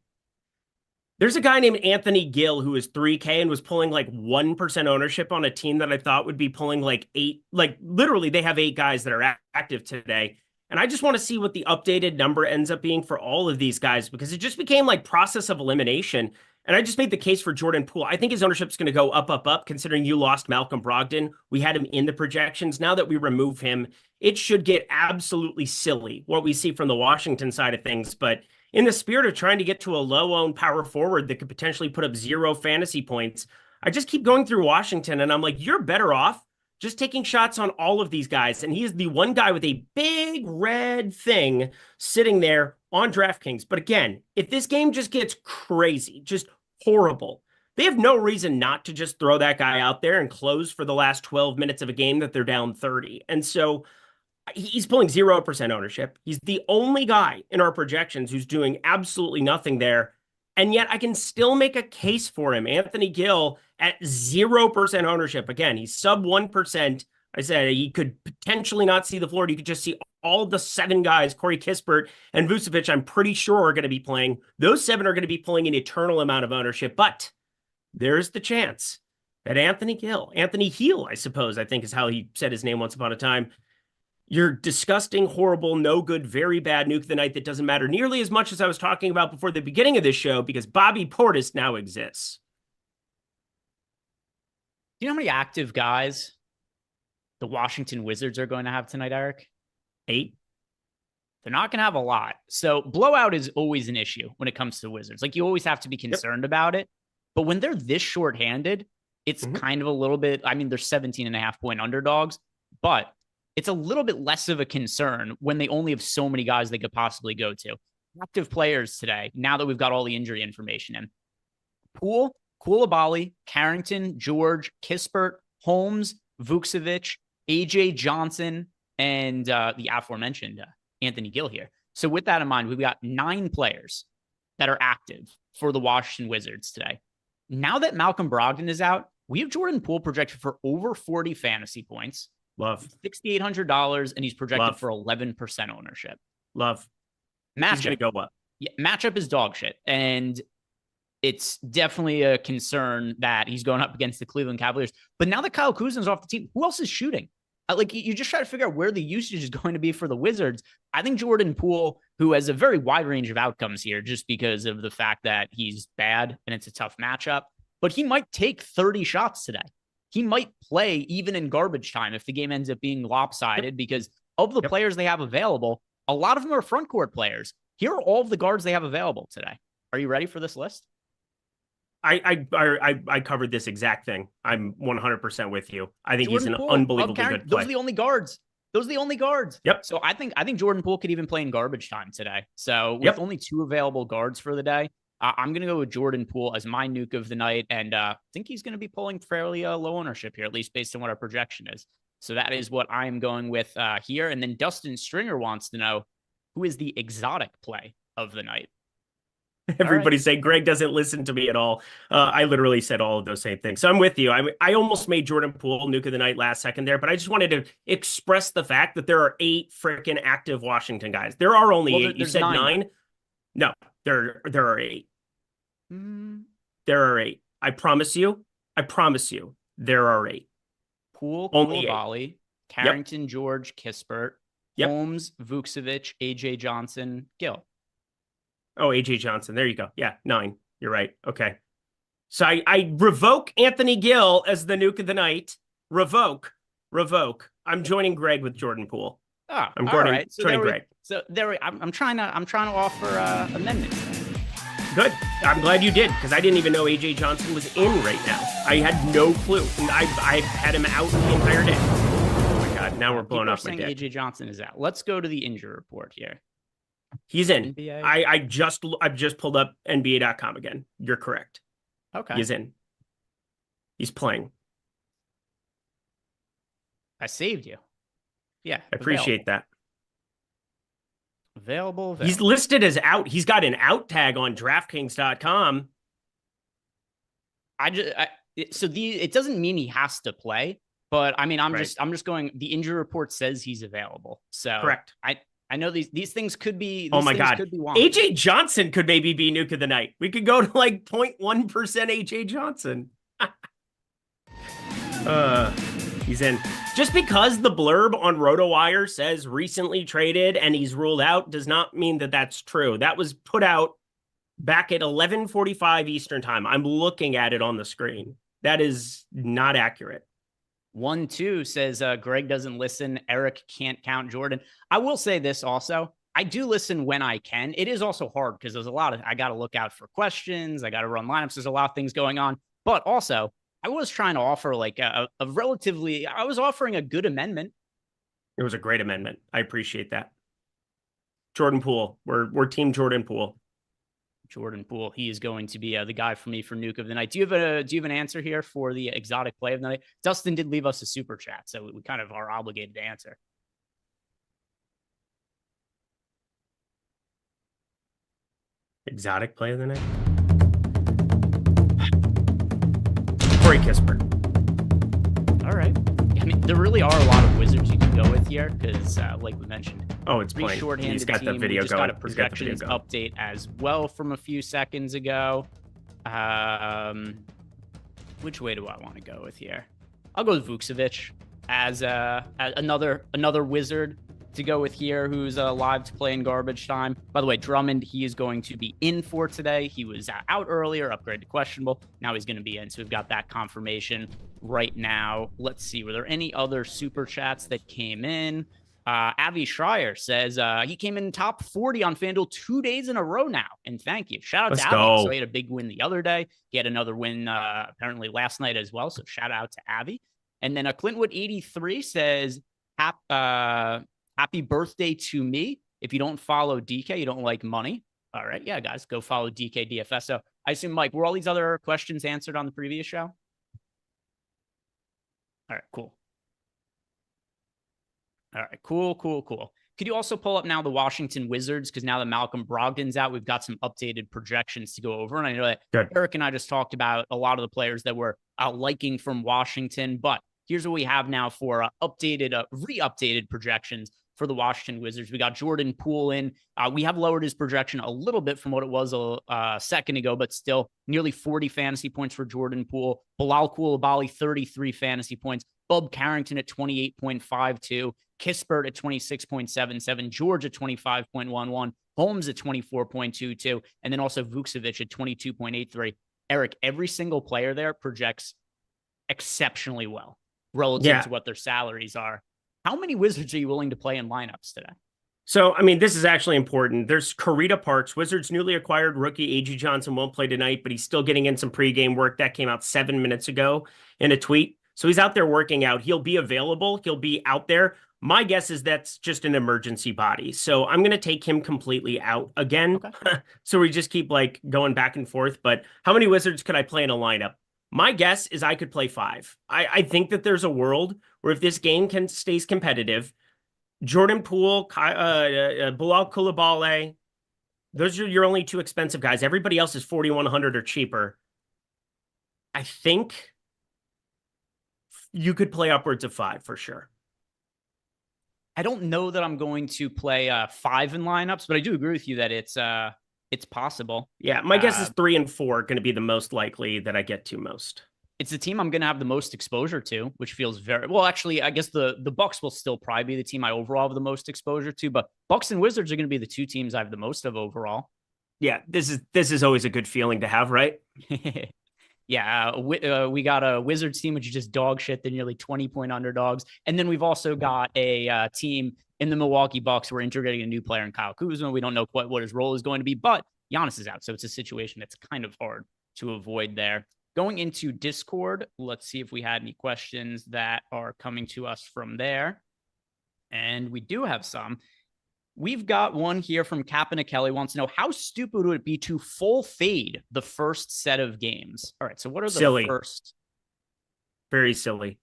There's a guy named Anthony Gill who is 3K and was pulling like 1% ownership on a team that I thought would be pulling like 8, like literally they have 8 guys that are active today. And I just want to see what the updated number ends up being for all of these guys because it just became like process of elimination. And I just made the case for Jordan Poole. I think his ownership is going to go up, up, up, considering you lost Malcolm Brogdon. We had him in the projections. Now that we remove him, it should get absolutely silly what we see from the Washington side of things. But in the spirit of trying to get to a low-owned power forward that could potentially put up 0 fantasy points, I just keep going through Washington, and I'm like, you're better off just taking shots on all of these guys. And he is the one guy with a big red thing sitting there on DraftKings. But again, if this game just gets crazy, just horrible, they have no reason not to just throw that guy out there and close for the last 12 minutes of a game that they're down 30. And so he's pulling 0% ownership. He's the only guy in our projections who's doing absolutely nothing there. And yet I can still make a case for him. Anthony Gill at 0% ownership. Again, he's sub 1%. I said he could potentially not see the floor. You could just see all the 7 guys, Corey Kispert and Vucevic, I'm pretty sure are going to be playing. Those 7 are going to be pulling an eternal amount of ownership. But there's the chance that Anthony Heel, I suppose, I think is how he said his name once upon a time, your disgusting, horrible, no good, very bad nuke of the night that doesn't matter nearly as much as I was talking about before the beginning of this show because Bobby Portis now exists. Do you know how many active guys the Washington Wizards are going to have tonight, Eric? 8. They're not going to have a lot. So blowout is always an issue when it comes to the Wizards. Like you always have to be concerned about it. But when they're this shorthanded, it's kind of a little bit, I mean, they're 17.5 point underdogs, but it's a little bit less of a concern when they only have so many guys they could possibly go to. Active players today, now that we've got all the injury information in. Poole, Koulibaly, Carrington, George, Kispert, Holmes, Vucevic, AJ Johnson, and the aforementioned Anthony Gill here. So with that in mind, we've got 9 players that are active for the Washington Wizards today. Now that Malcolm Brogdon is out, we have Jordan Poole projected for over 40 fantasy points. Love. $6,800, and he's projected for 11% ownership. Love. Matchup. He's going to go up. Yeah, matchup is dog shit. And it's definitely a concern that he's going up against the Cleveland Cavaliers. But now that Kyle Kuzma's off the team, who else is shooting? Like, you just try to figure out where the usage is going to be for the Wizards. I think Jordan Poole, who has a very wide range of outcomes here, just because of the fact that he's bad and it's a tough matchup, but he might take 30 shots today. He might play even in garbage time if the game ends up being lopsided because of the players they have available. A lot of them are front court players. Here are all of the guards they have available today. Are you ready for this list? I covered this exact thing. I'm 100% with you. I think Jordan he's an Poole, unbelievably good play. Those are the only guards. Yep. So I think Jordan Poole could even play in garbage time today. So with only 2 available guards for the day, I'm going to go with Jordan Poole as my nuke of the night. And I think he's going to be pulling fairly low ownership here, at least based on what our projection is. So that is what I am going with here. And then Dustin Stringer wants to know, who is the exotic play of the night? Everybody say Greg doesn't listen to me at all. I literally said all of those same things. So I'm with you. I almost made Jordan Poole nuke of the night last second there, but I just wanted to express the fact that there are 8 freaking active Washington guys. There are only 8. You said 9? No, there are 8. There are 8. I promise you, there are 8. Poole, only Koulibaly, Carrington, George, Kispert, Holmes, Vucevic, AJ Johnson, Gill. Oh, AJ Johnson. There you go. Yeah, 9. You're right. Okay. So I revoke Anthony Gill as the nuke of the night. Revoke. I'm joining Greg with Jordan Poole. Oh, I'm joining, right. Greg. So there I'm trying to offer amendments. Good. I'm glad you did, because I didn't even know AJ Johnson was in right now. I had no clue. And I had him out the entire day. Oh my God, now we're blowing off my saying dick. AJ Johnson is out. Let's go to the injury report here. He's in. NBA? I've just pulled up NBA.com again. You're correct. Okay. He's in. He's playing. I saved you. Yeah. I appreciate that. Available. He's listed as out. He's got an out tag on DraftKings.com. It doesn't mean he has to play, but I mean, I'm Right. just going. The injury report says he's available. So Correct. I know these things could be. Oh my things God. could be wonky. AJ Johnson could maybe be nuke of the night. We could go to like 0.1% AJ Johnson. He's in. Just because the blurb on RotoWire says recently traded and he's ruled out does not mean that that's true. That was put out back at 11:45 Eastern time. I'm looking at it on the screen. That is not accurate. 1-2 says Greg doesn't listen. Eric can't count Jordan. I will say this also. I do listen when I can. It is also hard because there's a lot of, I got to look out for questions. I got to run lineups. There's a lot of things going on. But also, I was trying to offer like I was offering a good amendment. It was a great amendment. I appreciate that. Jordan Poole. We're team Jordan Poole. Jordan Poole. He is going to be the guy for me for nuke of the night. Do you have an answer here for the exotic play of the night? Dustin did leave us a super chat, so we kind of are obligated to answer. Exotic play of the night? Corey Kispert. All right. I mean, there really are a lot of Wizards you can go with here because, like we mentioned, oh, it's playing. Shorthanded He's got team. the video we just going. got a projections update as well from a few seconds ago. Which way do I want to go with here? I'll go with Vucevic as another Wizard to go with here who's live to play in garbage time. By the way, Drummond, he is going to be in for today. He was out earlier, upgraded to questionable. Now he's going to be in, so we've got that confirmation right now. Let's see, were there any other super chats that came in? Avi Schreier says he came in top 40 on FanDuel 2 days in a row now, and thank you. Shout out to Avi. So he had a big win the other day. He had another win apparently last night as well, so shout out to Avi. And then Clintwood83 says, happy birthday to me. If you don't follow DK, you don't like money. All right. Yeah, guys, go follow DK DFS. So I assume, Mike, were all these other questions answered on the previous show? All right, cool. All right, cool. Could you also pull up now the Washington Wizards? Because now that Malcolm Brogdon's out, we've got some updated projections to go over. And I know that Eric and I just talked about a lot of the players that we're liking from Washington. But here's what we have now for re-updated projections for the Washington Wizards. We got Jordan Poole in. We have lowered his projection a little bit from what it was a second ago, but still nearly 40 fantasy points for Jordan Poole. Bilal Coulibaly, 33 fantasy points. Bub Carrington at 28.52. Kispert at 26.77. George at 25.11. Holmes at 24.22. And then also Vucevic at 22.83. Eric, every single player there projects exceptionally well relative to what their salaries are. How many Wizards are you willing to play in lineups today? So, I mean, this is actually important. There's Karita Parks. Wizards newly acquired rookie A.G. Johnson won't play tonight, but he's still getting in some pregame work. That came out 7 minutes ago in a tweet. So he's out there working out. He'll be available. He'll be out there. My guess is that's just an emergency body. So I'm going to take him completely out again. Okay. So we just keep like going back and forth. But how many Wizards could I play in a lineup? My guess is I could play 5. I think that there's a world where if this game stays competitive, Jordan Poole, Bilal Coulibaly, those are your only 2 expensive guys. Everybody else is 4,100 or cheaper. I think you could play upwards of 5 for sure. I don't know that I'm going to play 5 in lineups, but I do agree with you that it's possible. Yeah, my guess is 3 and 4 are going to be the most likely that I get to most. It's the team I'm going to have the most exposure to, which feels very well. Actually, I guess the Bucks will still probably be the team I overall have the most exposure to, but Bucks and Wizards are going to be the 2 teams I have the most of overall. Yeah, this is always a good feeling to have, right? Yeah, we got a Wizards team, which is just dog shit. They're nearly 20-point underdogs. And then we've also got a team in the Milwaukee Bucks. We're integrating a new player in Kyle Kuzma. We don't know quite what his role is going to be, but Giannis is out. So it's a situation that's kind of hard to avoid there. Going into Discord, let's see if we had any questions that are coming to us from there. And we do have some. We've got one here from Captain Kelly wants to know, how stupid would it be to full fade the first set of games? All right, so what are the first? Very silly.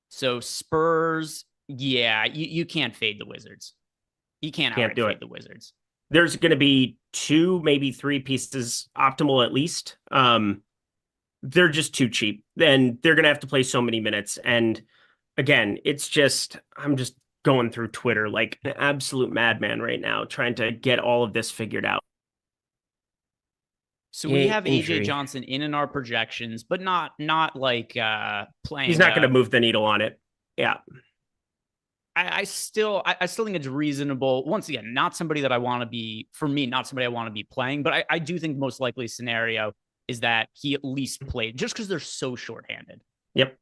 So Spurs, yeah, you can't fade the Wizards. You can't fade the Wizards. There's going to be 2, maybe 3 pieces optimal at least. They're just too cheap. Then they're going to have to play so many minutes. And again, I'm just going through Twitter like an absolute madman right now, trying to get all of this figured out. So we have AJ Johnson in our projections, but not like playing. He's not going to move the needle on it. Yeah. I still think it's reasonable. Once again, not somebody that I want to be, for me, not somebody I want to be playing, but I do think the most likely scenario is that he at least played, just because they're so shorthanded. Yep.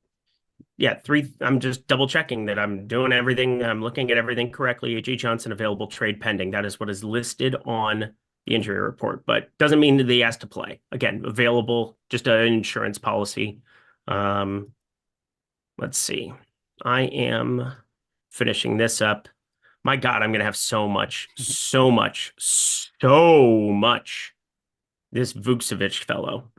Yeah, 3. I'm just double checking that I'm doing everything. I'm looking at everything correctly. AJ Johnson available, trade pending. That is what is listed on the injury report, but doesn't mean that he has to play. Again, available, just an insurance policy. Let's see. I am finishing this up. My God, I'm going to have so much. This Vucevic fellow.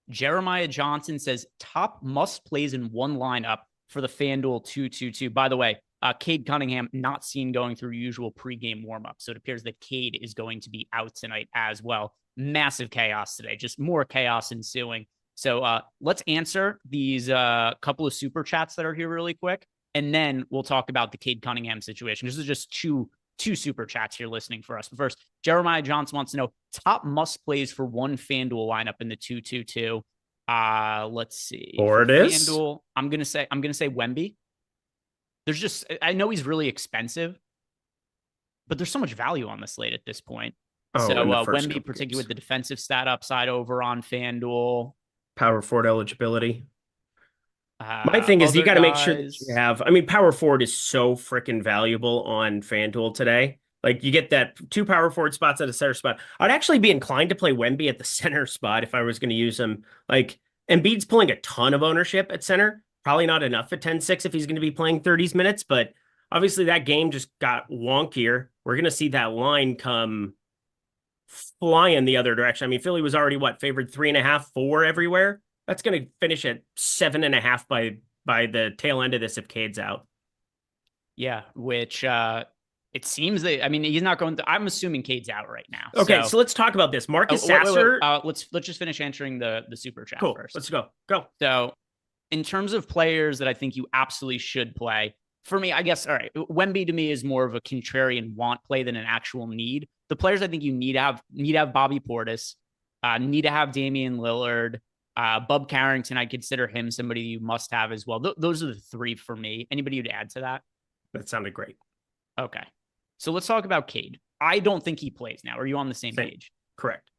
Jeremiah Johnson says top must plays in one lineup for the FanDuel 222. By the way, Cade Cunningham not seen going through usual pregame warmup. So it appears that Cade is going to be out tonight as well. Massive chaos today, just more chaos ensuing. So let's answer these couple of super chats that are here really quick. And then we'll talk about the Cade Cunningham situation. This is just two super chats here listening for us. But first, Jeremiah Johnson wants to know top must plays for one FanDuel lineup in the 222. Let's see. For this, FanDuel, I'm gonna say Wemby. There's just, I know he's really expensive, but there's so much value on the slate at this point. So Wemby, particularly with the defensive stat upside over on FanDuel. Power forward eligibility. My thing is, you got to make sure that you have. I mean, power forward is so freaking valuable on FanDuel today. Like, you get that 2 power forward spots at a center spot. I'd actually be inclined to play Wemby at the center spot if I was going to use him. Like, Embiid's pulling a ton of ownership at center. Probably not enough at 10-6 if he's going to be playing 30s minutes. But obviously, that game just got wonkier. We're going to see that line come flying the other direction. I mean, Philly was already, favored 3.5, 4 everywhere. That's going to finish at 7.5 by the tail end of this if Cade's out. Yeah, which it seems that, I mean, he's not going to, I'm assuming Cade's out right now. Okay, so let's talk about this. Marcus Sasser. Let's just finish answering the super chat first. Let's go. Go. So in terms of players that I think you absolutely should play, for me, I guess, all right, Wemby to me is more of a contrarian want play than an actual need. The players I think you need to have Bobby Portis, need to have Damian Lillard, Bub Carrington. I consider him somebody you must have as well. Those are the 3 for me. Anybody you'd add to that? That sounded great. Okay. So let's talk about Cade. I don't think he plays now. Are you on the same page? Correct.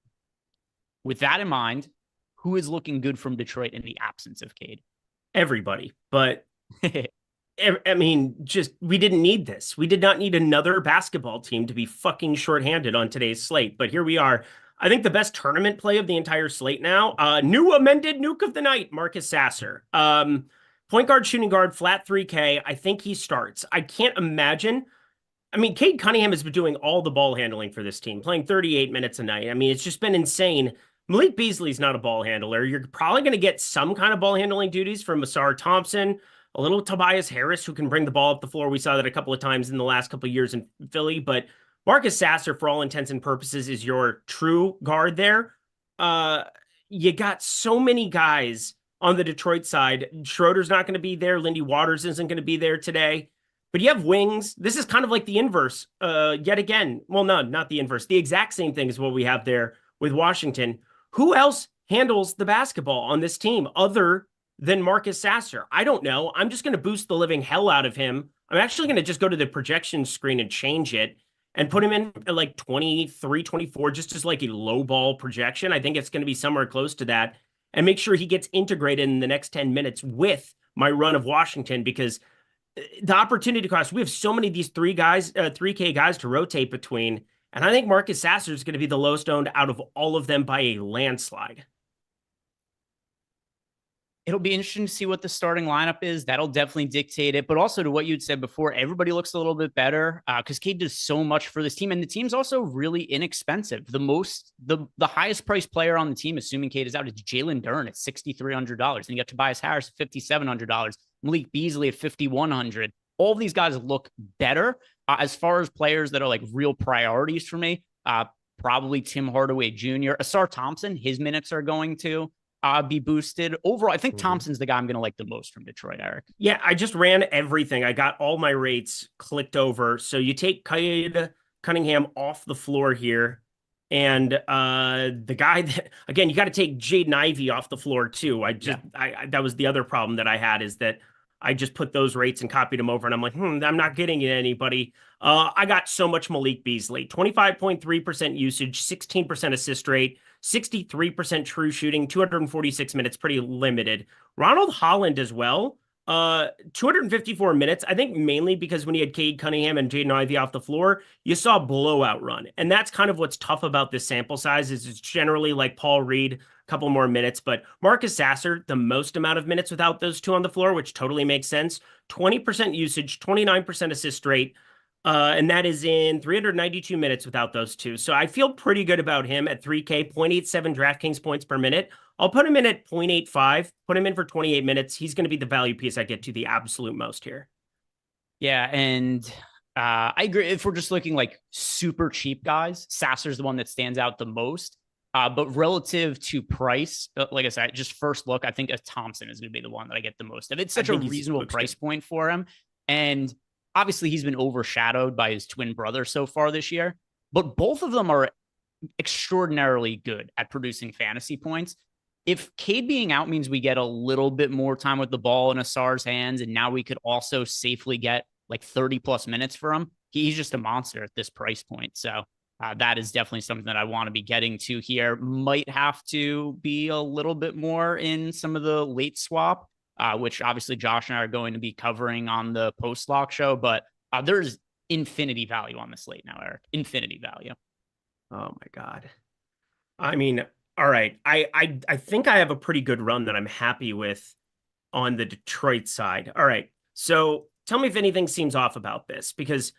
With that in mind, who is looking good from Detroit in the absence of Cade? Everybody. But I mean, we didn't need this. We did not need another basketball team to be fucking shorthanded on today's slate. But here we are. I think the best tournament play of the entire slate now, new amended nuke of the night, Marcus Sasser. Point guard, shooting guard, flat 3K. I think he starts. I can't imagine. I mean, Cade Cunningham has been doing all the ball handling for this team, playing 38 minutes a night. I mean, it's just been insane. Malik Beasley's not a ball handler. You're probably going to get some kind of ball handling duties from Masar Thompson, a little Tobias Harris, who can bring the ball up the floor. We saw that a couple of times in the last couple of years in Philly, but Marcus Sasser, for all intents and purposes, is your true guard there. You got so many guys on the Detroit side. Schroeder's not going to be there. Lindy Waters isn't going to be there today. But you have wings. This is kind of like the inverse yet again. Well, no, not the inverse. The exact same thing is what we have there with Washington. Who else handles the basketball on this team other than Marcus Sasser? I don't know. I'm just going to boost the living hell out of him. I'm actually going to just go to the projection screen and change it and put him in at like 23, 24, just as like a low ball projection. I think it's going to be somewhere close to that, and make sure he gets integrated in the next 10 minutes with my run of Washington, because the opportunity cost, we have so many of these 3K guys to rotate between. And I think Marcus Sasser is going to be the lowest owned out of all of them by a landslide. It'll be interesting to see what the starting lineup is. That'll definitely dictate it. But also to what you'd said before, everybody looks a little bit better because Cade does so much for this team. And the team's also really inexpensive. The highest priced player on the team, assuming Cade is out, is Jalen Duren at $6,300. And you got Tobias Harris at $5,700, Malik Beasley at $5,100. All of these guys look better. As far as players that are like real priorities for me, probably Tim Hardaway Jr. Asar Thompson, his minutes are going to be boosted. Overall, I think Thompson's the guy I'm going to like the most from Detroit, Eric. Yeah, I just ran everything. I got all my rates clicked over. So you take Cade Cunningham off the floor here. And the guy that, again, you got to take Jaden Ivey off the floor too. That was the other problem that I had, is that I just put those rates and copied them over, and I'm like, I'm not getting anybody. I got so much Malik Beasley, 25.3% usage, 16% assist rate, 63% true shooting, 246 minutes, pretty limited. Ronald Holland as well, 254 minutes. I think mainly because when you had Cade Cunningham and Jaden Ivey off the floor, you saw a blowout run. And that's kind of what's tough about this sample size, is it's generally like Paul Reed, couple more minutes, but Marcus Sasser, the most amount of minutes without those two on the floor, which totally makes sense. 20% usage, 29% assist rate, and that is in 392 minutes without those two. So I feel pretty good about him at 3K, 0.87 DraftKings points per minute. I'll put him in at 0.85, put him in for 28 minutes. He's going to be the value piece I get to the absolute most here. Yeah, and I agree. If we're just looking like super cheap guys, Sasser's the one that stands out the most. But relative to price, like I said, just first look, I think Thompson is going to be the one that I get the most of. It's such a reasonable price point for him. And obviously he's been overshadowed by his twin brother so far this year, but both of them are extraordinarily good at producing fantasy points. If Cade being out means we get a little bit more time with the ball in Asar's hands, and now we could also safely get like 30 plus minutes for him, he's just a monster at this price point. So that is definitely something that I want to be getting to here. Might have to be a little bit more in some of the late swap, which obviously Josh and I are going to be covering on the post-lock show, but there's infinity value on the slate now, Eric. Infinity value. Oh my God. I mean, all right. I think I have a pretty good run that I'm happy with on the Detroit side. All right. So tell me if anything seems off about this, because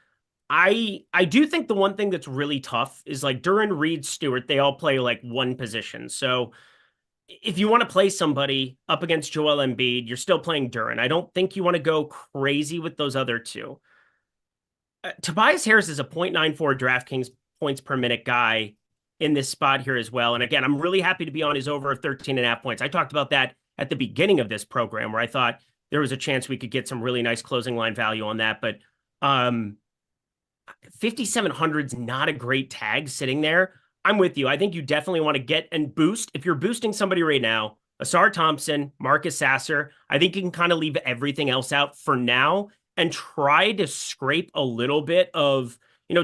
I do think the one thing that's really tough is like Duren, Reed, Stewart, they all play like one position. So if you want to play somebody up against Joel Embiid, you're still playing Duren. I don't think you want to go crazy with those other two. Tobias Harris is a 0.94 DraftKings points per minute guy in this spot here as well. And again, I'm really happy to be on his over of 13.5 points. I talked about that at the beginning of this program, where I thought there was a chance we could get some really nice closing line value on that. But 5,700 is not a great tag sitting there. I'm with you. I think you definitely want to get and boost. If you're boosting somebody right now, Asar Thompson, Marcus Sasser, I think you can kind of leave everything else out for now and try to scrape a little bit of,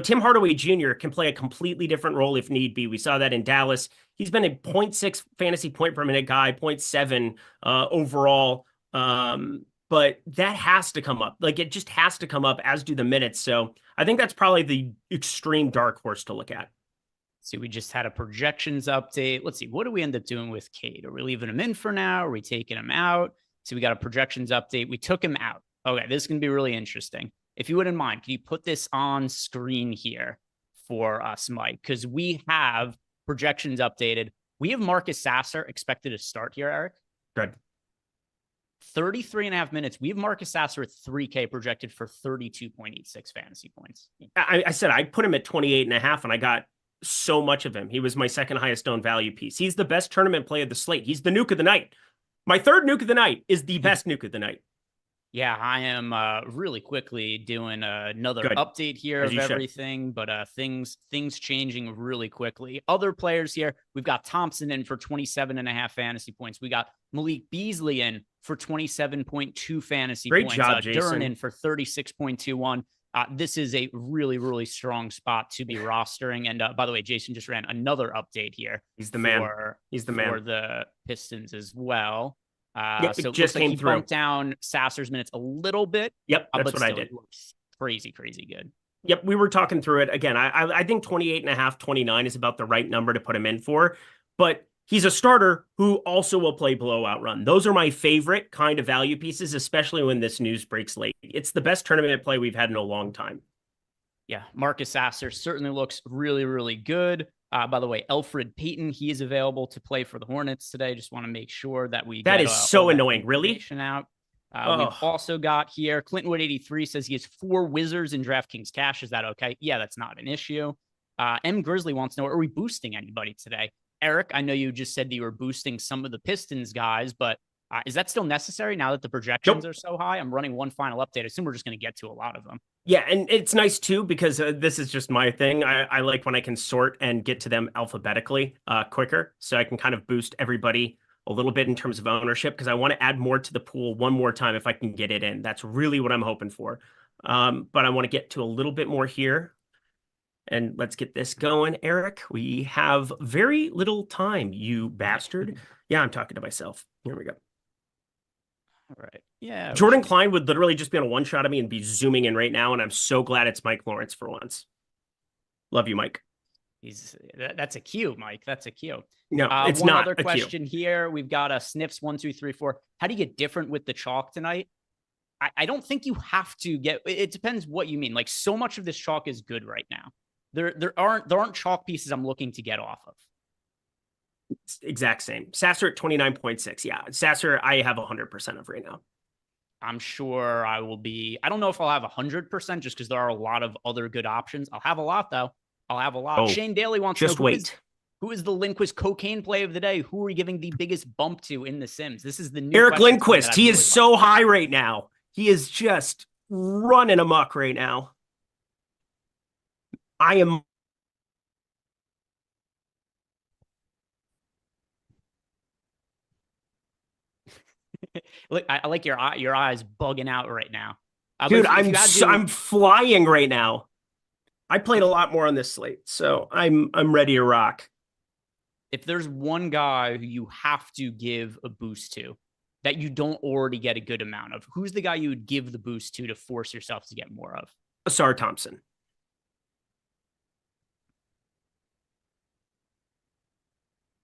Tim Hardaway Jr. can play a completely different role if need be. We saw that in Dallas. He's been a 0.6 fantasy point per minute guy, 0.7 overall. But that has to come up. Like, it just has to come up, as do the minutes. So I think that's probably the extreme dark horse to look at. See, we just had a projections update. Let's see. What do we end up doing with Cade? Are we leaving him in for now? Are we taking him out? So we got a projections update. We took him out. Okay, this is going to be really interesting. If you wouldn't mind, can you put this on screen here for us, Mike? Because we have projections updated. We have Marcus Sasser expected to start here, Eric. Good. 33.5 minutes. We have Marcus Sasser at 3K projected for 32.86 fantasy points. I said I put him at 28.5, and I got so much of him. He was my second highest owned value piece. He's the best tournament play of the slate. He's the nuke of the night. My third nuke of the night is the best nuke of the night. Yeah, I am really quickly doing another update here of everything, but things changing really quickly. Other players here, we've got Thompson in for 27.5 fantasy points. We got Malik Beasley in for 27.2 fantasy points. Great job, Jason. Duren in for 36.21. This is a really, really strong spot to be rostering. And by the way, Jason just ran another update here. He's the man. He's the man for the Pistons as well. Yep, so it just came through. Bumped down Sasser's minutes a little bit. Yep, that's but what I did. It looks crazy good. Yep, we were talking through it. Again, I think 28.5, 29 is about the right number to put him in for. But he's a starter who also will play blowout run. Those are my favorite kind of value pieces, especially when this news breaks late. It's the best tournament play we've had in a long time. Yeah, Marcus Sasser certainly looks really, really good. By the way, Elfrid Payton, he is available to play for the Hornets today. Just want to make sure that we that get is so annoying. Really? Out. We've also got here Clintonwood 83 says he has 4 Wizards in DraftKings cash. Is that okay? Yeah, that's not an issue. M Grizzly wants to know, are we boosting anybody today? Eric, I know you just said that you were boosting some of the Pistons guys, but is that still necessary now that the projections are so high? I'm running one final update. I assume we're just going to get to a lot of them. Yeah, and it's nice too because this is just my thing. I like when I can sort and get to them alphabetically quicker, so I can kind of boost everybody a little bit in terms of ownership because I want to add more to the pool one more time if I can get it in. That's really what I'm hoping for. But I want to get to a little bit more here. And let's get this going, Eric. We have very little time, you bastard. Yeah, I'm talking to myself. Here we go. All right. Yeah. Jordan Klein would literally just be on a one-shot of me and be zooming in right now, and I'm so glad it's Mike Lawrence for once. Love you, Mike. That's a cue, Mike. That's a cue. No, it's one not other a question here. We've got a Sniffs 1, 2, 3, 4. How do you get different with the chalk tonight? I don't think you have to get. It depends what you mean. Like so much of this chalk is good right now. There aren't chalk pieces I'm looking to get off of. It's exact same. Sasser at 29.6. Yeah, Sasser I have 100% of right now. I'm sure I will be. I don't know if I'll have 100% just because there are a lot of other good options. I'll have a lot though. I'll have a lot. Oh, Shane Daly wants just to know wait. Who is the Lindquist cocaine play of the day? Who are we giving the biggest bump to in the Sims? This is the new Eric question Lindquist. He is so high right now. He is just running amok right now. I am. Look, I like your eyes bugging out right now. Dude, I'm flying right now. I played a lot more on this slate, so I'm ready to rock. If there's one guy who you have to give a boost to that you don't already get a good amount of, who's the guy you would give the boost to force yourself to get more of? Asar Thompson.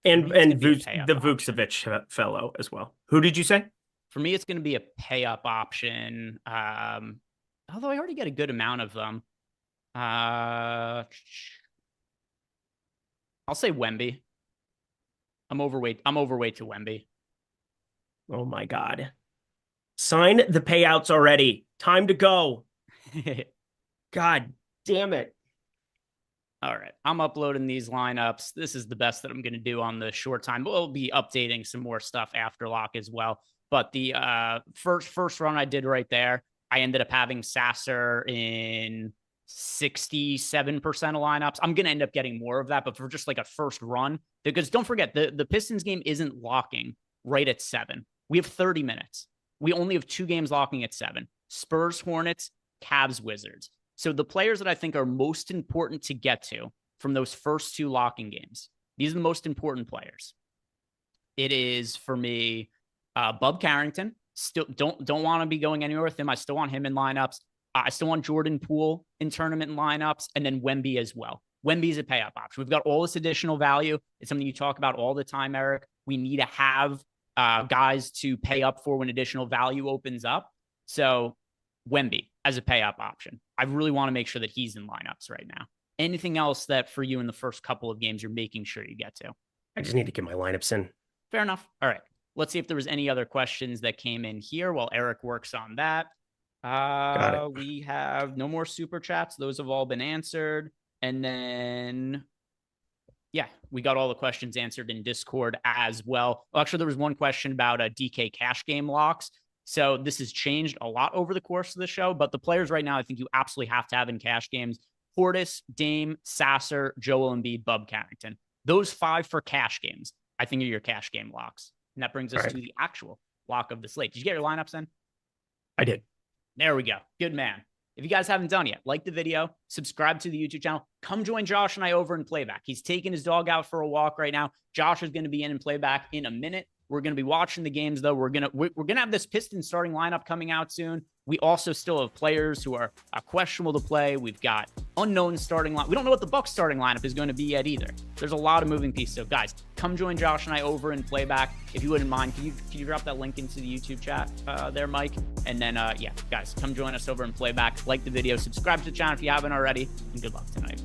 And the Vukcevic fellow as well. Who did you say? For me, it's going to be a pay-up option. Although I already get a good amount of them. I'll say Wemby. I'm overweight to Wemby. Oh my God. Sign the payouts already. Time to go. God damn it. All right. I'm uploading these lineups. This is the best that I'm going to do on the short time. We'll be updating some more stuff after lock as well. But the first run I did right there, I ended up having Sasser in 67% of lineups. I'm going to end up getting more of that, but for just like a first run, because don't forget, the Pistons game isn't locking right at 7. We have 30 minutes. We only have 2 games locking at 7. Spurs, Hornets, Cavs, Wizards. So the players that I think are most important to get to from those first 2 locking games, these are the most important players. It is for me, Bub Carrington. Still don't want to be going anywhere with him. I still want him in lineups. I still want Jordan Poole in tournament lineups, and then Wemby as well. Wemby's a pay-up option. We've got all this additional value. It's something you talk about all the time, Eric. We need to have guys to pay up for when additional value opens up. So Wemby as a pay-up option. I really want to make sure that he's in lineups right now. Anything else that for you in the first couple of games you're making sure you get to? I just need to get my lineups in. Fair enough. All right. Let's see if there was any other questions that came in here while Eric works on that. We have no more super chats. Those have all been answered. And then, yeah, we got all the questions answered in Discord as well. Actually, there was one question about DK cash game locks. So this has changed a lot over the course of the show, but the players right now, I think you absolutely have to have in cash games: Portis, Dame, Sasser, Joel Embiid, Bub Carrington. Those 5 for cash games, I think, are your cash game locks. And that brings us to the actual lock of the slate. Did you get your lineups in? I did. There we go. Good man. If you guys haven't done yet, like the video, subscribe to the YouTube channel. Come join Josh and I over in playback. He's taking his dog out for a walk right now. Josh is going to be in playback in a minute. We're going to be watching the games, though. We're going to have this Pistons starting lineup coming out soon. We also still have players who are questionable to play. We've got unknown starting line. We don't know what the Bucks starting lineup is going to be yet either. There's a lot of moving pieces. So guys, come join Josh and I over in playback. If you wouldn't mind, can you drop that link into the YouTube chat there, Mike? And then, yeah, guys, come join us over in playback. Like the video, subscribe to the channel if you haven't already, and good luck tonight.